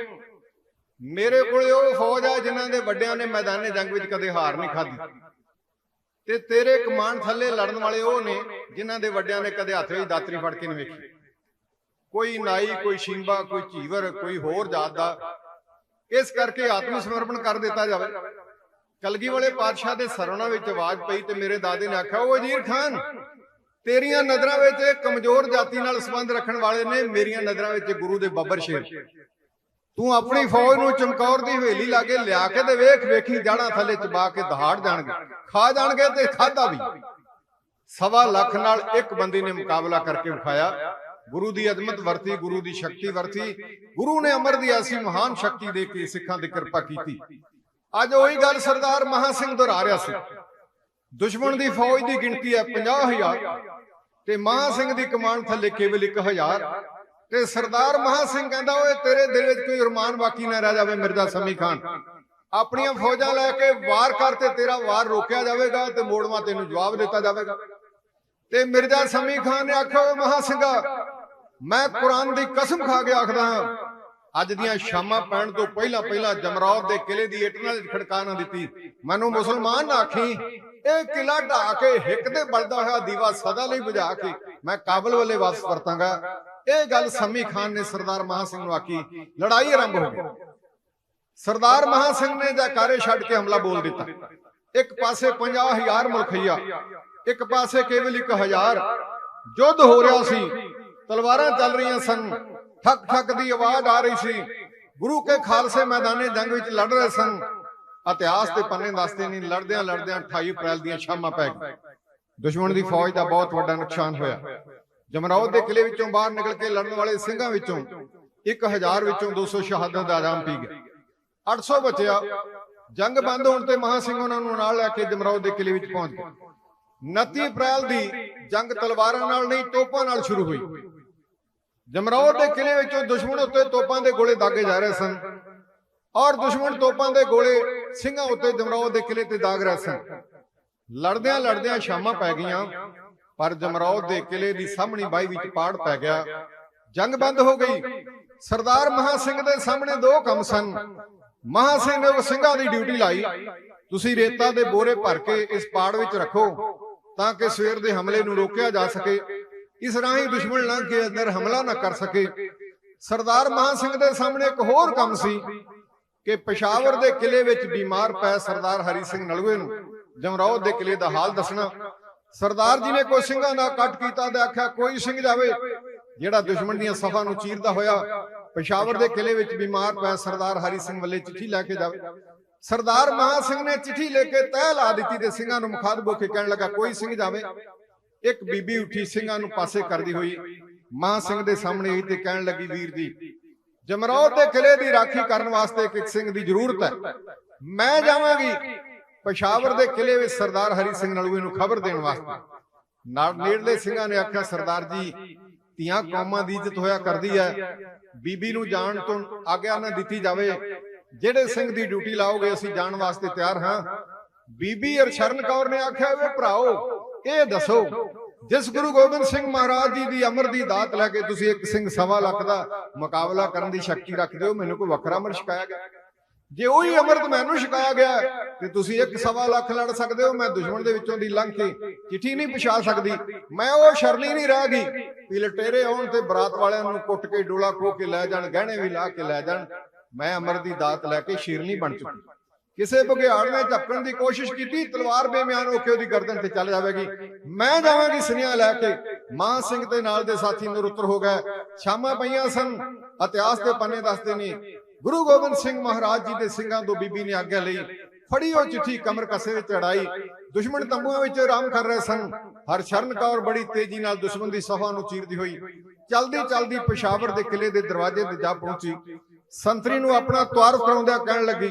ਮੇਰੇ ਕੋਲ ਉਹ ਫੌਜ ਆ ਜਿਨ੍ਹਾਂ ਦੇ ਵੱਡਿਆਂ ਨੇ ਮੈਦਾਨੇ ਜੰਗ ਵਿੱਚ ਕਦੇ ਹਾਰ ਨਹੀਂ ਖਾਧੀ, ਤੇ ਤੇਰੇ ਕਮਾਨ ਥੱਲੇ ਲੜਨ ਵਾਲੇ ਉਹ ਨੇ ਜਿਨ੍ਹਾਂ ਦੇ ਵੱਡਿਆਂ ਨੇ ਕਦੇ ਹੱਥ ਵਿੱਚ ਦਾਤਰੀ ਫੜ ਕੇ ਨਹੀਂ ਵੇਖੀ। ਕੋਈ ਨਾਈ, ਕੋਈ ਸ਼ਿੰਬਾ, ਕੋਈ ਚੀਵਰ, ਕੋਈ ਹੋਰ ਜਾਤ ਦਾ। ਇਸ ਕਰਕੇ ਆਤਮ ਸਮਰਪਣ ਕਰ ਦਿੱਤਾ ਜਾਵੇ। ਕਲਗੀ ਵਾਲੇ ਪਾਤਸ਼ਾਹ ਦੇ ਸਰਵਣਾ ਵਿੱਚ ਆਵਾਜ਼ ਪਈ ਤੇ ਮੇਰੇ ਦਾਦੇ ਨੇ ਆਖਿਆ, ਉਹ ਵਜ਼ੀਰ ਖਾਨ, ਤੇਰੀਆਂ ਨਜ਼ਰਾਂ ਵਿੱਚ ਕਮਜ਼ੋਰ ਜਾਤੀ ਨਾਲ ਸੰਬੰਧ ਰੱਖਣ ਵਾਲੇ ਨੇ, ਮੇਰੀਆਂ ਨਜ਼ਰਾਂ ਵਿੱਚ ਗੁਰੂ ਦੇ ਬੱਬਰ ਸ਼ੇਰ। ਤੂੰ ਆਪਣੀ ਫੌਜ ਨੂੰ ਚਮਕੌਰ ਦੀ ਹਵੇਲੀ ਲਾਗੇ ਲਿਆ ਕੇ ਤੇ ਵੇਖ ਵੇਖੀ ਜਾਣਾ ਥੱਲੇ ਚਬਾ ਕੇ ਦਹਾੜ ਜਾਣਗੇ, ਖਾ ਜਾਣਗੇ ਤੇ ਖਾਦਾ ਵੀ। 1.25 ਲੱਖ ਨਾਲ ਇੱਕ ਬੰਦੇ ਨੇ ਮੁਕਾਬਲਾ ਕਰਕੇ ਵਿਖਾਇਆ। ਗੁਰੂ ਦੀ ਅਜ਼ਮਤ ਵਰਤੀ, ਗੁਰੂ ਦੀ ਸ਼ਕਤੀ ਵਰਤੀ। ਗੁਰੂ ਨੇ ਅਮਰ ਦੀ ਐਸੀ ਮਹਾਨ ਸ਼ਕਤੀ ਦੇ ਕੇ ਸਿੱਖਾਂ ਦੀ ਕਿਰਪਾ ਕੀਤੀ। ਅੱਜ ਉਹੀ ਗੱਲ ਸਰਦਾਰ ਮਹਾਂ ਸਿੰਘ ਦੁਹਰਾ ਰਿਹਾ ਸੀ। ਦੁਸ਼ਮਣ ਦੀ ਫੌਜ ਦੀ ਗਿਣਤੀ ਹੈ 50,000 ਤੇ ਮਹਾਂ ਸਿੰਘ ਦੀ ਕਮਾਨ ਥੱਲੇ ਕੇਵਲ 1,000। ਤੇ ਸਰਦਾਰ ਮਹਾਂ ਸਿੰਘ ਕਹਿੰਦਾ, ਓਏ ਤੇਰੇ ਦਿਲ ਵਿੱਚ ਕੋਈ ਅਰਮਾਨ ਬਾਕੀ ਨਾ ਰਹਿ ਜਾਵੇ ਮਿਰਜ਼ਾ ਸਮੀ ਖਾਨ। ਆਪਣੀਆਂ ਫੌਜਾਂ ਲੈ ਕੇ ਵਾਰ ਕਰ ਤੇ ਤੇਰਾ ਵਾਰ ਰੋਕਿਆ ਜਾਵੇਗਾ ਤੇ ਮੋੜਵਾ ਤੈਨੂੰ ਜਵਾਬ ਦਿੱਤਾ ਜਾਵੇਗਾ। ਤੇ ਮਿਰਜ਼ਾ ਸਮੀ ਖਾਨ ਨੇ ਆਖਿਆ, ਓਏ ਮਹਾਂ ਸਿੰਘਾ, ਮੈਂ ਕੁਰਾਨ ਦੀ ਕਸਮ ਖਾ ਕੇ ਆਖਦਾ ਹਾਂ, ਅੱਜ ਦੀਆਂ ਸ਼ਾਮਾਂ ਪੈਣ ਤੋਂ ਪਹਿਲਾਂ ਜਮਰੌਦ ਦੇ ਕਿਲੇ ਦੀ ਇੱਟ ਨਾਲ ਖੜਕਾ ਨਾ ਦਿੱਤੀ, ਮੈਨੂੰ ਮੁਸਲਮਾਨ ਨਾ ਆਖੀ। ਇਹ ਕਿਲਾ ਢਾ ਕੇ ਹਿੱਕ ਤੇ ਬਲਦਾ ਹੋਇਆ ਦੀਵਾ ਸਦਾ ਲਈ ਬੁਝਾ ਕੇ ਮੈਂ ਕਾਬਲ ਵੱਲੇ ਵਾਪਸ ਵਰਤਾਂਗਾ। ਇਹ ਗੱਲ ਸਮੀ ਖਾਨ ਨੇ ਸਰਦਾਰ ਮਹਾਂ ਸਿੰਘ ਨੂੰ ਆਖੀ। ਲੜਾਈ ਆਰੰਭ ਹੋ ਗਈ। ਸਰਦਾਰ ਮਹਾਂ ਸਿੰਘ ਨੇ ਜੈਕਾਰੇ ਛੱਡ ਕੇ ਹਮਲਾ ਬੋਲ ਦਿੱਤਾ। ਇੱਕ ਪਾਸੇ 50,000 ਮੁਲਖਈਆ, ਇੱਕ ਪਾਸੇ ਕੇਵਲ 1,000। ਯੁੱਧ ਹੋ ਰਿਹਾ ਸੀ, ਤਲਵਾਰਾਂ ਚੱਲ ਰਹੀਆਂ ਸਨ, ਠਕ ਠਕ ਦੀ ਆਵਾਜ਼ ਆ ਰਹੀ ਸੀ। ਗੁਰੂ ਕੇ ਖਾਲਸੇ ਮੈਦਾਨੇ ਜੰਗ ਵਿੱਚ ਲੜ ਰਹੇ ਸਨ। ਇਤਿਹਾਸ ਦੇ ਪੰਨੇ ਦੱਸਦੇ ਨਹੀਂ, ਲੜਦਿਆਂ 28 ਅਪ੍ਰੈਲ ਦੀਆਂ ਸ਼ਾਮਾਂ ਪੈ ਗਈਆਂ। ਦੁਸ਼ਮਣ ਦੀ ਫੌਜ ਦਾ ਬਹੁਤ ਵੱਡਾ ਨੁਕਸਾਨ ਹੋਇਆ। ਜਮਰੌਦ ਦੇ ਕਿਲੇ ਵਿੱਚੋਂ ਬਾਹਰ ਨਿਕਲ ਕੇ ਲੜਨ ਵਾਲੇ ਸਿੰਘਾਂ ਵਿੱਚੋਂ 1,000 ਵਿੱਚੋਂ 200 ਸ਼ਹਾਦਤ ਦਾ ਆਰਾਮ ਪੀ ਗਏ। 800 ਬਚਿਆ। ਜੰਗ ਬੰਦ ਹੋਣ ਤੇ ਮਹਾਂ ਸਿੰਘ ਉਹਨਾਂ ਨੂੰ ਨਾਲ ਲੈ ਕੇ ਜਮਰੌਦ ਦੇ ਕਿਲੇ ਵਿੱਚ ਪਹੁੰਚ ਗਏ। 29 ਅਪ੍ਰੈਲ ਦੀ ਜੰਗ ਤਲਵਾਰਾਂ ਨਾਲ ਨਹੀਂ, ਤੋਪਾਂ ਨਾਲ ਸ਼ੁਰੂ ਹੋਈ। ਜਮਰੌਦ ਦੇ ਕਿਲੇ ਵਿੱਚੋਂ ਦੁਸ਼ਮਣ ਉੱਤੇ ਤੋਪਾਂ ਦੇ ਗੋਲੇ ਦਾਗੇ ਜਾ ਰਹੇ ਸਨ ਔਰ ਦੁਸ਼ਮਣ ਤੋਪਾਂ ਦੇ ਗੋਲੇ ਸਿੰਘਾਂ ਉੱਤੇ ਜਮਰੌਦ ਦੇ ਕਿਲੇ ਤੇ ਦਾਗ ਰਹੇ ਸਨ। ਲੜਦਿਆਂ ਸ਼ਾਮਾਂ ਪੈ ਗਈਆਂ, ਪਰ ਜਮਰੌਦ ਦੇ ਕਿਲੇ ਦੀ ਸਾਹਮਣੀ ਬਾਈ ਵਿੱਚ ਪਾੜ ਪੈ ਗਿਆ। ਜੰਗ ਬੰਦ ਹੋ ਗਈ। ਸਰਦਾਰ ਮਹਾਂ ਸਿੰਘ ਦੇ ਸਾਹਮਣੇ ਦੋ ਕੰਮ ਸਨ। ਮਹਾਂ ਸਿੰਘ ਨੇ ਉਹ ਸਿੰਘਾਂ ਦੀ ਡਿਊਟੀ ਲਾਈ, ਤੁਸੀਂ ਰੇਤਾ ਦੇ ਬੋਰੇ ਭਰ ਕੇ ਇਸ ਪਾੜ ਵਿੱਚ ਰੱਖੋ ਤਾਂ ਕਿ ਸਵੇਰ ਦੇ ਹਮਲੇ ਨੂੰ ਰੋਕਿਆ ਜਾ ਸਕੇ, ਇਸ ਰਾਹੀਂ ਦੁਸ਼ਮਣ ਲੰਘ ਕੇ ਅੰਦਰ ਹਮਲਾ ਨਾ ਕਰ ਸਕੇ। ਸਰਦਾਰ ਮਹਾਂ ਸਿੰਘ ਦੇ ਸਾਹਮਣੇ ਇੱਕ ਹੋਰ ਕੰਮ ਸੀ ਕਿ ਪਸ਼ਾਵਰ ਦੇ ਕਿਲੇ ਵਿੱਚ ਬਿਮਾਰ ਪੈ ਸਰਦਾਰ ਹਰੀ ਸਿੰਘ ਨਲੂਏ ਨੂੰ ਜਮਰੌਦ ਦੇ ਕਿਲੇ ਦਾ ਹਾਲ ਦੱਸਣਾ। ਸਰਦਾਰ ਜੀ ਨੇ ਕੋਈ ਸਿੰਘਾਂ ਦਾ ਕੱਟ ਕੀਤਾ ਤੇ ਆਖਿਆ, ਕੋਈ ਸਿੰਘ ਜਾਵੇ ਜਿਹੜਾ ਦੁਸ਼ਮਣ ਦੀਆਂ ਸਫਾਂ ਨੂੰ ਚੀਰਦਾ ਹੋਇਆ ਪਸ਼ਾਵਰ ਦੇ ਕਿਲੇ ਵਿੱਚ ਬਿਮਾਰ ਪੈ ਸਰਦਾਰ ਹਰੀ ਸਿੰਘ ਵੱਲੇ ਚਿੱਠੀ ਲੈ ਕੇ ਜਾਵੇ। ਸਰਦਾਰ ਮਹਾਂ ਸਿੰਘ ਨੇ ਚਿੱਠੀ ਲੈ ਕੇ ਤਹਿ ਲਾ ਦਿੱਤੀ ਤੇ ਸਿੰਘਾਂ ਨੂੰ ਮੁਖਾਤਬ ਹੋ ਕੇ ਕਹਿਣ ਲੱਗਾ, ਕੋਈ ਸਿੰਘ ਜਾਵੇ। ਇੱਕ ਬੀਬੀ ਉੱਠੀ ਸਿੰਘਾਂ ਨੂੰ ਪਾਸੇ ਕਰਦੀ ਹੋਈ ਮਹਾਂ ਸਿੰਘ ਦੇ ਸਾਹਮਣੇ ਆਈ ਤੇ ਕਹਿਣ ਲੱਗੀ, ਵੀਰ ਜੀ, ਜਮਰੌਦ ਦੇ ਕਿਲੇ ਦੀ ਰਾਖੀ ਕਰਨ ਵਾਸਤੇ ਇੱਕ ਸਿੰਘ ਦੀ ਜ਼ਰੂਰਤ ਹੈ। ਮੈਂ ਜਾਵਾਂਗੀ ਪਸ਼ਾਵਰ ਦੇ ਕਿਲੇ ਵਿੱਚ ਸਰਦਾਰ ਹਰੀ ਸਿੰਘ ਨਲੂਏ ਨੂੰ ਖਬਰ ਦੇਣ ਵਾਸਤੇ ਨੇੜਲੇ ਸਿੰਘਾਂ ਨੇ ਆਖਿਆ, ਸਰਦਾਰ ਜੀ ਧੀਆਂ ਕੌਮਾਂ ਦੀ ਇੱਜ਼ਤ ਹੋਇਆ ਕਰਦੀ ਹੈ, ਬੀਬੀ ਨੂੰ ਜਾਣ ਤੋਂ ਆਗਿਆ ਨਾ ਦਿੱਤੀ ਜਾਵੇ। ਜਿਹੜੇ ਸਿੰਘ ਦੀ ਡਿਊਟੀ ਲਾਓਗੇ ਅਸੀਂ ਜਾਣ ਵਾਸਤੇ ਤਿਆਰ ਹਾਂ। ਬੀਬੀ ਹਰਸ਼ਰਨ ਕੌਰ ਨੇ ਆਖਿਆ, ਵੇ ਭਰਾਓ ਇਹ ਦੱਸੋ, ਜਿਸ ਗੁਰੂ ਗੋਬਿੰਦ ਸਿੰਘ ਮਹਾਰਾਜ ਜੀ ਦੀ ਅਮਰ ਦੀ ਦਾਤ ਲੈ ਕੇ ਤੁਸੀਂ ਇੱਕ ਸਿੰਘ 1.25 ਲੱਖ ਦਾ ਮੁਕਾਬਲਾ ਕਰਨ ਦੀ ਸ਼ਕਤੀ ਰੱਖਦੇ ਹੋ, ਮੈਨੂੰ ਕੋਈ ਵੱਖਰਾ ਅਮਰ ਛਕਾਇਆ ਗਿਆ? ਜੇ ਉਹੀ ਅਮਰਤ ਮੈਨੂੰ ਛਕਾਇਆ ਗਿਆ ਤੇ ਤੁਸੀਂ 1.25 ਲੱਖ ਲੜ ਸਕਦੇ ਹੋ, ਮੈਂ ਦੁਸ਼ਮਣ ਦੇ ਵਿੱਚੋਂ ਦੀ ਲੰਘ ਕੇ ਚਿੱਠੀ ਨਹੀਂ ਪਛਾ ਸਕਦੀ। ਮੈਂ ਉਹ ਸ਼ਰਨੀ ਨਹੀਂ ਰਹਿ ਗਈ ਵੀ ਲਟੇਰੇ ਆਉਣ ਤੇ ਬਰਾਤ ਵਾਲਿਆਂ ਨੂੰ ਕੁੱਟ ਕੇ ਡੋਲਾ ਖੋ ਕੇ ਲੈ ਜਾਣ, ਗਹਿਣੇ ਵੀ ਲਾ ਕੇ ਲੈ ਜਾਣ। ਮੈਂ ਅਮਰ ਦੀ ਦਾਤ ਲੈ ਕੇ ਸ਼ੇਰਨੀ ਬਣ ਚੁੱਕੀ। ਕਿਸੇ ਬੁਗਿਆੜ ਨੇ ਝਪਕਣ ਦੀ ਕੋਸ਼ਿਸ਼ ਕੀਤੀ, ਤਲਵਾਰ ਬੇਮਿਆਨ ਹੋ ਕੇ ਉਹਦੀ ਗਰਦਨ ਤੇ ਚੱਲ ਜਾਵੇਗੀ। ਮੈਂ ਜਾਵਾਂਗੀ ਸੁਨੇਹਾ ਲੈ ਕੇ। ਮਾਨ ਸਿੰਘ ਤੇ ਨਾਲ ਦੇ ਸਾਥੀ ਨਿਰੁੱਤਰ ਹੋ ਗਏ। ਸ਼ਾਮਾਂ ਪਈਆਂ ਸਨ। ਇਤਿਹਾਸ ਦੇ ਪੰਨੇ ਦੱਸਦੇ ਨੇ, ਗੁਰੂ ਗੋਬਿੰਦ ਸਿੰਘ ਮਹਾਰਾਜ ਜੀ ਦੇ ਸਿੰਘਾਂ ਤੋਂ ਬੀਬੀ ਨੇ ਆਗਿਆ ਲਈ, ਫੜੀ ਉਹ ਚਿੱਠੀ ਕਮਰ ਕਸੇ ਵਿੱਚ ਅੜਾਈ। ਦੁਸ਼ਮਣ ਤੰਬੂਆਂ ਵਿੱਚ ਆਰਾਮ ਕਰ ਰਹੇ ਸਨ। ਹਰਸ਼ਰਨ ਕੌਰ ਬੜੀ ਤੇਜ਼ੀ ਨਾਲ ਦੁਸ਼ਮਣ ਦੀ ਸਫਾ ਨੂੰ ਚੀਰਦੀ ਹੋਈ ਚਲਦੀ ਚਲਦੀ ਪਸ਼ਾਵਰ ਦੇ ਕਿਲੇ ਦੇ ਦਰਵਾਜ਼ੇ ਤੇ ਜਾ ਪਹੁੰਚੀ। ਸੰਤਰੀ ਨੂੰ ਆਪਣਾ ਤਾਰਫ ਕਰਾਉਂਦਿਆਂ ਕਹਿਣ ਲੱਗੀ,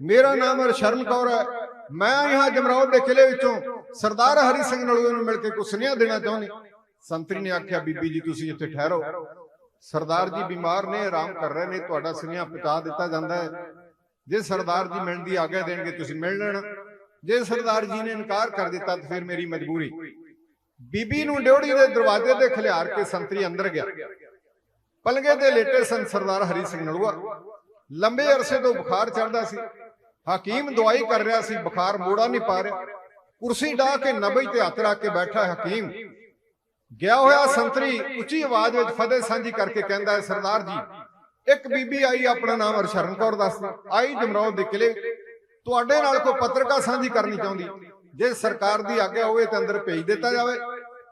ਮੇਰਾ ਨਾਮ ਹਰਸ਼ਰਨ ਕੌਰ ਹੈ, ਮੈਂ यहाँ ਜਮਰੌਦ ਦੇ ਕਿਲੇ ਵਿੱਚੋਂ ਸਰਦਾਰ ਹਰੀ ਸਿੰਘ ਨਲੂਏ ਨੂੰ ਮਿਲ ਕੇ ਕੁਝ ਸੁਨੇਹਾ ਦੇਣਾ ਚਾਹੁੰਦੀ। ਸੰਤਰੀ ਨੇ ਆਖਿਆ, ਬੀਬੀ ਜੀ ਤੁਸੀਂ ਇੱਥੇ ਠਹਿਰੋ, ਸਰਦਾਰ ਜੀ ਬਿਮਾਰ ਨੇ, ਆਰਾਮ ਕਰ ਰਹੇ ਨੇ, ਤੁਹਾਡਾ ਸੁਨੇਹਾ ਪਹੁੰਚਾ ਦਿੱਤਾ ਜਾਂਦਾ ਹੈ। ਜੇ ਸਰਦਾਰ ਜੀ ਮਿਲਣ ਦੀ ਆਗਿਆ ਦੇਣਗੇ ਤੁਸੀਂ ਮਿਲ ਲੈਣਾ, ਜੇ ਸਰਦਾਰ ਜੀ ਨੇ ਇਨਕਾਰ ਕਰ ਦਿੱਤਾ ਤਾਂ ਫਿਰ ਮੇਰੀ ਮਜਬੂਰੀ। ਬੀਬੀ ਨੂੰ ਡਿਉੜੀ ਦੇ ਦਰਵਾਜ਼ੇ ਤੇ ਖਿਲਾਰ ਕੇ ਸੰਤਰੀ ਅੰਦਰ ਗਿਆ। ਪਲੰਗੇ ਤੇ ਲੇਟੇ ਸਨ ਸਰਦਾਰ ਹਰੀ ਸਿੰਘ ਨਲੂਆ। ਲੰਬੇ ਅਰਸੇ ਤੋਂ ਬੁਖਾਰ ਚੜਦਾ ਸੀ। ਹਕੀਮ ਦਵਾਈ ਕਰ ਰਿਹਾ ਸੀ, ਬੁਖਾਰ ਮੋੜਾ ਨਹੀਂ ਪਾ ਰਿਹਾ। ਕੁਰਸੀ ਢਾ ਕੇ ਨਬਈ ਤੇ ਹੱਥ ਰੱਖ ਕੇ ਬੈਠਾ ਹਕੀਮ। ਗਿਆ ਹੋਇਆ ਸੰਤਰੀ ਉੱਚੀ ਆਵਾਜ਼ ਵਿੱਚ ਫਤਿਹ ਸਾਂਝੀ ਕਰਕੇ ਕਹਿੰਦਾ ਹੈ, ਸਰਦਾਰ ਜੀ ਇੱਕ ਬੀਬੀ ਆਈ, ਆਪਣਾ ਨਾਮ ਹਰਸ਼ਰਨ ਕੌਰ ਦੱਸਦੀ, ਆਈ ਜਮਰੌਦ ਦੇ ਕਿਲੇ, ਤੁਹਾਡੇ ਨਾਲ ਕੋਈ ਪੱਤਰਕਾ ਸਾਂਝੀ ਕਰਨੀ ਚਾਹੁੰਦੀ। ਜੇ ਸਰਕਾਰ ਦੀ ਆਗਿਆ ਹੋਵੇ ਤਾਂ ਅੰਦਰ ਭੇਜ ਦਿੱਤਾ ਜਾਵੇ।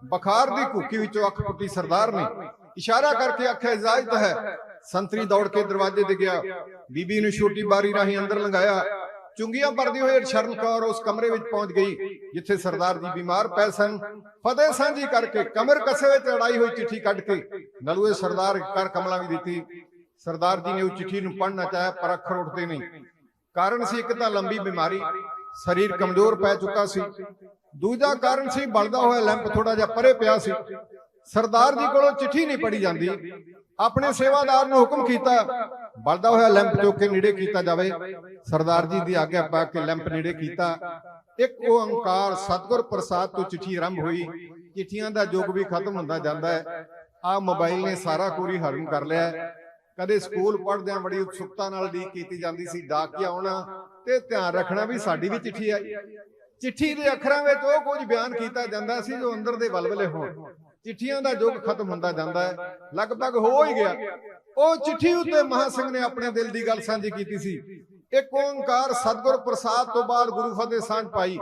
ਬੁਖਾਰ ਦੀ ਘੁੱਕੀ ਵਿੱਚੋਂ ਅੱਖ ਪੁੱਟੀ ਸਰਦਾਰ ਨੇ, ਇਸ਼ਾਰਾ ਕਰਕੇ ਆਖਿਆ, ਇਜਾਜ਼ਤ ਹੈ। ਸੰਤਰੀ ਦੌੜ ਕੇ ਦਰਵਾਜ਼ੇ ਤੇ ਗਿਆ, ਬੀਬੀ ਨੂੰ ਛੋਟੀ ਬਾਰੀ ਰਾਹੀਂ ਅੰਦਰ ਲੰਘਾਇਆ। ਚੁੰਗੀਆਂ ਭਰਦੀ ਹੋਈ ਹਰਸ਼ਰਨ ਕੌਰ ਉਸ ਕਮਰੇ ਵਿੱਚ ਪਹੁੰਚ ਗਈ ਜਿੱਥੇ ਸਰਦਾਰ ਜੀ ਬਿਮਾਰ ਪਏ ਸਨ। ਫਤਿਹ ਸਾਂਝੀ ਕਰਕੇ ਕਮਰ ਕਸੇ ਵਿੱਚ ਅੜਾਈ ਹੋਈ ਚਿੱਠੀ ਕੱਢ ਕੇ ਨਲੂਏ ਸਰਦਾਰ ਕਰ ਕਮਲਾ ਵੀ ਦਿੱਤੀ। ਸਰਦਾਰ ਜੀ ਨੇ ਉਹ ਚਿੱਠੀ ਨੂੰ ਪੜ੍ਹਨਾ ਚਾਹਿਆ ਪਰ ਅੱਖਰ ਉੱਠਦੇ ਨਹੀਂ। ਕਾਰਨ ਸੀ ਇੱਕ ਤਾਂ ਲੰਬੀ ਬਿਮਾਰੀ, ਸਰੀਰ ਕਮਜ਼ੋਰ ਪੈ ਚੁੱਕਾ ਸੀ। ਦੂਜਾ ਕਾਰਨ ਸੀ ਬਲਦਾ ਹੋਇਆ ਲੈਂਪ ਥੋੜਾ ਜਿਹਾ ਪਰੇ ਪਿਆ ਸੀ। ਸਰਦਾਰ ਜੀ ਕੋਲੋਂ ਚਿੱਠੀ ਨਹੀਂ ਪੜੀ ਜਾਂਦੀ। ਆਪਣੇ ਸੇਵਾਦਾਰ ਨੂੰ ਹੁਕਮ ਕੀਤਾ, ਬਲਦਾ ਹੋਇਆ ਲੈਂਪ ਚੁੱਕ ਕੇ ਨੇੜੇ ਕੀਤਾ ਜਾਵੇ। ਸਰਦਾਰ ਜੀ ਦੀ ਆਗਿਆ ਪਾ ਕੇ ਲੈਂਪ ਨੇੜੇ ਕੀਤਾ। ਇੱਕ ਓੰਕਾਰ ਸਤਿਗੁਰ ਪ੍ਰਸਾਦ ਤੋਂ ਚਿੱਠੀ ਆਰੰਭ ਹੋਈ। ਚਿੱਠੀਆਂ ਦਾ ਯੁੱਗ ਵੀ ਖਤਮ ਹੁੰਦਾ ਜਾਂਦਾ ਹੈ। ਆ ਮੋਬਾਈਲ ਨੇ ਸਾਰਾ ਕੋਰੀ ਹਰਮ ਕਰ ਲਿਆ। ਕਦੇ ਸਕੂਲ ਪੜ੍ਹਦਿਆਂ ਬੜੀ ਉਤਸੁਕਤਾ ਨਾਲ ਉਡੀਕ ਕੀਤੀ ਜਾਂਦੀ ਸੀ ਡਾਕੀਆ ਆਉਣਾ ਤੇ ਧਿਆਨ ਰੱਖਣਾ ਵੀ ਸਾਡੀ ਵੀ ਚਿੱਠੀ ਆਈ। ਚਿੱਠੀ ਦੇ ਅੱਖਰਾਂ ਵਿੱਚ ਉਹ ਕੁਝ ਬਿਆਨ ਕੀਤਾ ਜਾਂਦਾ ਸੀ ਜੋ ਅੰਦਰ ਦੇ ਵਲਵਲੇ ਹੋਣ। ਚਿੱਠੀਆਂ ਦਾ ਯੁੱਗ ਖਤਮ ਹੁੰਦਾ ਜਾਂਦਾ ਹੈ, ਲਗਭਗ ਹੋ ਹੀ ਗਿਆ। ਉਹ ਚਿੱਠੀ ਉੱਤੇ ਮਹਾਂ ਸਿੰਘ ਨੇ ਆਪਣੇ ਦਿਲ ਦੀ ਗੱਲ ਸਾਂਝੀ ਕੀਤੀ ਸੀ। ਇੱਕ ਓੰਕਾਰ ਸਤਿਗੁਰ ਪ੍ਰਸਾਦ ਤੋਂ ਬਾਅਦ ਗੁਰੂ ਫਤਿਹ ਸਾਂਝ ਪਾਈ।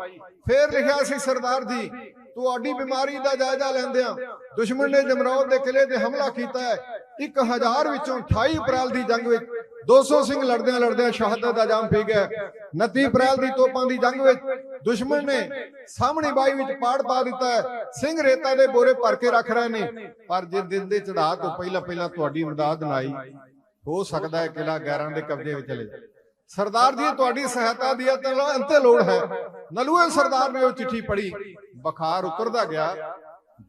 ਫੇਰ ਲਿਖਿਆ ਸੀ, ਸਰਦਾਰ ਜੀ ਤੁਹਾਡੀ ਬਿਮਾਰੀ ਦਾ ਜਾਇਜ਼ਾ ਲੈਂਦਿਆਂ ਦੁਸ਼ਮਣ ਨੇ ਜਮਰੌਦ ਦੇ ਕਿਲੇ ਤੇ ਹਮਲਾ ਕੀਤਾ ਹੈ। 1000 ਵਿੱਚੋਂ 28 ਅਪ੍ਰੈਲ ਦੀ ਜੰਗ ਵਿੱਚ 200 ਸਿੰਘ ਲੜਦਿਆਂ ਲੜਦਿਆਂ ਸ਼ਹਾਦਤ ਦਾ ਜਾਮ ਪੀ ਗਿਆ। 29 ਅਪ੍ਰੈਲ ਦੀ ਤੋਪਾਂ ਦੀ ਜੰਗ ਵਿੱਚ ਦੁਸ਼ਮਣ ਨੇ ਸਾਹਮਣੀ ਬਾਈ ਵਿੱਚ ਪਾੜ ਪਾ ਦਿੱਤਾ ਹੈ। ਸਿੰਘ ਰੇਤਾ ਦੇ ਬੋਰੇ ਭਰ ਕੇ ਰੱਖ ਰਹੇ ਨੇ। ਪਰ ਜੇ ਦਿਨ ਦੇ ਚੜਾਅ ਤੋਂ ਪਹਿਲਾਂ ਤੁਹਾਡੀ ਇਮਦਾਦ ਨਾ ਆਈ, ਹੋ ਸਕਦਾ ਹੈ ਕਿਲਾ ਗੈਰਾਂ ਦੇ ਕਬਜ਼ੇ ਵਿੱਚ ਚਲੇ ਜਾਏ। ਸਰਦਾਰ ਜੀ ਤੁਹਾਡੀ ਸਹਾਇਤਾ ਦੀ ਅੰਤੇ ਲੋੜ ਹੈ। ਨਲੂਏ ਸਰਦਾਰ ਨੇ ਉਹ ਚਿੱਠੀ ਪੜ੍ਹੀ। ਬੁਖਾਰ ਉਤਰਦਾ ਗਿਆ।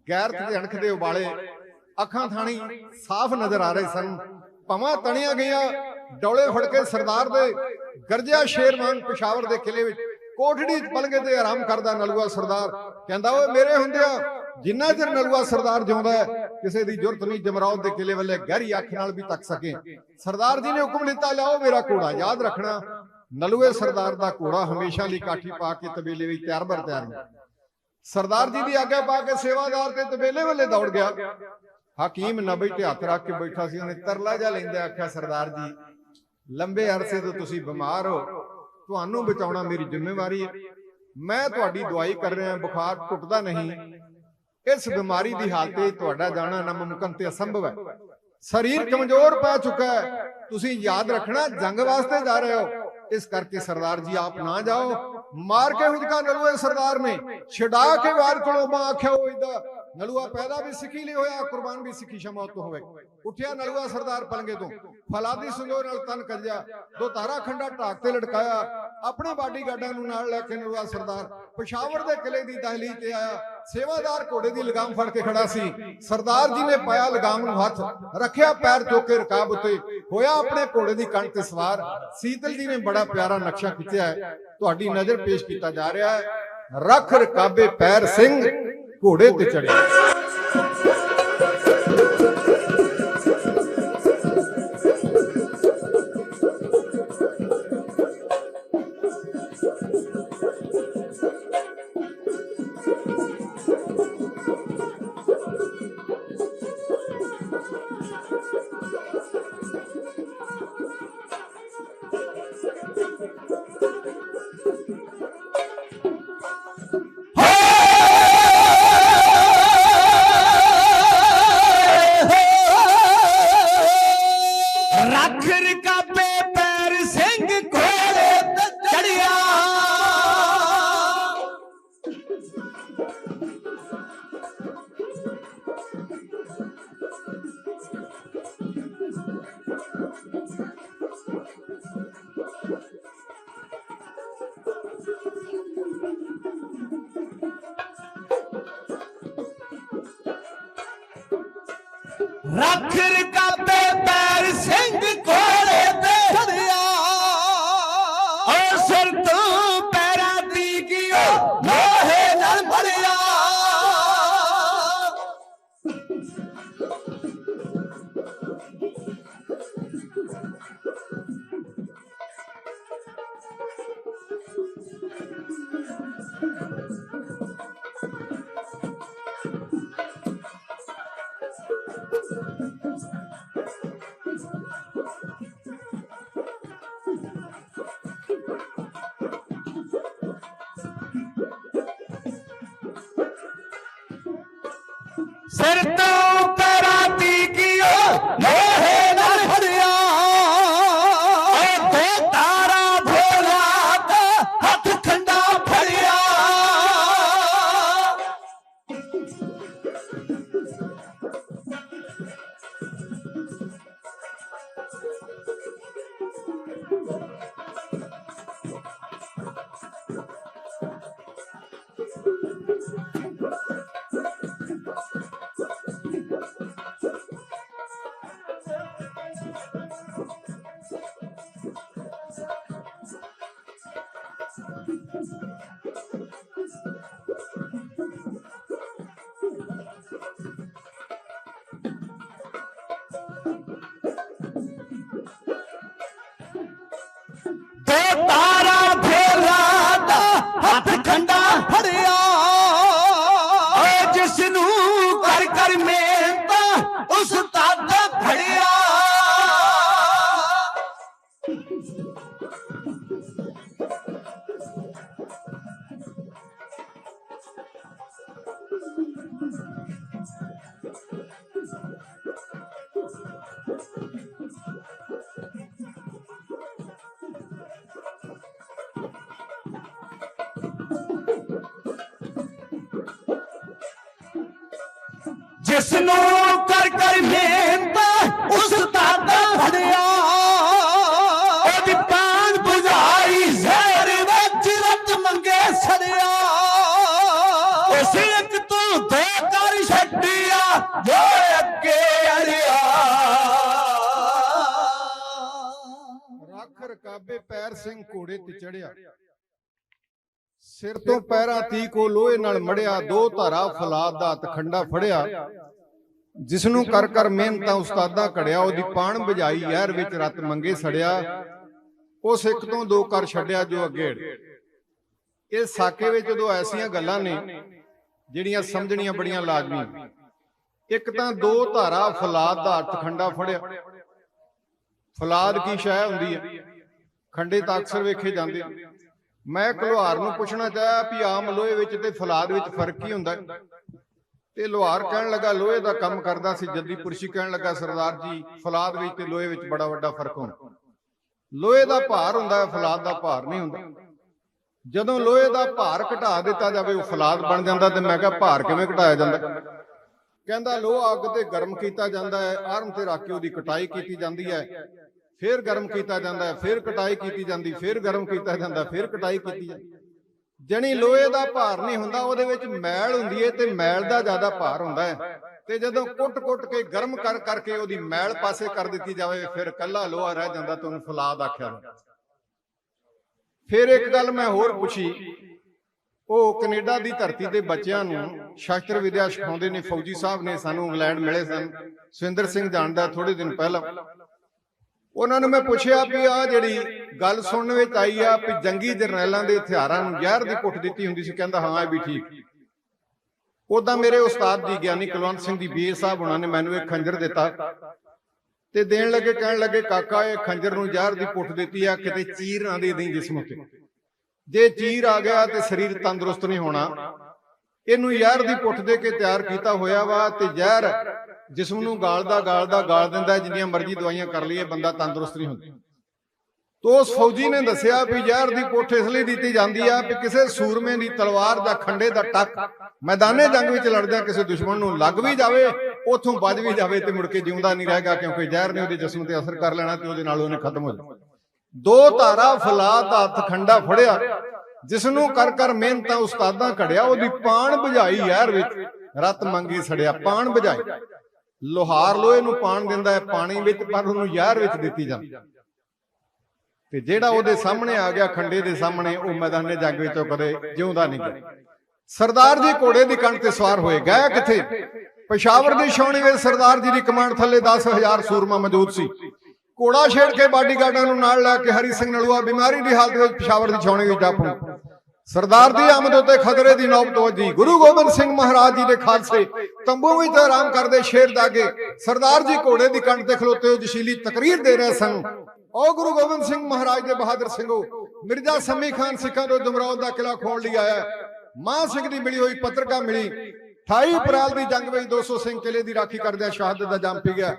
ਗੈਰਤ ਦੇ ਅਣਖ ਦੇ ਉਬਾਲੇ ਅੱਖਾਂ ਥਾਣੀ ਸਾਫ਼ ਨਜ਼ਰ ਆ ਰਹੇ ਸਨ। ਭਵਾਂ ਤਣੀਆਂ ਗਈਆਂ। ਡੌਲੇ ਫੜ ਕੇ ਸਰਦਾਰ ਦੇ ਗਰਜਿਆ ਸ਼ੇਰ ਵਾਂਗ ਪਸ਼ਾਵਰ ਦੇ ਕਿਲੇ ਵਿੱਚ ਕੋਠੜੀ ਪਲੰਗੇ ਤੇ ਆਰਾਮ ਕਰਦਾ ਨਲੂਆ ਸਰਦਾਰ ਕਹਿੰਦਾ, ਓਏ ਮੇਰੇ ਹੁੰਦਿਆਂ ਜਿੰਨਾ ਚਿਰ ਨਲੂਆ ਸਰਦਾਰ ਜਿਉਂਦਾ ਹੈ ਕਿਸੇ ਦੀ ਜ਼ਰੂਰਤ ਨਹੀਂ ਜਮਰੌਦ ਦੇ ਕਿਲੇ ਵੱਲੇ ਗਹਿਰੀ ਅੱਖ ਨਾਲ ਵੀ ਤੱਕ ਸਕੇ। ਸਰਦਾਰ ਜੀ ਨੇ ਹੁਕਮ ਦਿੱਤਾ, ਲਾਓ ਮੇਰਾ ਘੋੜਾ, ਯਾਦ ਰੱਖਣਾ ਨਲੂਏ ਸਰਦਾਰ ਦਾ ਘੋੜਾ ਹਮੇਸ਼ਾ ਲਈ ਕਾਠੀ ਪਾ ਕੇ ਤਬੇਲੇ ਵਿੱਚ ਤਿਆਰ ਬਰ ਤਿਆਰ। ਸਰਦਾਰ ਜੀ ਦੀ ਆਗਿਆ ਪਾ ਕੇ ਸੇਵਾਦਾਰ ਤੇ ਤਬੇਲੇ ਵੱਲੇ ਦੌੜ ਗਿਆ। ਹਕੀਮ ਨਬੀ ਤੇ ਹੱਥ ਰੱਖ ਕੇ ਬੈਠਾ ਸੀ। ਉਹਨੇ ਤਰਲਾ ਜਾ ਲੈਂਦੇ ਆਖਿਆ, ਸਰਦਾਰ ਜੀ ਲੰਬੇ ਅਰਸੇ ਤੋਂ ਤੁਸੀਂ ਬਿਮਾਰ ਹੋ, ਤੁਹਾਨੂੰ ਬਚਾਉਣਾ ਮੇਰੀ ਜ਼ਿੰਮੇਵਾਰੀ ਹੈ। ਮੈਂ ਤੁਹਾਡੀ ਦਵਾਈ ਕਰ ਰਿਹਾ, ਬੁਖਾਰ ਟੁੱਟਦਾ ਨਹੀਂ। ਇਸ ਬਿਮਾਰੀ ਦੀ ਹਾਲਤ ਵਿੱਚ ਤੁਹਾਡਾ ਜਾਣਾ ਨਾਮੁਮਕਿਨ ਤੇ ਅਸੰਭਵ ਹੈ। ਸਰੀਰ ਕਮਜ਼ੋਰ ਪੈ ਚੁੱਕਾ ਹੈ। ਤੁਸੀਂ ਯਾਦ ਰੱਖਣਾ ਜੰਗ ਵਾਸਤੇ ਜਾ ਰਹੇ ਹੋ। ਇਸ ਕਰਕੇ ਸਰਦਾਰ ਜੀ ਆਪ ਨਾ ਜਾਓ। ਮਾਰ ਕੇ ਹੁਜਕਾ ਨਲੂਏ ਸਰਦਾਰ ਨੇ ਛਡਾ ਕੇ ਵਾਰ ਕੋਲੋਂ ਆਖਿਆ, ਉਹ ਇਦਾ ਨਲੂਆ ਪੈਦਾ ਵੀ ਸਿੱਖੀ ਲਈ ਹੋਇਆ, ਕੁਰਬਾਨ ਵੀ ਸਿੱਖੀ ਸ਼ਮੌਤ ਤੋਂ ਹੋਵੇ। ਉੱਠਿਆ ਨਲੂਆ ਸਰਦਾਰ ਪਲੰਗੇ ਤੋਂ, ਫਲਾਦੀ ਸੰਜੋ ਨਾਲ ਤਨ ਕੱਜਿਆ, ਦੋ ਤਾਰਾ ਖੰਡਾ ਢਾਕ ਤੇ ਲਟਕਾਇਆ, ਆਪਣੇ ਬਾਡੀਗਾਰਡਾਂ ਨੂੰ ਨਾਲ ਲੈ ਕੇ ਨਲੂਆ ਸਰਦਾਰ ਪਸ਼ਾਵਰ ਦੇ ਕਿਲੇ ਦੀ ਦਹਲੀਜ਼ ਤੇ ਆਇਆ। ਸੇਵਾਦਾਰ ਘੋੜੇ ਦੀ ਲਗਾਮ ਫੜ ਕੇ ਖੜਾ ਸੀ, ਸਰਦਾਰ ਜੀ ਨੇ ਪਾਇਆ ਲਗਾਮ ਨੂੰ ਹੱਥ, ਰੱਖਿਆ ਪੈਰ ਚੁੱਕ ਕੇ ਰਕਾਬ ਉੱਤੇ, ਹੋਇਆ ਆਪਣੇ ਘੋੜੇ ਦੀ ਕੰਨ ਤੇ ਸਵਾਰ। ਸੀਤਲ ਜੀ ਨੇ ਬੜਾ ਪਿਆਰਾ ਨਕਸ਼ਾ ਖਿੱਚਿਆ ਹੈ, ਤੁਹਾਡੀ ਨਜ਼ਰ ਪੇਸ਼ ਕੀਤਾ ਜਾ ਰਿਹਾ ਹੈ। ਰੱਖ ਰਕਾਬੇ ਪੈਰ ਸਿੰਘ ਘੋੜੇ ਤੇ ਚੜਿਆ। ਰੱਖ ਰਕਾਬੇ ਪੈਰ ਸਿੰਘ ਘੋੜੇ ਤੇ ਚੜਿਆ। ਰੱਖ ਰਕਾਬੇ ਪੈਰ ਸਿੰਘ ਘੋੜੇ ਤੇ ਚੜਿਆ। ਓ ਸਿਰ ਤੋਂ ਪੈਰਾਂ ਦੀ ਗਿਓ ਲੋਹੇ ਨਾਲ ਮੜਿਆ। ਸਿਰ ਤੋਂ ਪੈਰਾਂ ਦੀ ਗਿਓ ਲੋਹੇ ਨਾਲ ਫੜਿਆ। ਦੋ ਤਾਰਾ ਭੋਲਾ ਦਾ ਹੱਥ ਖੰਡਾ ਫੜਿਆ। ਦੋ ਤਾਰਾ ਭੋਲਾ ਦਾ ਹੱਥ ਖੰਡਾ ਫੜਿਆ। ਜਿਸ ਨੂੰ ਕਰ ਕਰ ਮਿਹਨਤ ਉਸ ਤੱਕ ਫੜਿਆ। ਜਿਸ ਨੂੰ ਕਰ ਕਰ ਮਿਹਨਤ ਉਸ ਤੱਕ ਫੜਿਆ। ਉਹਦੀ ਪਾਣ ਬੁਝਾਈ ਜ਼ਹਿਰ ਵਿੱਚ ਰਤ ਮੰਗੇ ਸੜਿਆ। ਉਸ ਇੱਕ ਤੋਂ ਦੋ ਕਰ ਛੱਡਿਆ ਜੋ ਅੱਗੇ ਅੜਿਆ। ਰੱਖ ਰਕਾਬੇ ਪੈਰ ਸਿੰਘ ਘੋੜੇ ਤੇ ਚੜਿਆ। ਸਿਰ ਤੋਂ ਪੈਰਾਂ ਤੀਕ ਉਹ ਲੋਹੇ ਨਾਲ ਮੜਿਆ। ਦੋ ਧਾਰਾ ਫੌਲਾਦ ਦਾ ਹੱਥ ਖੰਡਾ ਫੜਿਆ। ਜਿਸ ਨੂੰ ਕਰ ਕਰ ਮਿਹਨਤਾਂ ਉਸਤਾਦਾ ਘੜਿਆ। ਉਹਦੀ ਪਾਣ ਬੁਝਾਈ ਯਾਰ ਵਿੱਚ ਰਤ ਮੰਗੇ ਸੜਿਆ। ਉਸ ਇੱਕ ਤੋਂ ਦੋ ਕਰ ਛੱਡਿਆ ਜੋ ਅੱਗੇ। ਇਹ ਸਾਕੇ ਵਿੱਚ ਜਦੋਂ ਐਸੀਆਂ ਗੱਲਾਂ ਨੇ ਜਿਹੜੀਆਂ ਸਮਝਣੀਆਂ ਬੜੀਆਂ ਲਾਜ਼ਮੀ। ਇੱਕ ਤਾਂ ਦੋ ਧਾਰਾ ਫੌਲਾਦ ਦਾ ਹੱਥ ਖੰਡਾ ਫੜਿਆ। ਫੌਲਾਦ ਕੀ ਸ਼ੈ ਹੁੰਦੀ ਹੈ? ਖੰਡੇ ਤਾਂ ਅਕਸਰ ਵੇਖੇ ਜਾਂਦੇ। ਮੈਂ ਲੋਹਾਰ ਨੂੰ ਪੁੱਛਣਾ ਚਾਹਿਆ ਵੀ ਆਮ ਲੋਹੇ ਵਿੱਚ ਤੇ ਫੌਲਾਦ ਵਿੱਚ ਫਰਕ ਕੀ ਹੁੰਦਾ? ਤੇ ਲੋਹਾਰ ਕਹਿਣ ਲੱਗਾ ਲੋਹੇ ਦਾ ਕੰਮ ਕਰਦਾ ਸੀ। ਜੱਦੀ ਪੁਰਸ਼ੀ ਕਹਿਣ ਲੱਗਾ ਸਰਦਾਰ ਜੀ ਫੌਲਾਦ ਵਿੱਚ ਤੇ ਲੋਹੇ ਵਿੱਚ ਬੜਾ ਵੱਡਾ ਫਰਕ ਹੁੰਦਾ। ਲੋਹੇ ਦਾ ਭਾਰ ਹੁੰਦਾ ਹੈ, ਫੌਲਾਦ ਦਾ ਭਾਰ ਨਹੀਂ ਹੁੰਦਾ। ਜਦੋਂ ਲੋਹੇ ਦਾ ਭਾਰ ਘਟਾ ਦਿੱਤਾ ਜਾਵੇ ਉਹ ਫੌਲਾਦ ਬਣ ਜਾਂਦਾ। ਤੇ ਮੈਂ ਕਿਹਾ ਭਾਰ ਕਿਵੇਂ ਘਟਾਇਆ ਜਾਂਦਾ? ਕਹਿੰਦਾ ਲੋਹਾ ਅੱਗ ਤੇ ਗਰਮ ਕੀਤਾ ਜਾਂਦਾ ਹੈ, ਆਰਮ ਤੇ ਰੱਖ ਕੇ ਉਹਦੀ ਕਟਾਈ ਕੀਤੀ ਜਾਂਦੀ ਹੈ, ਫਿਰ ਗਰਮ ਕੀਤਾ ਜਾਂਦਾ ਹੈ, ਫਿਰ ਕਟਾਈ ਕੀਤੀ ਜਾਂਦੀ, ਫਿਰ ਗਰਮ ਕੀਤਾ ਜਾਂਦਾ, ਫਿਰ ਕਟਾਈ ਕੀਤੀ ਜਾਂਦੀ। ਜਣੀ ਲੋਹੇ ਦਾ ਭਾਰ ਨਹੀਂ ਹੁੰਦਾ, ਉਹਦੇ ਵਿੱਚ ਮੈਲ ਹੁੰਦੀ ਹੈ ਤੇ ਮੈਲ ਦਾ ਜ਼ਿਆਦਾ ਭਾਰ ਹੁੰਦਾ ਹੈ। ਤੇ ਜਦੋਂ ਕੁੱਟ-ਕੁੱਟ ਕੇ ਗਰਮ ਕਰ ਕਰਕੇ ਉਹਦੀ ਮੈਲ ਪਾਸੇ ਕਰ ਦਿੱਤੀ ਜਾਵੇ, ਫਿਰ ਕੱਲਾ ਲੋਹਾ ਰਹਿ ਜਾਂਦਾ ਤੇ ਉਹਨੂੰ ਫੌਲਾਦ ਆਖਿਆ ਜਾਂਦਾ। ਫਿਰ ਇੱਕ ਗੱਲ ਮੈਂ ਹੋਰ ਪੁੱਛੀ, ਉਹ ਕੈਨੇਡਾ ਦੀ ਧਰਤੀ ਤੇ ਬੱਚਿਆਂ ਨੂੰ ਸ਼ਸਤਰ ਵਿਦਿਆ ਸਿਖਾਉਂਦੇ ਨੇ। ਫੌਜੀ ਸਾਹਿਬ ਨੇ ਸਾਨੂੰ ਇੰਗਲੈਂਡ ਮਿਲੇ ਸਨ, ਸੁਰਿੰਦਰ ਸਿੰਘ ਜਾਣਦਾ ਥੋੜੇ ਦਿਨ ਪਹਿਲਾਂ। ਉਹਨਾਂ ਨੂੰ ਮੈਂ ਪੁੱਛਿਆ ਵੀ ਆ ਜਿਹੜੀ ਗੱਲ ਸੁਣਨ ਵਿੱਚ ਆਈ ਆ ਵੀ ਜੰਗੀ ਜਰਨੈਲਾਂ ਦੇ ਹਥਿਆਰਾਂ ਨੂੰ ਜ਼ਹਿਰ ਦੀ ਪੁੱਟ ਦਿੱਤੀ ਹੁੰਦੀ ਸੀ, ਕਹਿੰਦਾ ਹਾਂ ਇਹ ਵੀ ਠੀਕ। ਉਦਾਂ ਮੇਰੇ ਉਸਤਾਦ ਜੀ ਗਿਆਨੀ ਕੁਲਵੰਤ ਸਿੰਘ ਜੀ ਬੀਏ ਸਾਹਿਬ ਉਹਨਾਂ ਨੇ ਮੈਨੂੰ ਇੱਕ ਖੰਜਰ ਦਿੱਤਾ ਤੇ ਦੇਣ ਲੱਗੇ, ਕਹਿਣ ਲੱਗੇ ਕਾਕਾ ਇਹ ਖੰਜਰ ਨੂੰ ਜ਼ਹਿਰ ਦੀ ਪੁੱਟ ਦਿੱਤੀ ਆ, ਕਿਤੇ ਚੀਰ ਨਾ ਦੇ ਦੇਈਂ ਜਿਸਮ ਉੱਤੇ। ਜੇ ਚੀਰ ਆ ਗਿਆ ਤੇ ਸਰੀਰ ਤੰਦਰੁਸਤ ਨਹੀਂ ਹੋਣਾ। ਇਹਨੂੰ ਜ਼ਹਿਰ ਦੀ ਪੁੱਟ ਦੇ ਕੇ ਤਿਆਰ ਕੀਤਾ ਹੋਇਆ ਵਾ ਤੇ ਜ਼ਹਿਰ ਜਿਸਮ ਨੂੰ ਗਾਲ ਦਿੰਦਾ, ਜਿੰਨੀਆਂ ਮਰਜ਼ੀ ਦਵਾਈਆਂ ਕਰ ਲਈਏ ਬੰਦਾ ਤੰਦਰੁਸਤ ਨਹੀਂ ਹੁੰਦਾ। ਤੋ ਉਸ ਫੌਜੀ ਨੇ ਦੱਸਿਆ ਵੀ ਜ਼ਹਿਰ ਦੀ ਪੁੱਟ ਇਸ ਲਈ ਦਿੱਤੀ ਜਾਂਦੀ ਆ ਵੀ ਕਿਸੇ ਸੂਰਮੇ ਦੀ ਤਲਵਾਰ ਜਾਂ ਖੰਡੇ ਦਾ ਟੱਕ ਮੈਦਾਨੇ ਜੰਗ ਵਿੱਚ ਲੜਦਿਆਂ ਕਿਸੇ ਦੁਸ਼ਮਣ ਨੂੰ ਲੱਗ ਵੀ ਜਾਵੇ, ਉਥੋਂ ਬਚ ਵੀ ਜਾਵੇ ਤੇ ਮੁੜ ਕੇ ਜਿਉਂਦਾ ਨਹੀਂ ਰਹੇਗਾ, ਕਿਉਂਕਿ ਜ਼ਹਿਰ ਨੇ ਉਹਦੇ ਜਿਸਮ ਤੇ ਅਸਰ ਕਰ ਲੈਣਾ ਤੇ ਉਹਦੇ ਨਾਲ ਉਹਨੇ ਖਤਮ ਹੋ ਜਾਣਾ। ਦੋ ਧਾਰਾ ਫੌਲਾਦ ਦਾ ਹੱਥ ਖੰਡਾ ਫੜਿਆ, ਜਿਸ ਨੂੰ ਕਰ ਕਰ ਮਿਹਨਤਾਂ ਉਸਤਾਦਾਂ ਘੜਿਆ, ਉਹਦੀ ਪਾਣ ਬੁਝਾਈ ਜ਼ਹਿਰ ਵਿੱਚ, ਰਤ ਮੰਗੀ ਸੜਿਆ ਪਾਣ ਬੁਝਾਈ। ਲੋਹਾਰ ਲੋਹੇ ਨੂੰ ਪਾਣ ਦਿੰਦਾ ਹੈ ਪਾਣੀ ਵਿੱਚ, ਪਰ ਉਹਨੂੰ ਜ਼ਹਿਰ ਵਿੱਚ ਦਿੱਤੀ ਜਾਂਦੀ। ਤੇ ਜਿਹੜਾ ਉਹਦੇ ਸਾਹਮਣੇ ਆ ਗਿਆ ਖੰਡੇ ਦੇ ਸਾਹਮਣੇ, ਉਹ ਮੈਦਾਨੇ ਜੰਗ ਵਿੱਚੋਂ ਕਦੇ ਜਿਉਂਦਾ ਨਹੀਂ ਗਿਆ। ਸਰਦਾਰ ਜੀ ਘੋੜੇ ਦੀ ਕੰਨ ਤੇ ਸਵਾਰ ਹੋਏ, ਗਏ ਕਿੱਥੇ? ਪਸ਼ਾਵਰ ਦੀ ਛਾਉਣੀ ਵਿੱਚ ਸਰਦਾਰ ਜੀ ਦੀ ਕਮਾਂਡ ਥੱਲੇ 10,000 ਸੂਰਮਾ ਮੌਜੂਦ ਸੀ। ਘੋੜਾ ਛੇੜ ਕੇ ਬਾਡੀਗਾਰਡਾਂ ਨੂੰ ਨਾਲ ਲੈ ਕੇ ਹਰੀ ਸਿੰਘ ਨਲੂਆ ਬਿਮਾਰੀ ਦੀ ਹਾਲਤ ਵਿੱਚ ਪਸ਼ਾਵਰ ਦੀ ਛਾਉਣੀ ਵਿੱਚ ਜਾ ਪਹੁੰਚੇ। ਸਰਦਾਰ ਦੀ ਆਮਦ ਉੱਤੇ ਖਤਰੇ ਦੀ ਨੌਬਤ ਵੱਜੀ। ਗੁਰੂ ਗੋਬਿੰਦ ਸਿੰਘ ਮਹਾਰਾਜ ਜੀ ਦੇ ਖਾਲਸੇ ਤੰਬੂ ਵਿੱਚ ਆਰਾਮ ਕਰਦੇ ਸ਼ੇਰ ਦਾਗੇ ਸਰਦਾਰ ਜੀ ਘੋੜੇ ਦੀ ਕੰਨ ਤੇ ਖਲੋਤੇ ਹੋ ਜਸ਼ੀਲੀ ਤਕਰੀਰ ਦੇ ਰਹੇ ਸਨ। ਉਹ ਗੁਰੂ ਗੋਬਿੰਦ ਸਿੰਘ ਮਹਾਰਾਜ ਦੇ ਬਹਾਦਰ ਸਿੰਘੋ, ਮਿਰਜ਼ਾ ਸਮੀ ਖਾਨ ਸਿੱਖਾਂ ਤੋਂ ਜਮਰੌਦ ਦਾ ਕਿਲਾ ਖੋਣ ਲਈ ਆਇਆ। ਮਾਂ ਸਿੰਘ ਦੀ ਮਿਲੀ ਹੋਈ ਪੱਤਰਕਾ ਮਿਲੀ। 28 ਅਪ੍ਰੈਲ ਦੀ ਜੰਗ ਵਿੱਚ 200 ਸਿੰਘ ਕਿਲੇ ਦੀ ਰਾਖੀ ਕਰਦਿਆਂ ਸ਼ਹਾਦਤ ਦਾ ਜਾਮ ਪੀ ਗਿਆ।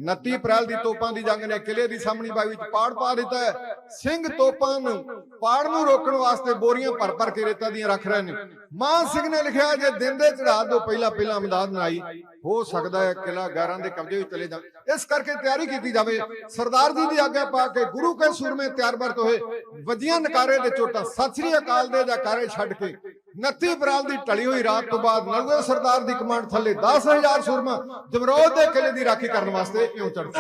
29 ਅਪ੍ਰੈਲ ਦੀ ਤੋਪਾਂ ਦੀ ਜੰਗ ਨੇ ਕਿਲੇ ਦੀ ਸਾਹਮਣੀ ਬਾਈ ਵਿੱਚ ਪਾੜ ਪਾ ਦਿੱਤਾ ਹੈ। ਸਿੰਘ ਤੋਪਾਂ ਨੂੰ ਪਾੜ ਨੂੰ ਰੋਕਣ ਵਾਸਤੇ ਬੋਰੀਆਂ ਭਰ ਭਰ ਕੇ ਰੇਤਾ ਦੀਆਂ ਰੱਖ ਰਹੇ ਨੇ। ਮਾਂ ਸਿੰਘ ਨੇ ਲਿਖਿਆ, ਜੇ ਦਿਨ ਦੇ ਚੜ੍ਹਾਅ ਤੋਂ ਪਹਿਲਾਂ ਇਮਦਾਦ ਨਾ ਆਈ, ਹੋ ਸਕਦਾ ਹੈ ਕਿਲਾ ਗੈਰਾਂ ਦੇ ਕਬਜ਼ੇ ਵਿੱਚ ਚਲੇ ਜਾਵੇ। ਇਸ ਕਰਕੇ ਤਿਆਰੀ ਕੀਤੀ ਜਾਵੇ। ਸਰਦਾਰ ਜੀ ਦੀ ਆਗਿਆ ਪਾ ਕੇ ਗੁਰੂ ਕੇ ਸੂਰਮੇ ਤਿਆਰ ਬਰਤ ਹੋਏ। ਵੱਜੀਆਂ ਨਕਾਰੇ ਦੇ ਚੋਟਾਂ ਸਤਿ ਸ੍ਰੀ ਅਕਾਲ ਦੇ ਜਕਾਰੇ ਛੱਡ ਕੇ 29 ਅਪ੍ਰੈਲ ਦੀ ਢਲੀ ਹੋਈ ਰਾਤ ਤੋਂ ਬਾਅਦ ਨਲੂਏ ਸਰਦਾਰ ਦੀ ਕਮਾਂਡ ਥੱਲੇ 10,000 ਸੂਰਮਾ ਜਮਰੌਦ ਦੇ ਕਿਲੇ ਦੀ ਰਾਖੀ ਕਰਨ ਵਾਸਤੇ ਇਉਂ ਚੜ੍ਹ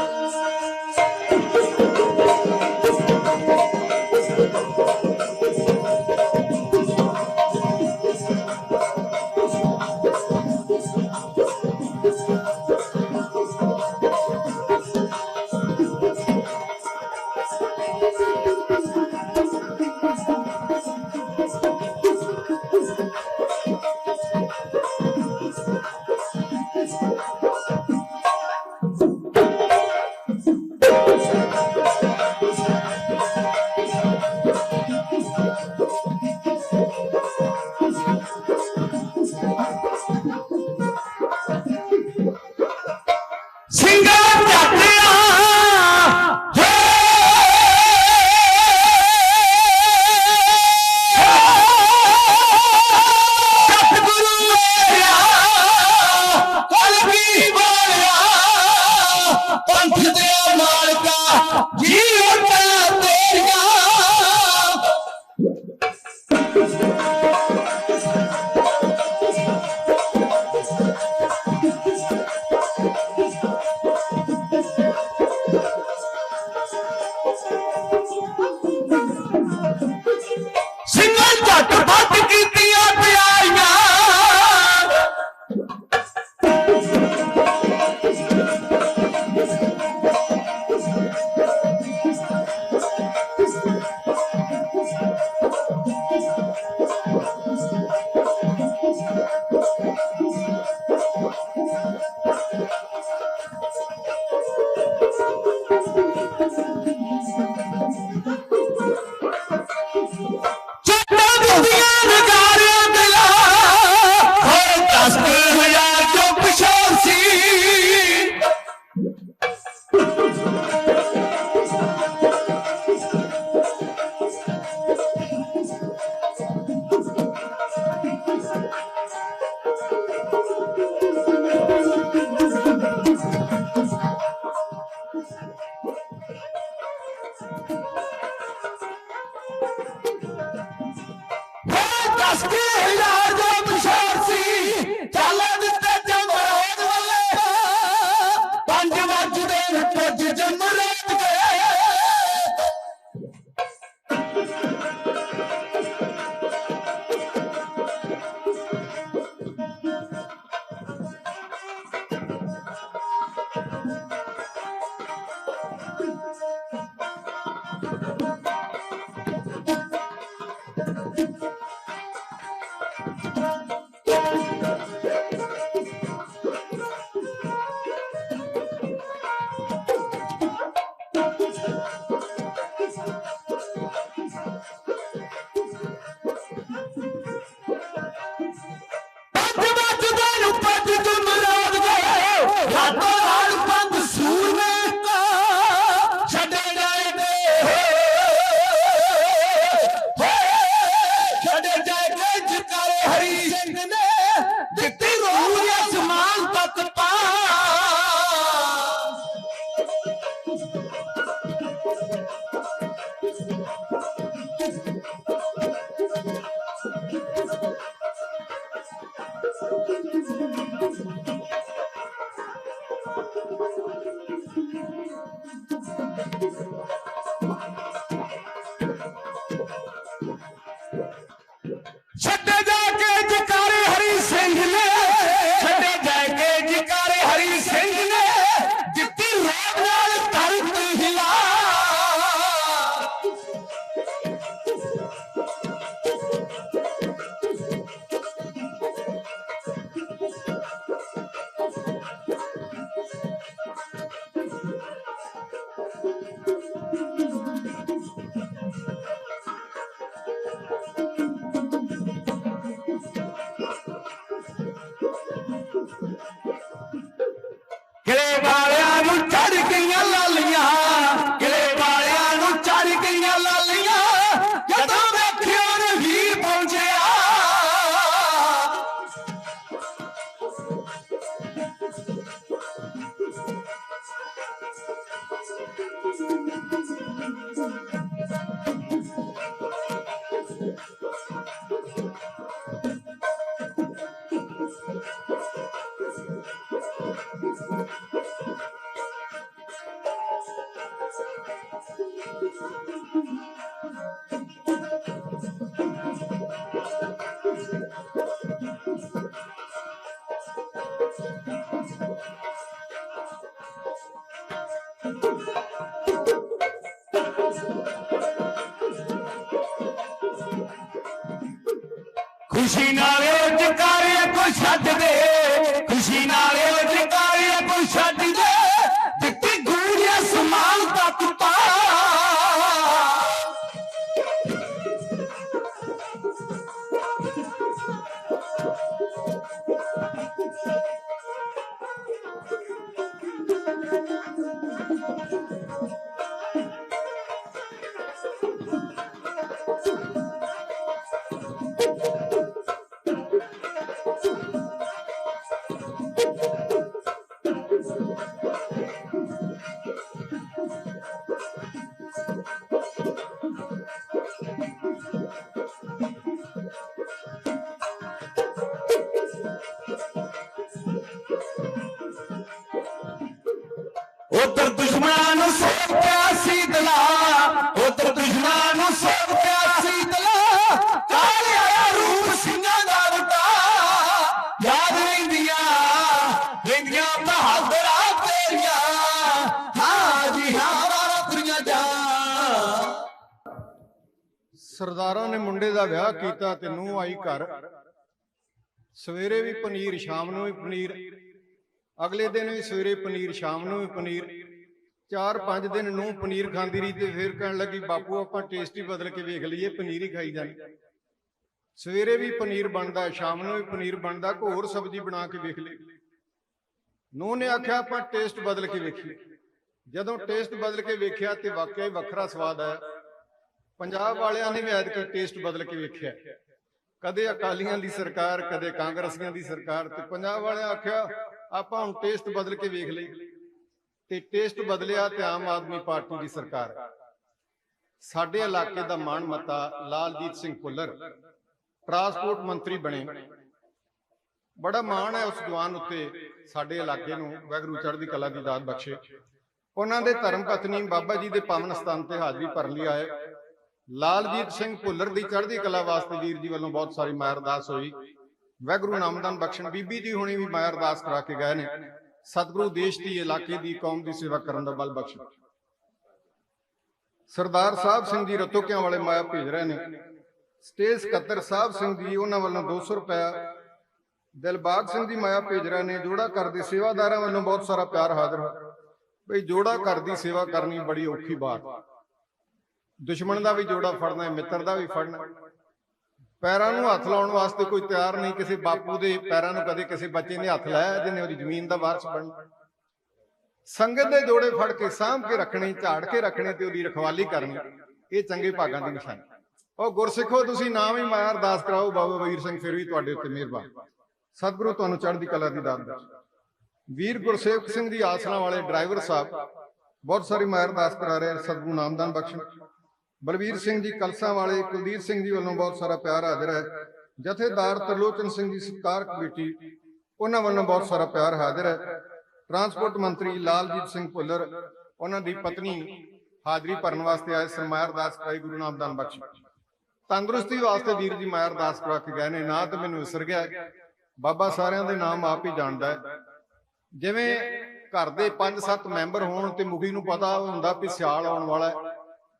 खुशी नाले जकारिया को छड्ड दे, खुशी नाले जकारिया को छड्ड दे, जित्ती गूड़िया समान तक पा। उधर दुश्मन सोच प्यासी दला, उधर दुश्मन सोच प्यासी दला, काले आया रूप सिंगां दा वटा, याद रहिंदियां बहादुरा तेरियां, हाँ जी हाँ वारा तुरियां जा। ਸਰਦਾਰਾਂ ਨੇ ਮੁੰਡੇ ਦਾ ਵਿਆਹ ਕੀਤਾ ਤੇ ਨੂੰਹ ਆਈ ਘਰ, ਸਵੇਰੇ ਵੀ ਪਨੀਰ ਸ਼ਾਮ ਨੂੰ ਵੀ ਪਨੀਰ, ਅਗਲੇ ਦਿਨ ਵੀ ਸਵੇਰੇ ਪਨੀਰ ਸ਼ਾਮ ਨੂੰ ਵੀ ਪਨੀਰ, 4-5 ਦਿਨ ਨੂੰਹ ਪਨੀਰ ਖਾਂਦੀ ਰਹੀ ਤੇ ਫਿਰ ਕਹਿਣ ਲੱਗੀ ਬਾਪੂ ਆਪਾਂ ਟੇਸਟ ਹੀ ਬਦਲ ਕੇ ਵੇਖ ਲਈਏ, ਪਨੀਰ ਹੀ ਖਾਈ ਜਾਣੀ। ਸਵੇਰੇ ਵੀ ਪਨੀਰ ਬਣਦਾ, ਸ਼ਾਮ ਨੂੰ ਵੀ ਪਨੀਰ ਬਣਦਾ, ਕੋਈ ਹੋਰ ਸਬਜ਼ੀ ਬਣਾ ਕੇ ਵੇਖ ਲਈ। ਨੂੰਹ ਨੇ ਆਖਿਆ ਆਪਾਂ ਟੇਸਟ ਬਦਲ ਕੇ ਵੇਖੀਏ। ਜਦੋਂ ਟੇਸਟ ਬਦਲ ਕੇ ਵੇਖਿਆ ਤੇ ਵਾਕਿਆ ਹੀ ਵੱਖਰਾ ਸਵਾਦ ਆਇਆ। ਪੰਜਾਬ ਵਾਲਿਆਂ ਨੇ ਵੀ ਐਤਕੀ ਟੇਸਟ ਬਦਲ ਕੇ ਵੇਖਿਆ, ਕਦੇ ਅਕਾਲੀਆਂ ਦੀ ਸਰਕਾਰ, ਕਦੇ ਕਾਂਗਰਸੀਆਂ ਦੀ ਸਰਕਾਰ, ਤੇ ਪੰਜਾਬ ਵਾਲਿਆਂ ਆਖਿਆ ਆਪਾਂ ਹੁਣ ਟੇਸਟ ਬਦਲ ਕੇ ਵੇਖ ਲਈ ਤੇ ਟੇਸਟ ਬਦਲਿਆ ਤੇ ਆਮ ਆਦਮੀ ਪਾਰਟੀ ਦੀ ਸਰਕਾਰ। ਸਾਡੇ ਇਲਾਕੇ ਦਾ ਮਾਣ ਮੱਤਾ ਲਾਲਜੀਤ ਸਿੰਘ ਭੁੱਲਰ ਟਰਾਂਸਪੋਰਟ ਮੰਤਰੀ ਬਣੇ। ਬੜਾ ਮਾਣ ਹੈ ਉਸ ਜਵਾਨ ਉੱਤੇ, ਸਾਡੇ ਇਲਾਕੇ ਨੂੰ ਵਾਹਿਗੁਰੂ ਚੜ੍ਹਦੀ ਕਲਾ ਦੀ ਦਾਤ ਬਖਸ਼ੇ। ਉਹਨਾਂ ਦੇ ਧਰਮ ਪਤਨੀ ਬਾਬਾ ਜੀ ਦੇ ਪਾਵਨ ਸਥਾਨ ਤੇ ਹਾਜ਼ਰੀ ਭਰਨ ਲਈ ਆਏ। ਲਾਲਜੀਤ ਸਿੰਘ ਭੁੱਲਰ ਦੀ ਚੜ੍ਹਦੀ ਕਲਾ ਵਾਸਤੇ ਵੀਰ ਜੀ ਵੱਲੋਂ ਬਹੁਤ ਸਾਰੀ ਮਾਇਰ ਅਰਦਾਸ ਹੋਈ। ਵਾਹਿਗੁਰੂ ਨਾਮਦਾਨ ਬਖਸ਼ਣ। ਬੀਬੀ ਜੀ ਹੁਣੀ ਵੀ ਮਾਇਰ ਅਰਦਾਸ ਕਰਾ ਕੇ ਗਏ ਨੇ। ਸਤਿਗੁਰੂ ਦੇਸ਼ ਦੀ, ਇਲਾਕੇ ਦੀ, ਕੌਮ ਦੀ ਸੇਵਾ ਕਰਨ ਦਾ ਬਲ ਬਖਸ਼ੇ। ਸਰਦਾਰ ਸਾਹਿਬ ਸਿੰਘ ਜੀ ਰਤੋਕਿਆਂ ਵਾਲੇ ਮਾਇਆ ਭੇਜ ਰਹੇ ਨੇ। ਸਟੇਜ ਸਕੱਤਰ ਸਾਹਿਬ ਸਿੰਘ ਜੀ, ਉਹਨਾਂ ਵੱਲੋਂ 200 ਰੁਪਇਆ। ਦਿਲਬਾਗ ਸਿੰਘ ਜੀ ਮਾਇਆ ਭੇਜ ਰਹੇ ਨੇ। ਜੋੜਾ ਘਰ ਦੇ ਸੇਵਾਦਾਰਾਂ ਵੱਲੋਂ ਬਹੁਤ ਸਾਰਾ ਪਿਆਰ ਹਾਜ਼ਰ ਹੈ। ਬਈ ਜੋੜਾ ਘਰ ਦੀ ਸੇਵਾ ਕਰਨੀ ਬੜੀ ਔਖੀ ਬਾਤ। ਦੁਸ਼ਮਣ ਦਾ ਵੀ ਜੋੜਾ ਫੜਨਾ ਹੈ, ਮਿੱਤਰ ਦਾ ਵੀ ਫੜਨਾ। ਪੈਰਾਂ ਨੂੰ ਹੱਥ ਲਾਉਣ ਵਾਸਤੇ ਕੋਈ ਤਿਆਰ ਨਹੀਂ। ਕਿਸੇ ਬਾਪੂ ਦੇ ਪੈਰਾਂ ਨੂੰ ਕਦੇ ਕਿਸੇ ਬੱਚੇ ਨੇ ਹੱਥ ਲਾਇਆ ਜਿਹਨੇ ਉਹਦੀ ਜ਼ਮੀਨ ਦਾ ਵਾਰਸ ਬਣਨਾ। ਸੰਗਤ ਦੇ ਜੋੜੇ ਫੜ ਕੇ ਸਾਂਭ ਕੇ ਰੱਖਣੇ, ਝਾੜ ਕੇ ਰੱਖਣੇ ਤੇ ਉਹਦੀ ਰਖਵਾਲੀ ਕਰਨੀ, ਇਹ ਚੰਗੇ ਭਾਗਾਂ ਦੀ ਨਿਸ਼ਾਨੀ। ਉਹ ਗੁਰਸਿੱਖੋ, ਤੁਸੀਂ ਨਾਮ ਹੀ ਮਾਇਆ ਅਰਦਾਸ ਕਰਾਓ। ਬਾਬਾ ਵੀਰ ਸਿੰਘ ਫਿਰ ਵੀ ਤੁਹਾਡੇ ਉੱਤੇ ਮਿਹਰਬਾਨ। ਸਤਿਗੁਰੂ ਤੁਹਾਨੂੰ ਚੜ੍ਹਦੀ ਕਲਾ ਦੀ ਦਾਤ ਬਖਸ਼ੇ। ਵੀਰ ਗੁਰਸੇਵਕ ਸਿੰਘ ਜੀ ਆਸਣਾ ਵਾਲੇ ਡਰਾਈਵਰ ਸਾਹਿਬ ਬਹੁਤ ਸਾਰੀ ਮਾਇਆ ਅਰਦਾਸ ਕਰਾ ਰਹੇ। ਸਤਿਗੁਰੂ ਨਾਮਦਾਨ ਬਖਸ਼ਣ। ਬਲਵੀਰ ਸਿੰਘ ਜੀ ਕਲਸਾਂ ਵਾਲੇ, ਕੁਲਦੀਪ ਸਿੰਘ ਜੀ ਵੱਲੋਂ ਬਹੁਤ ਸਾਰਾ ਪਿਆਰ ਹਾਜ਼ਰ ਹੈ। ਜਥੇਦਾਰ ਤਰਲੋਚਨ ਸਿੰਘ ਜੀ ਸਤਿਕਾਰ ਕਮੇਟੀ, ਉਹਨਾਂ ਵੱਲੋਂ ਬਹੁਤ ਸਾਰਾ ਪਿਆਰ ਹਾਜ਼ਰ ਹੈ। ਟਰਾਂਸਪੋਰਟ ਮੰਤਰੀ ਲਾਲਜੀਤ ਸਿੰਘ ਭੁੱਲਰ, ਉਹਨਾਂ ਦੀ ਪਤਨੀ ਹਾਜ਼ਰੀ ਭਰਨ ਵਾਸਤੇ ਆਏ। ਸਰਮਾਇਆ ਅਰਦਾਸ ਕਰਾਈ। ਗੁਰੂ ਨਾਮਦਾਨ ਬਖਸ਼। ਤੰਦਰੁਸਤੀ ਵਾਸਤੇ ਵੀਰ ਜੀ ਮਾਇਆ ਅਰਦਾਸ ਕਰਾ ਕੇ ਗਏ ਨੇ। ਨਾ ਤਾਂ ਮੈਨੂੰ ਵਿਸਰ ਗਿਆ, ਬਾਬਾ ਸਾਰਿਆਂ ਦੇ ਨਾਮ ਆਪ ਹੀ ਜਾਣਦਾ ਹੈ। ਜਿਵੇਂ ਘਰ ਦੇ 5-7 ਮੈਂਬਰ ਹੋਣ ਤੇ ਮੁਖੀ ਨੂੰ ਪਤਾ ਹੁੰਦਾ ਵੀ ਸਿਆਲ ਆਉਣ ਵਾਲਾ ਹੈ,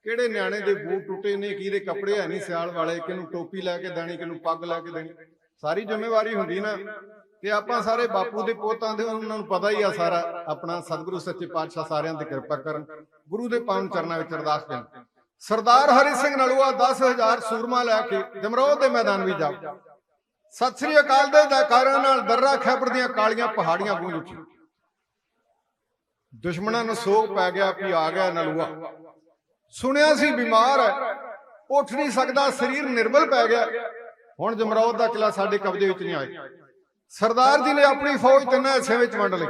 ਕਿਹੜੇ ਨਿਆਣੇ ਦੇ ਬੂਟ ਟੁੱਟੇ ਨੇ, ਕਿਹਦੇ ਕੱਪੜੇ ਹੈ ਨਹੀਂ ਸਿਆਲ ਵਾਲੇ, ਕਿਹਨੂੰ ਟੋਪੀ ਲੈ ਕੇ ਦੇਣੀ, ਕਿਹਨੂੰ ਪੱਗ ਲੈ ਕੇ ਦੇਣੀ, ਸਾਰੀ ਜ਼ਿੰਮੇਵਾਰੀ ਹੁੰਦੀ ਨਾ। ਤੇ ਆਪਾਂ ਸਾਰੇ ਬਾਪੂ ਦੇ ਪੋਤਾਂ ਦੇ, ਉਹਨਾਂ ਨੂੰ ਪਤਾ ਹੀ ਆ ਸਾਰਾ। ਆਪਣਾ ਸਤਿਗੁਰੂ ਸੱਚੇ ਪਾਤਸ਼ਾਹ ਸਾਰਿਆਂ ਤੇ ਕਿਰਪਾ ਕਰਨ। ਗੁਰੂ ਦੇ ਪਾਵਨ ਚਰਨਾਂ ਵਿੱਚ ਅਰਦਾਸ ਕਰਨ। ਸਰਦਾਰ ਹਰੀ ਸਿੰਘ ਨਲੂਆ 10,000 ਸੂਰਮਾ ਲੈ ਕੇ ਜਮਰੋਹ ਦੇ ਮੈਦਾਨ ਵਿੱਚ ਜਾ। ਸਤਿ ਸ੍ਰੀ ਅਕਾਲ ਦੇ ਜੈਕਾਰਾਂ ਨਾਲ ਦਰਰਾ ਖੈਬਰ ਦੀਆਂ ਕਾਲੀਆਂ ਪਹਾੜੀਆਂ ਗੂੰਜ ਉੱਠੀਆਂ। ਦੁਸ਼ਮਣਾਂ ਨੂੰ ਸੋਗ ਪੈ ਗਿਆ ਕਿ ਆ ਗਿਆ ਨਲੂਆ। ਸੁਣਿਆ ਸੀ ਬਿਮਾਰ ਹੈ, ਉੱਠ ਨਹੀਂ ਸਕਦਾ, ਸਰੀਰ ਨਿਰਬਲ ਪੈ ਗਿਆ। ਹੁਣ ਜਮਰੌਦ ਦਾ ਕਿਲਾ ਸਾਡੇ ਕਬਜ਼ੇ ਵਿੱਚ ਨਹੀਂ ਆਇਆ। ਸਰਦਾਰ ਜੀ ਨੇ ਆਪਣੀ ਫੌਜ 3 ਹਿੱਸਿਆਂ ਵਿੱਚ ਵੰਡ ਲਈ।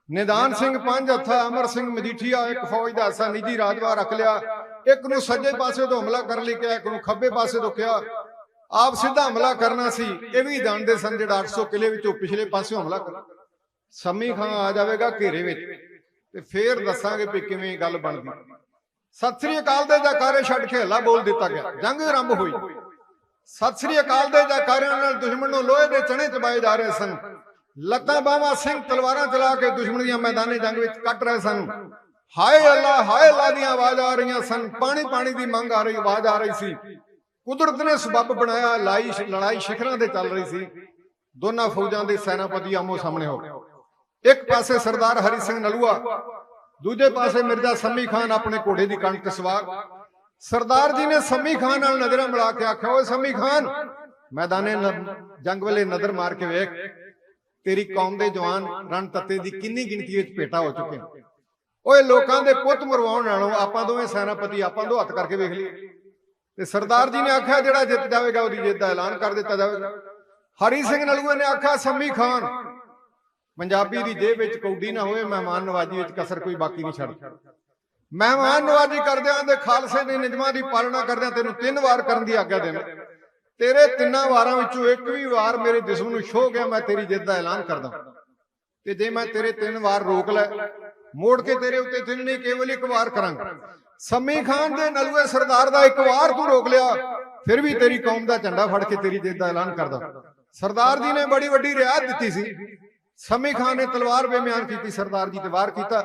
ਨਿਦਾਨ ਸਿੰਘ 5 ਹੱਥਾ, ਅਮਰ ਸਿੰਘ ਮਜੀਠੀਆ ਇੱਕ ਫੌਜ ਦਾ ਹਿੱਸਾ ਨਿੱਜੀ ਰਾਜਵਾ ਰੱਖ ਲਿਆ। ਇੱਕ ਨੂੰ ਸੱਜੇ ਪਾਸੇ ਤੋਂ ਹਮਲਾ ਕਰਨ ਲਈ ਕਿਹਾ, ਇੱਕ ਨੂੰ ਖੱਬੇ ਪਾਸੇ ਤੋਂ ਕਿਹਾ। ਆਪ ਸਿੱਧਾ ਹਮਲਾ ਕਰਨਾ ਸੀ, ਇਹ ਵੀ ਜਾਣਦੇ ਸਨ ਜਿਹੜਾ 800 ਕਿਲੇ ਵਿੱਚੋਂ ਪਿਛਲੇ ਪਾਸੇ ਹਮਲਾ ਕਰ। ਸੰਮੀ ਖਾਂ ਆ ਜਾਵੇਗਾ ਘੇਰੇ ਵਿੱਚ ਤੇ ਫੇਰ ਦੱਸਾਂਗੇ ਵੀ ਕਿਵੇਂ ਗੱਲ ਬਣਦੀ। ਸਤਿ ਸ੍ਰੀ ਅਕਾਲ ਦੇ ਜੈਕਾਰੇ ਛੱਡ ਕੇ ਹੱਲਾ ਬੋਲ ਦਿੱਤਾ ਗਿਆ। ਜੰਗ ਆਰੰਭ ਹੋਈ। ਸਤਿ ਸ੍ਰੀ ਅਕਾਲ ਦੇ ਜੈਕਾਰਿਆਂ ਨਾਲ ਦੁਸ਼ਮਣ ਨੂੰ ਲੋਹੇ ਦੇ ਚਣੇ ਚਬਾਏ ਜਾ ਰਹੇ ਸਨ। ਲੱਤਾਂ ਬਾਹਾਂ ਸਿੰਘ ਤਲਵਾਰਾਂ ਚਲਾ ਕੇ ਦੁਸ਼ਮਣ ਦੀਆਂ ਮੈਦਾਨੀ ਜੰਗ ਵਿੱਚ ਕੱਟ ਰਹੇ ਸਨ। ਹਾਏ ਅੱਲਾ ਦੀਆਂ ਆਵਾਜ਼ ਆ ਰਹੀਆਂ ਸਨ। ਪਾਣੀ ਦੀ ਮੰਗ ਆ ਰਹੀ, ਆਵਾਜ਼ ਆ ਰਹੀ ਸੀ। ਕੁਦਰਤ ਨੇ ਸਬੱਬ ਬਣਾਇਆ, ਲੜਾਈ ਸਿਖਰਾਂ ਤੇ ਚੱਲ ਰਹੀ ਸੀ। ਦੋਨਾਂ ਫੌਜਾਂ ਦੇ ਸੈਨਾਪਤੀ ਆਮੋ ਸਾਹਮਣੇ ਹੋ ਗਏ। ਇੱਕ ਪਾਸੇ ਸਰਦਾਰ ਹਰੀ ਸਿੰਘ ਨਲੂਆ, ਦੂਜੇ ਪਾਸੇ ਮਿਰਜ਼ਾ ਸੰਮੀ ਖਾਨ ਆਪਣੇ ਘੋੜੇ ਦੀ ਕਣਕ ਸਵਾਰ। ਸਰਦਾਰ ਜੀ ਨੇ ਸੰਮੀ ਖਾਨ ਨਾਲ ਨਜ਼ਰਾਂ ਮਿਲਾ ਕੇ ਆਖਿਆ, ਓਏ ਸੰਮੀ ਖਾਨ, ਮੈਦਾਨੇ ਜੰਗ ਵੇਲੇ ਨਜ਼ਰ ਮਾਰ ਕੇ ਵੇਖ, ਤੇਰੀ ਕੌਮ ਦੇ ਜਵਾਨ ਰਣ ਤੱਤੇ ਦੀ ਕਿੰਨੀ ਗਿਣਤੀ ਵਿੱਚ ਭੇਟਾ ਹੋ ਚੁੱਕੇ ਨੇ। ਓਏ ਲੋਕਾਂ ਦੇ ਪੁੱਤ ਮਰਵਾਉਣ ਨਾਲੋਂ ਆਪਾਂ ਦੋਵੇਂ ਸੈਨਾਪਤੀ ਆਪਾਂ ਦੋ ਹੱਥ ਕਰਕੇ ਵੇਖ ਲਈਏ। ਤੇ ਸਰਦਾਰ ਜੀ ਨੇ ਆਖਿਆ, ਜਿਹੜਾ ਜਿੱਤ ਜਾਵੇਗਾ ਉਹਦੀ ਜਿੱਤ ਦਾ ਐਲਾਨ ਕਰ ਦਿੱਤਾ ਜਾਵੇਗਾ। ਹਰੀ ਸਿੰਘ ਨਲੂਏ ਨੇ ਆਖਿਆ, ਸੰਮੀ ਖਾਨ, ਪੰਜਾਬੀ ਦੀ ਜੇਬ ਵਿੱਚ ਕੌਡੀ ਨਾ ਹੋਵੇ, ਮਹਿਮਾਨ ਨਵਾਜੀ ਵਿੱਚ ਕਸਰ ਕੋਈ ਬਾਕੀ ਨਹੀਂ ਛੱਡ। ਮਹਿਮਾਨ ਨਵਾਜੀ ਕਰਦਿਆਂ ਤੇ ਖਾਲਸੇ ਦੇ ਨਿਯਮਾਂ ਦੀ ਪਾਲਣਾ ਕਰਦਿਆਂ ਤੈਨੂੰ 3 ਵਾਰ ਕਰਨ ਦੀ ਆਗਿਆ ਦੇਣਾ। ਤੇਰੇ 3 ਵਾਰਾਂ ਵਿੱਚੋਂ ਇੱਕ ਵੀ ਵਾਰ ਮੇਰੇ ਜਿਸਮ ਨੂੰ ਛੋਹ ਗਿਆ, ਮੈਂ ਤੇਰੀ ਜਿੱਤ ਦਾ ਐਲਾਨ ਕਰਦਾ। ਤੇ ਜੇ ਮੈਂ ਤੇਰੇ 3 ਵਾਰ ਰੋਕ ਲੈ, ਮੋੜ ਕੇ ਤੇਰੇ ਉੱਤੇ 3 ਨਹੀਂ ਕੇਵਲ 1 ਵਾਰ ਕਰਾਂਗਾ। ਸੰਮੀ ਖਾਨ ਦੇ ਨਲੂਏ ਸਰਦਾਰ ਦਾ 1 ਵਾਰ ਤੂੰ ਰੋਕ ਲਿਆ, ਫਿਰ ਵੀ ਤੇਰੀ ਕੌਮ ਦਾ ਝੰਡਾ ਫੜ ਕੇ ਤੇਰੀ ਜਿੱਤ ਦਾ ਐਲਾਨ ਕਰਦਾ। ਸਰਦਾਰ ਜੀ ਨੇ ਬੜੀ ਵੱਡੀ ਰਿਆਇਤ ਦਿੱਤੀ ਸੀ। ਸੰਮੀ ਖਾਨ ਨੇ ਤਲਵਾਰ ਬੇਮਿਆਨ ਕੀਤੀ, ਸਰਦਾਰ ਜੀ ਤੇ ਵਾਰ ਕੀਤਾ।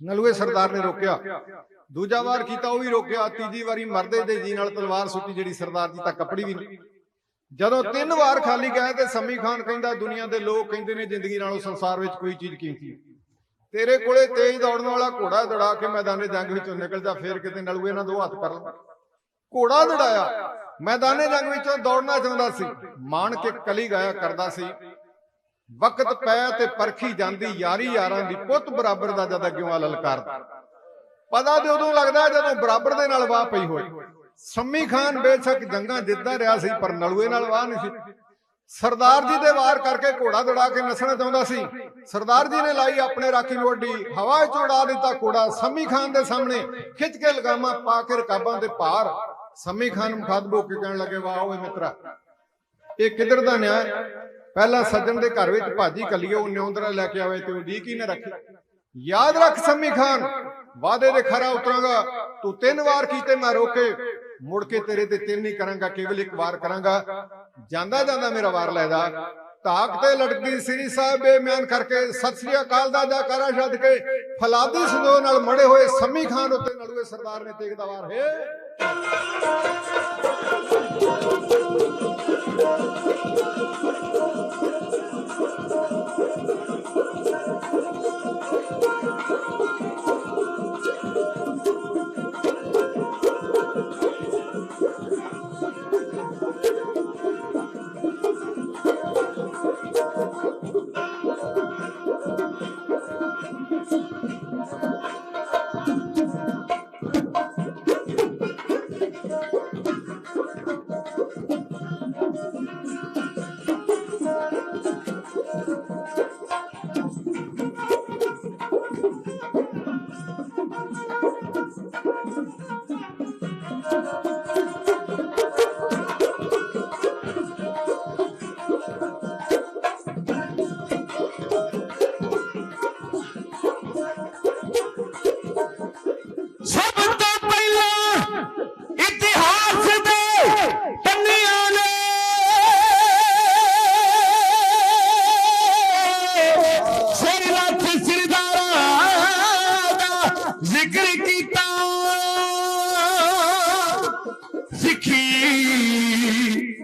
ਨਲੂਏ ਸਰਦਾਰ ਨੇ ਰੋਕਿਆ, ਦੂਜਾ ਵਾਰ ਕੀਤਾ, ਉਹ ਵੀ ਰੋਕਿਆ। ਤੀਜੀ ਵਾਰੀ ਮਰਦੇ ਦੇ ਜੀ ਨਾਲ ਤਲਵਾਰ ਸੁੱਟੀ, ਜਿਹੜੀ ਸਰਦਾਰ ਜੀ ਤੱਕ ਕੱਪੜੀ ਵੀ ਨਹੀਂ। ਜਦੋਂ 3 ਵਾਰ ਖਾਲੀ ਗਏ ਤੇ ਸੰਮੀ ਖਾਨ ਕਹਿੰਦਾ, ਦੁਨੀਆ ਦੇ ਲੋਕ ਕਹਿੰਦੇ ਨੇ ਜ਼ਿੰਦਗੀ ਨਾਲੋਂ ਸੰਸਾਰ ਵਿੱਚ ਕੋਈ ਚੀਜ਼ ਕੀਮਤੀ। ਤੇਰੇ ਕੋਲੇ ਤੇਜ਼ ਦੌੜਨ ਵਾਲਾ ਘੋੜਾ ਦੜਾ ਕੇ ਮੈਦਾਨੇ ਜੰਗ ਵਿੱਚੋਂ ਨਿਕਲ ਜਾ, ਫੇਰ ਕਿਤੇ ਨਲੂਏ ਨਾਲ 2 ਹੱਥ ਕਰ ਲਾ। ਘੋੜਾ ਦੜਾਇਆ, ਮੈਦਾਨੇ ਜੰਗ ਵਿੱਚੋਂ ਦੌੜਨਾ ਚਾਹੁੰਦਾ ਸੀ। ਮਾਣ ਕੇ ਕਲੀ ਗਾਇਆ ਕਰਦਾ ਸੀ, ਵਕਤ ਪੈ ਤੇ ਪਰਖੀ ਜਾਂਦੀ ਯਾਰੀ ਯਾਰਾਂ ਦੀ, ਪੁੱਤ ਬਰਾਬਰ ਦਾ ਜਦ ਅੱਗਿਓਂ ਲਲਕਾਰਦਾ। ਪਤਾ ਤੇ ਉਦੋਂ ਲੱਗਦਾ ਜਦੋਂ ਬਰਾਬਰ ਦੇ ਨਾਲ ਵਾਹ ਪਈ ਹੋਈ। ਸੰਮੀ ਖਾਨ ਬੇਸ਼ੱਕ ਜੰਗਾਂ ਜਿੱਤਦਾ ਰਿਹਾ ਸੀ, ਪਰ ਨਲੂਏ ਨਾਲ ਵਾਹ ਨਹੀਂ ਸੀ। ਸਰਦਾਰ ਜੀ ਦੇ ਵਾਰ ਕਰਕੇ ਘੋੜਾ ਦੜਾ ਕੇ ਨੱਸਣਾ ਚਾਹੁੰਦਾ ਸੀ। ਸਰਦਾਰ ਜੀ ਨੇ ਲਾਈ ਆਪਣੇ ਰਾਖੀ ਮੋਢੀ, ਹਵਾ 'ਚ ਉਡਾ ਦਿੱਤਾ ਘੋੜਾ। ਸੰਮੀ ਖਾਨ ਦੇ ਸਾਹਮਣੇ ਖਿੱਚ ਕੇ ਲਗਾਮਾਂ ਪਾ ਕੇ ਰਕਾਬਾਂ ਦੇ ਭਾਰ। ਸੰਮੀ ਖਾਨ ਮੁਖਾਤਬ ਹੋ ਕੇ ਕਹਿਣ ਲੱਗੇ, ਵਾਹ ਓਏ ਮਿੱਤਰਾ, ਇਹ ਕਿੱਧਰ ਦਾ ਨਿਆਂ? ਪਹਿਲਾਂ ਸੱਜਣ ਦੇ ਘਰ ਵਿੱਚ ਭਾਜੀ ਕੱਲੀਏ, ਉਹ ਨਿਉਂਦਰਾ ਲੈ ਕੇ ਆਵੇ ਤੇ ਉਡੀਕ ਹੀ ਨਾ ਰੱਖੀ। ਯਾਦ ਰੱਖ ਸੰਮੀ ਖਾਨ, ਵਾਅਦੇ ਦੇ ਖਰਾ ਉਤਰਾਂਗਾ। ਤੂੰ 3 ਵਾਰ ਕੀਤੇ, ਮੈਂ ਰੋਕੇ, ਮੁੜ ਕੇ ਤੇਰੇ ਤੇ 3 ਨਹੀਂ ਕਰਾਂਗਾ, ਕੇਵਲ 1 ਵਾਰ ਕਰਾਂਗਾ। ਜਾਂਦਾ ਜਾਂਦਾ ਮੇਰਾ ਵਾਰ ਲੈ ਜਾ। ਧਾਕ ਤੇ ਲਟਕੀ ਸ੍ਰੀ ਸਾਹਿਬ ਬੇਮਿਆਨ ਕਰਕੇ ਸਤਿ ਸ੍ਰੀ ਅਕਾਲ ਦਾ ਜੈਕਾਰਾ ਛੱਡ ਕੇ ਫਲਾਦੀ ਸੰਦੋ ਨਾਲ ਮੜੇ ਹੋਏ ਸੰਮੀ ਖਾਨ ਉੱਤੇ ਨਲੂਏ ਸਰਦਾਰ ਨੇ ਤੇਗ ਦਾ ਵਾਰ ਹੈ।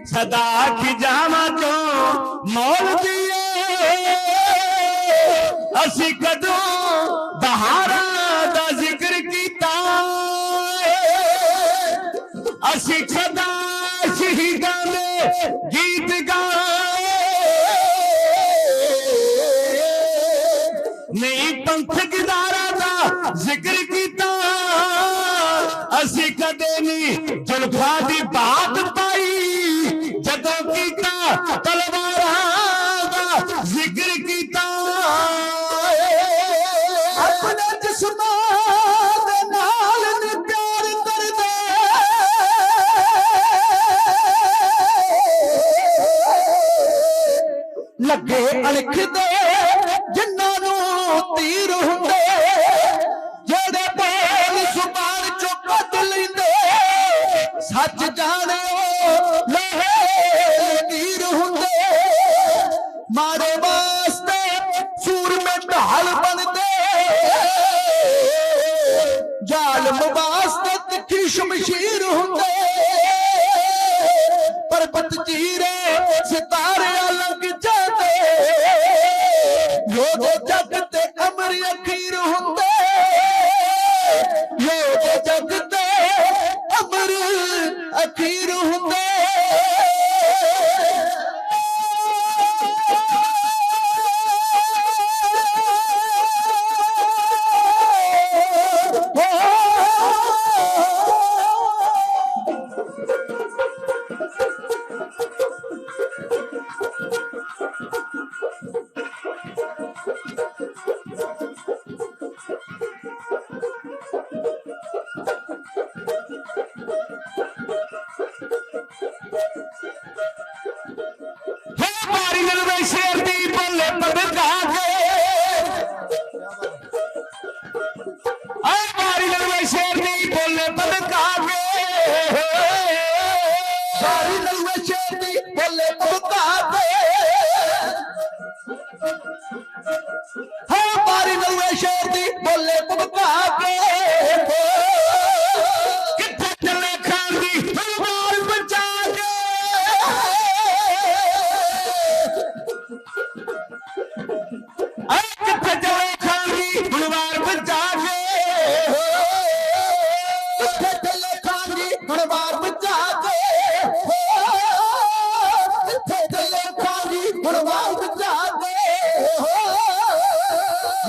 सदा की जामा चो मोल दिए असी कदों बहारा दा जिक्र कीता असी सदा शहीदां दे गीत गाए नहीं पंथ गिदारा दा जिक्र कीता असी कदे नहीं जुल्फा दी बात पाई जदों कीता तलवारां दा जिक्र कीता अपने जिस्मां दे नाल नी प्यार करदे लगे अणख दे तीर हुंदे जेड़े बोल सुबान चो कट लैंदे सच जाणियो लोहे तीर हुंदे मारे वास्ते सूर में ढाल बनदे जालम वास्ते तिखी शमशीर हुंदे पर्वत चीरे सितारे लग जाते योदे जग ते अमर अखीर हुंदे योदे जग ते अमर अखीर हुंदे शेर दी बोले पदका बारी लड़वे शेर दी बोले पदका बारी लड़वे शेर दी बोले पदका बारी लड़वे शेर दी बोले पदका किथे चले खान दी तलवार बचा के किथे चले खान दी तलवार बचा के किथे चले खान दी तलवार बचा के किथे चले खान दी तलवार बचा के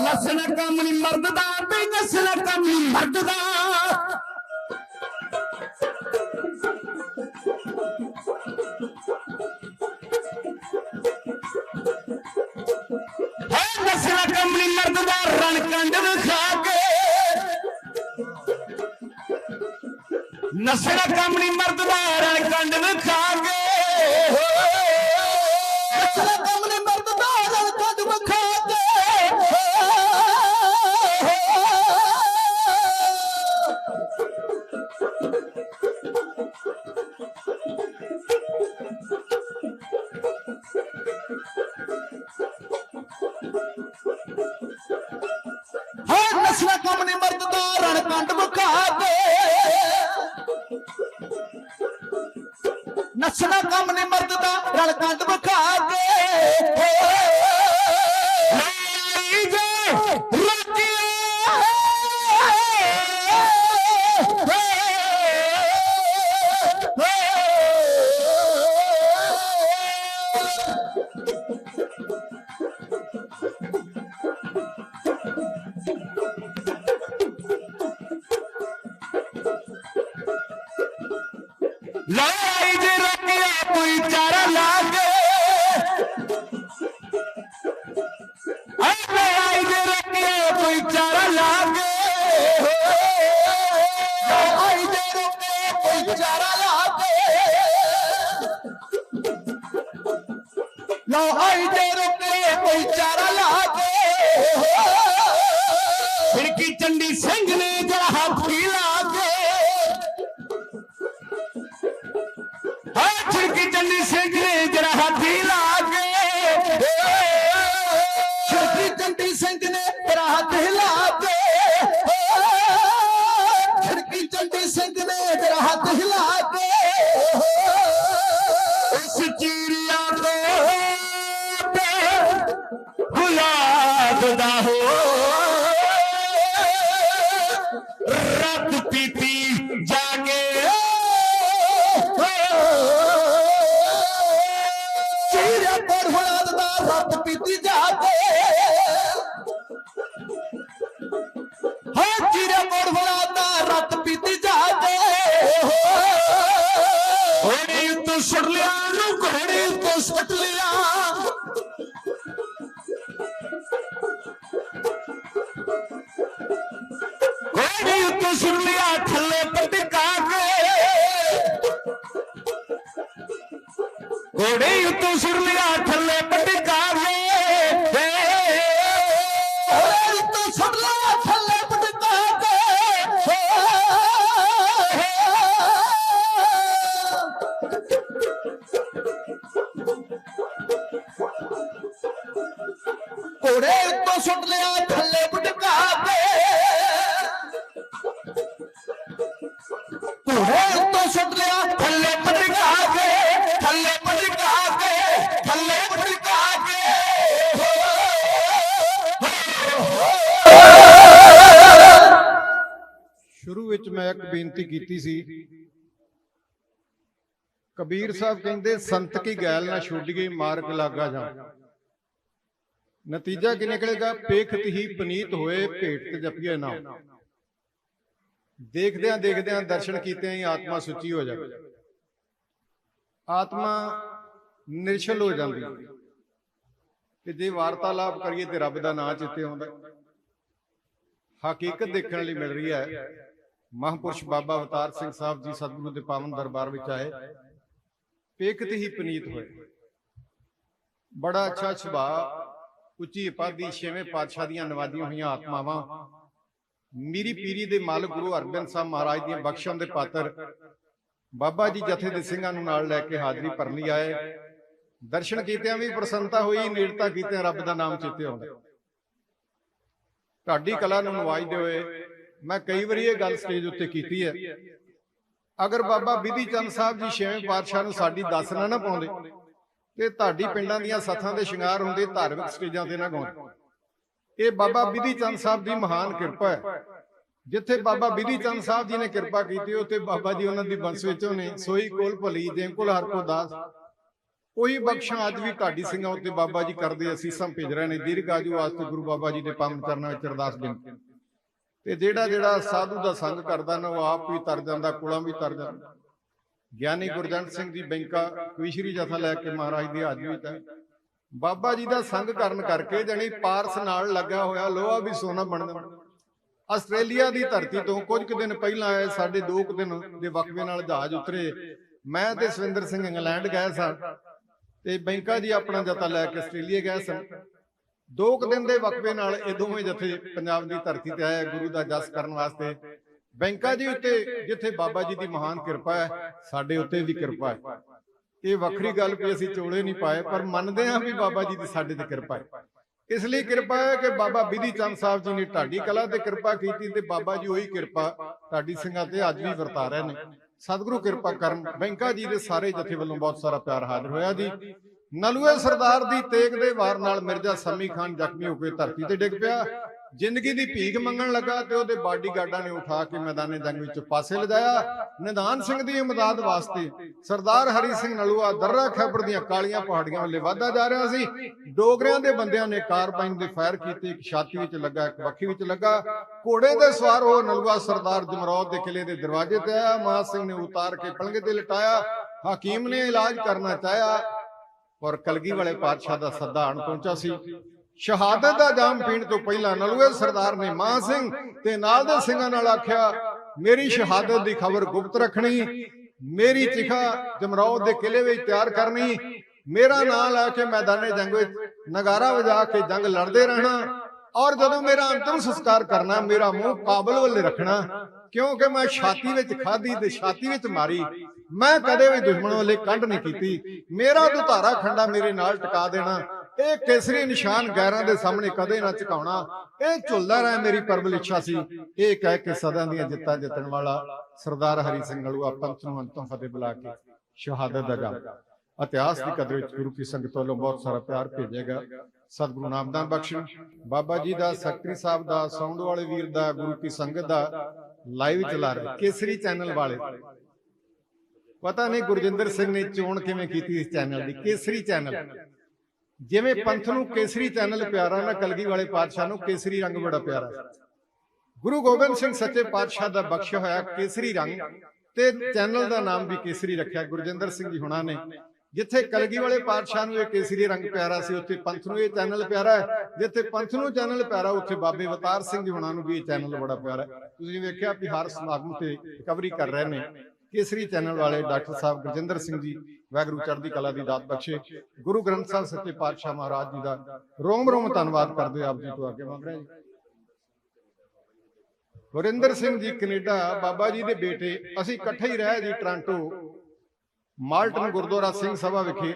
नस्ल कमली मर्द दा बे नस्ल कमली मर्द दा नस्ल कमली मर्द दा रणकंड विखा के नस्ल कमली मर्द दा रणकंड विखा के नस्ल कमली मर्द दा रणकंड विखा के नस्ल कमली मर्द दा रणकंड विखा के नस्ल कमली मर्द दा रणकंड विखा के लड़ाई जे रखिया कोई चारा लागे लड़ाई जे रखिया कोई चारा लागे लड़ाई जे रखिया कोई चारा लागे लड़ाई जे रखिया कोई चारा लागे खिड़की चंडी सिंह ने जरा हाथी लागे खिड़की चंडी सिंह ने जरा हाथी लागे खिड़की चंडी सिंह ने जरा हाथी लागे खिड़की चंडी सिंह ने जरा हाथी लागे इस चीरिया को गुलाब दा हो रत पीती जागे रत पीती जाके चीरे मोड़ फड़ाता रत पीती जाके घोड़ी तो सुट लिया घोड़ी तो सुट लिया घोड़ी तो सुट लिया थल्ले पटका के घोड़ी तो सुट लिया थल्ले पटका के ਵਿੱਚ ਮੈਂ ਇੱਕ ਬੇਨਤੀ ਕੀਤੀ ਸੀ। ਕਬੀਰ ਸਾਹਿਬ ਕਹਿੰਦੇ ਸੰਤ ਕੀ ਗੈਲ ਨਾ ਛੋਡੀਏ ਮਾਰਗ ਲਾਗਾ ਜਾ। ਨਤੀਜਾ ਕੀ ਨਿਕਲੇਗਾ? ਪੇਖਤ ਹੀ ਪਨੀਤ ਹੋਏ ਭੇਟ ਤੇ ਜਪੀਏ ਨਾ। ਦੇਖਦਿਆਂ ਦੇਖਦਿਆਂ ਦਰਸ਼ਨ ਕੀਤਿਆਂ ਹੀ ਆਤਮਾ ਸੁੱਚੀ ਹੋ ਜਾਵੇ, ਆਤਮਾ ਨਿਰਛਲ ਹੋ ਜਾਂਦੀ ਕਿ ਜੇ ਵਾਰਤਾਲਾਪ ਕਰੀਏ ਤੇ ਰੱਬ ਦਾ ਨਾਂ ਚਿੱਤੇ ਆਉਂਦਾ। ਹਕੀਕਤ ਦੇਖਣ ਲਈ ਮਿਲ ਰਹੀ ਹੈ। ਮਹਾਂਪੁਰਸ਼ ਬਾਬਾ ਅਵਤਾਰ ਸਿੰਘ ਸਾਹਿਬ ਜੀ ਸਤਿਗੁਰੂ ਦੇ ਪਾਵਨ ਦਰਬਾਰ ਵਿੱਚ ਆਏ, ਪੇਖਤ ਹੀ ਪਨੀਤ ਹੋਏ। ਬੜਾ ਅੱਛਾ ਸੁਭਾਅ, ਉੱਚੀ ਉਪਾਧੀ, ਛੇਵੇਂ ਪਾਤਸ਼ਾਹ ਦੀਆਂ ਨਵਾਜ਼ੀਆਂ ਹੋਈਆਂ ਆਤਮਾਵਾਂ, ਮੀਰੀ ਪੀਰੀ ਦੇ ਮਾਲਕ ਗੁਰੂ ਹਰਗੋਬਿੰਦ ਸਾਹਿਬ ਮਹਾਰਾਜ ਦੀਆਂ ਬਖਸ਼ਣ ਦੇ ਪਾਤਰ ਬਾਬਾ ਜੀ ਜਥੇ ਦੇ ਸਿੰਘਾਂ ਨੂੰ ਨਾਲ ਲੈ ਕੇ ਹਾਜ਼ਰੀ ਭਰਨ ਲਈ ਆਏ। ਦਰਸ਼ਨ ਕੀਤਿਆਂ ਵੀ ਪ੍ਰਸੰਨਤਾ ਹੋਈ, ਨੇੜਤਾ ਕੀਤਿਆਂ ਰੱਬ ਦਾ ਨਾਮ ਚੇਤੇ ਆਉਂਦਾ। ਢਾਡੀ ਕਲਾ ਨੂੰ ਨਵਾਜ਼ਦੇ ਹੋਏ ਮੈਂ ਕਈ ਵਾਰੀ ਇਹ ਗੱਲ ਸਟੇਜ ਉੱਤੇ ਕੀਤੀ ਹੈ, ਅਗਰ ਬਾਬਾ ਬਿਧੀ ਚੰਦ ਸਾਹਿਬ ਜੀ ਛੇਵੇਂ ਪਾਤਸ਼ਾਹ ਨੂੰ ਸਾਡੀ ਦੱਸ ਨਾ ਪਾਉਂਦੇ ਤੇ ਢਾਡੀ ਪਿੰਡਾਂ ਦੀਆਂ ਸੱਥਾਂ ਦੇ ਸ਼ਿੰਗਾਰ ਹੁੰਦੇ, ਧਾਰਮਿਕ ਸਟੇਜਾਂ ਤੇ ਨਾ ਗਾਉਂਦੇ। ਇਹ ਬਾਬਾ ਬਿਧੀ ਚੰਦ ਸਾਹਿਬ ਦੀ ਮਹਾਨ ਕਿਰਪਾ ਹੈ। ਜਿੱਥੇ ਬਾਬਾ ਬਿਧੀ ਚੰਦ ਸਾਹਿਬ ਜੀ ਨੇ ਕਿਰਪਾ ਕੀਤੀ, ਉੱਥੇ ਬਾਬਾ ਜੀ ਉਹਨਾਂ ਦੀ ਬੰਸ ਵਿੱਚੋਂ ਨੇ। ਸੋਈ ਕੋਲ ਭਲੀ ਜੇ ਕੋਲ ਹਰ ਕੋ ਦਾਸ। ਉਹੀ ਬਖਸ਼ਾਂ ਅੱਜ ਵੀ ਢਾਡੀ ਸਿੰਘਾਂ ਉੱਤੇ ਬਾਬਾ ਜੀ ਕਰਦੇ ਅਸੀਸਾਂ ਭੇਜ ਰਹੇ ਨੇ। ਦੀਰਘ ਆਜੂ ਵਾਸਤੇ ਗੁਰੂ ਬਾਬਾ ਜੀ ਦੇ ਪਾਵਨ ਚਰਨਾਂ ਵਿੱਚ ਅਰਦਾਸ ਬੇਨਤੀ। ਤੇ ਜਿਹੜਾ ਸਾਧੂ ਦਾ ਸੰਗ ਕਰਦਾ ਨਾ, ਉਹ ਆਪ ਵੀ ਤਰ ਜਾਂਦਾ, ਕੁਲਾਂ ਵੀ ਤਰ ਜਾਂਦਾ। ਗਿਆਨੀ ਗੁਰਜੰਟ ਸਿੰਘ ਜੀ ਬੈਂਕਾ ਕਵੀਸ਼ਰੀ ਜਥਾ ਲੈ ਕੇ ਮਹਾਰਾਜ ਦੀ ਹਾਜ਼ਰੀ ਵਿੱਚ ਹੈ। ਬਾਬਾ ਜੀ ਦਾ ਸੰਗ ਕਰਨ ਕਰਕੇ ਜਾਣੀ ਪਾਰਸ ਨਾਲ ਲੱਗਾ ਹੋਇਆ ਲੋਹਾ ਵੀ ਸੋਨਾ ਬਣ ਜਾਂਦਾ। ਆਸਟ੍ਰੇਲੀਆ ਦੀ ਧਰਤੀ ਤੋਂ ਕੁਝ ਕੁ ਦਿਨ ਪਹਿਲਾਂ ਆਏ, ਸਾਡੇ 2 ਕੁ ਦਿਨ ਦੇ ਵਕਫੇ ਨਾਲ ਜਹਾਜ਼ ਉਤਰੇ। ਮੈਂ ਤੇ ਸਵਿੰਦਰ ਸਿੰਘ ਇੰਗਲੈਂਡ ਗਏ ਸਾਂ ਤੇ ਬੈਂਕਾ ਜੀ ਆਪਣਾ ਜਥਾ ਲੈ ਕੇ ਆਸਟ੍ਰੇਲੀਆ ਗਏ ਸਨ। 2 ਕੁ ਦਿਨ ਦੇ ਵਕਫੇ ਨਾਲ ਇਹ ਦੋਵੇਂ ਜਥੇ ਪੰਜਾਬ ਦੀ ਧਰਤੀ ਤੇ ਆਏ ਗੁਰੂ ਦਾ ਜਸ ਕਰਨ ਵਾਸਤੇ। ਬੈਂਕਾ ਜੀ ਉੱਤੇ ਜਿੱਥੇ ਬਾਬਾ ਜੀ ਦੀ ਮਹਾਨ ਕਿਰਪਾ ਹੈ, ਸਾਡੇ ਉੱਤੇ ਵੀ ਕਿਰਪਾ ਹੈ। ਇਹ ਵੱਖਰੀ ਗੱਲ ਵੀ ਅਸੀਂ ਚੋਲੇ ਨਹੀਂ ਪਾਏ, ਪਰ ਮੰਨਦੇ ਹਾਂ ਵੀ ਬਾਬਾ ਜੀ ਦੀ ਸਾਡੇ ਤੇ ਕਿਰਪਾ ਹੈ। ਇਸ ਲਈ ਕਿਰਪਾ ਹੈ ਕਿ ਬਾਬਾ ਬਿਧੀ ਚੰਦ ਸਾਹਿਬ ਜੀ ਨੇ ਢਾਡੀ ਕਲਾ ਤੇ ਕਿਰਪਾ ਕੀਤੀ ਤੇ ਬਾਬਾ ਜੀ ਉਹੀ ਕਿਰਪਾ ਢਾਡੀ ਸਿੰਘਾਂ ਤੇ ਅੱਜ ਵੀ ਵਰਤਾ ਰਹੇ ਨੇ। ਸਤਿਗੁਰੂ ਕਿਰਪਾ ਕਰਨ। ਬੈਂਕਾ ਜੀ ਦੇ ਸਾਰੇ ਜਥੇ ਵੱਲੋਂ ਬਹੁਤ ਸਾਰਾ ਪਿਆਰ ਹਾਜ਼ਰ ਹੋਇਆ ਜੀ। ਨਲੂਏ ਸਰਦਾਰ ਦੀ ਤੇਗ ਦੇ ਵਾਰ ਨਾਲ ਮਿਰਜ਼ਾ ਸਮੀ ਖਾਨ ਜ਼ਖਮੀ ਹੋ ਕੇ ਧਰਤੀ ਤੇ ਡਿੱਗ ਪਿਆ। ਜ਼ਿੰਦਗੀ ਦੀ ਭੀਖ ਮੰਗਣ ਲੱਗਾ ਤੇ ਉਹਦੇ ਬਾਡੀਗਾਰਡਾਂ ਨੇ ਉਠਾ ਕੇ ਮੈਦਾਨੇ ਜੰਗ ਵਿੱਚ ਪਾਸੇ ਲਿਜਾਇਆ। ਨਿਧਾਨ ਸਿੰਘ ਦੀ ਇਮਦਾਦ ਵਾਸਤੇ ਸਰਦਾਰ ਹਰੀ ਸਿੰਘ ਨਲੂਆ ਦਰਰਾ ਖੈਬਰ ਦੀਆਂ ਕਾਲੀਆਂ ਪਹਾੜੀਆਂ ਵੱਲੇ ਵਧਦਾ ਜਾ ਰਿਹਾ ਸੀ। ਡੋਗਰਿਆਂ ਦੇ ਬੰਦਿਆਂ ਨੇ ਕਾਰਬਾਈਨ ਦੇ ਫਾਇਰ ਕੀਤੇ, ਇੱਕ ਛਾਤੀ ਵਿੱਚ ਲੱਗਾ, ਇੱਕ ਬੱਖੀ ਵਿੱਚ ਲੱਗਾ। ਘੋੜੇ ਦੇ ਸਵਾਰ ਹੋ ਨਲੂਆ ਸਰਦਾਰ ਜਮਰੌਦ ਦੇ ਕਿਲੇ ਦੇ ਦਰਵਾਜ਼ੇ ਤੇ ਆਇਆ। ਮਾਨ ਸਿੰਘ ਨੇ ਉਤਾਰ ਕੇ ਪਲੰਘੇ ਤੇ ਲਿਟਾਇਆ। ਹਕੀਮ ਨੇ ਇਲਾਜ ਕਰਨਾ ਚਾਹਿਆ, ਪਰ ਕਲਗੀ ਵਾਲੇ ਪਾਤਸ਼ਾਹ ਦਾ ਸੱਦਾ ਆਣ ਪਹੁੰਚਾ ਸੀ। ਸ਼ਹਾਦਤ ਦਾ ਜਾਮ ਪੀਣ ਤੋਂ ਪਹਿਲਾਂ ਨਲੂਏ ਸਰਦਾਰ ਨੇ ਮਾਨ ਸਿੰਘ ਤੇ ਨਾਲ ਦੇ ਸਿੰਘਾਂ ਨਾਲ ਆਖਿਆ, ਮੇਰੀ ਸ਼ਹਾਦਤ ਦੀ ਖਬਰ ਗੁਪਤ ਰੱਖਣੀ, ਮੇਰੀ ਚਿਖਾ ਜਮਰੌਦ ਦੇ ਕਿਲੇ ਵਿੱਚ ਤਿਆਰ ਕਰਨੀ, ਮੇਰਾ ਨਾਂ ਲੈ ਕੇ ਮੈਦਾਨੇ ਜੰਗ ਵਿੱਚ ਨਗਾਰਾ ਵਜਾ ਕੇ ਜੰਗ ਲੜਦੇ ਰਹਿਣਾ, ਔਰ ਜਦੋਂ ਮੇਰਾ ਅੰਤਮ ਸੰਸਕਾਰ ਕਰਨਾ ਮੇਰਾ ਮੂੰਹ ਕਾਬਲ ਵੱਲ ਰੱਖਣਾ, ਕਿਉਂਕਿ ਮੈਂ ਛਾਤੀ ਵਿੱਚ ਖਾਧੀ ਤੇ ਛਾਤੀ ਵਿੱਚ ਮਾਰੀ। ਮੈਂ ਕਦੇ ਵੀ ਦੁਸ਼ਮਣ ਵੱਲੇ ਕੰਢ ਨਹੀਂ ਕੀਤੀ। ਮੇਰਾ ਦੁਧਾਰਾ ਖੰਡਾ ਮੇਰੇ ਨਾਲ ਟਿਕਾ ਦੇਣਾ। ਇਹ ਕੇਸਰੀ ਨਿਸ਼ਾਨ ਗੈਰਾਂ ਦੇ ਸਾਹਮਣੇ ਕਦੇ ਨਾ ਝੁਕਾਉਣਾ। ਇਹ ਝੁੱਲਦਾ ਰਹਿ ਮੇਰੀ ਪਰਬਲ ਇੱਛਾ ਸੀ। ਇਹ ਕਹਿ ਕੇ ਸਦਾ ਦੀਆਂ ਜਿੱਤਾਂ ਜਿੱਤਣ ਵਾਲਾ ਸਰਦਾਰ ਹਰੀ ਸਿੰਘ ਨਲੂਆ ਪੰਥ ਨੂੰ ਅੰਤੋਂ ਫਤਿਹ ਬੁਲਾ ਕੇ ਸ਼ਹਾਦਤ ਦਾ ਜਾਮ। ਇਤਿਹਾਸ ਦੀ ਕਦਰ ਵਿੱਚ ਗੁਰੂ ਕੀ ਸੰਗਤ ਵੱਲੋਂ ਬਹੁਤ ਸਾਰਾ ਪਿਆਰ ਭੇਜੇਗਾ। ਸਤਿਗੁਰੂ ਨਾਮਦਾਨ ਬਖਸ਼ ਬਾਬਾ ਜੀ ਦਾ, ਸੈਕਟਰੀ ਸਾਹਿਬ ਦਾ, ਸਾਊਂਡ ਵਾਲੇ ਵੀਰ ਦਾ, ਗੁਰੂ ਕੀ ਸੰਗਤ ਦਾ ਲਾਈਵ ਚਲਾ ਰਹੇ ਕੇਸਰੀ ਚੈਨਲ ਵਾਲੇ। ਪਤਾ ਨਹੀਂ ਗੁਰਜਿੰਦਰ ਸਿੰਘ ਨੇ ਚੋਣ ਕਿਵੇਂ ਕੀਤੀ ਇਸ ਚੈਨਲ ਦੀ। ਕੇਸਰੀ ਚੈਨਲ, ਜਿਵੇਂ ਪੰਥ ਨੂੰ ਕੇਸਰੀ ਚੈਨਲ ਪਿਆਰਾ ਨਾ, ਕਲਗੀ ਵਾਲੇ ਪਾਤਸ਼ਾਹ ਨੂੰ ਕੇਸਰੀ ਰੰਗ ਬੜਾ ਪਿਆਰਾ। ਗੁਰੂ ਗੋਬਿੰਦ ਸਿੰਘ ਸੱਚੇ ਪਾਤਸ਼ਾਹ ਦਾ ਬਖਸ਼ਿਆ ਹੋਇਆ ਕੇਸਰੀ ਰੰਗ ਤੇ ਚੈਨਲ ਦਾ ਨਾਮ ਵੀ ਕੇਸਰੀ ਰੱਖਿਆ ਗੁਰਜਿੰਦਰ ਸਿੰਘ ਜੀ ਹੁਣਾਂ ਨੇ। ਜਿੱਥੇ ਕਲਗੀ ਵਾਲੇ ਪਾਤਸ਼ਾਹ ਨੂੰ ਇਹ ਕੇਸਰੀ ਰੰਗ ਪਿਆਰਾ ਸੀ, ਉੱਥੇ ਪੰਥ ਨੂੰ ਇਹ ਚੈਨਲ ਪਿਆਰਾ ਹੈ। ਜਿੱਥੇ ਪੰਥ ਨੂੰ ਚੈਨਲ ਪਿਆਰਾ, ਉੱਥੇ ਬਾਬੇ ਅਵਤਾਰ ਸਿੰਘ ਜੀ ਹੁਣਾਂ ਨੂੰ ਵੀ ਇਹ ਚੈਨਲ ਬੜਾ ਪਿਆਰਾ ਹੈ। ਤੁਸੀਂ ਵੇਖਿਆ ਵੀ ਹਰ ਸਮਾਗਮ ਤੇ ਰਿਕਵਰੀ ਕਰ ਰਹੇ ਨੇ ਕੇਸਰੀ ਚੈਨਲ ਵਾਲੇ ਡਾਕਟਰ ਸਾਹਿਬ ਗੁਰਜਿੰਦਰ ਸਿੰਘ ਜੀ। ਵਾਹਿਗੁਰੂ ਚੜ੍ਹਦੀ ਕਲਾ ਦੀ ਦਾਤ ਬਖਸ਼ੇ। ਗੁਰੂ ਗ੍ਰੰਥ ਸਾਹਿਬ ਸੱਚੇ ਪਾਤਸ਼ਾਹ ਮਹਾਰਾਜ ਜੀ ਦਾ ਰੋਮ ਰੋਮ ਧੰਨਵਾਦ ਕਰਦੇ ਆਪ ਜੀ ਤੋਂ ਅੱਗੇ ਮੰਗ ਰਹੇ ਜੀ। ਵਰਿੰਦਰ ਸਿੰਘ ਜੀ ਕੈਨੇਡਾ, ਬਾਬਾ ਜੀ ਦੇ ਬੇਟੇ, ਅਸੀਂ ਇਕੱਠੇ ਹੀ ਰਹੇ ਜੀ ਟੋਰਾਂਟੋ ਮਾਲਟਨ ਗੁਰਦੁਆਰਾ ਸਿੰਘ ਸਭਾ ਵਿਖੇ।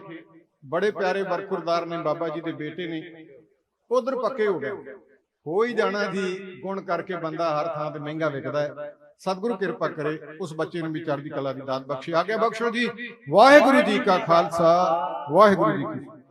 ਬੜੇ ਪਿਆਰੇ ਬਰਖੁਰਦਾਰ ਨੇ, ਬਾਬਾ ਜੀ ਦੇ ਬੇਟੇ ਨੇ। ਉਧਰ ਪੱਕੇ ਹੋ ਗਏ। ਹੋ ਹੀ ਜਾਣਾ ਜੀ, ਗੁਣ ਕਰਕੇ ਬੰਦਾ ਹਰ ਥਾਂ ਤੇ ਮਹਿੰਗਾ ਵਿਕਦਾ ਹੈ। ਸਤਿਗੁਰੂ ਕਿਰਪਾ ਕਰੇ, ਉਸ ਬੱਚੇ ਨੂੰ ਵੀ ਚੜ੍ਹਦੀ ਕਲਾ ਦੀ ਦਾਤ ਬਖਸ਼ੇ। ਆਗੇ ਬਖਸ਼ੋ ਜੀ। ਵਾਹਿਗੁਰੂ ਜੀ ਕਾ ਖਾਲਸਾ, ਵਾਹਿਗੁਰੂ ਜੀ ਕੀ ਫਤਿਹ।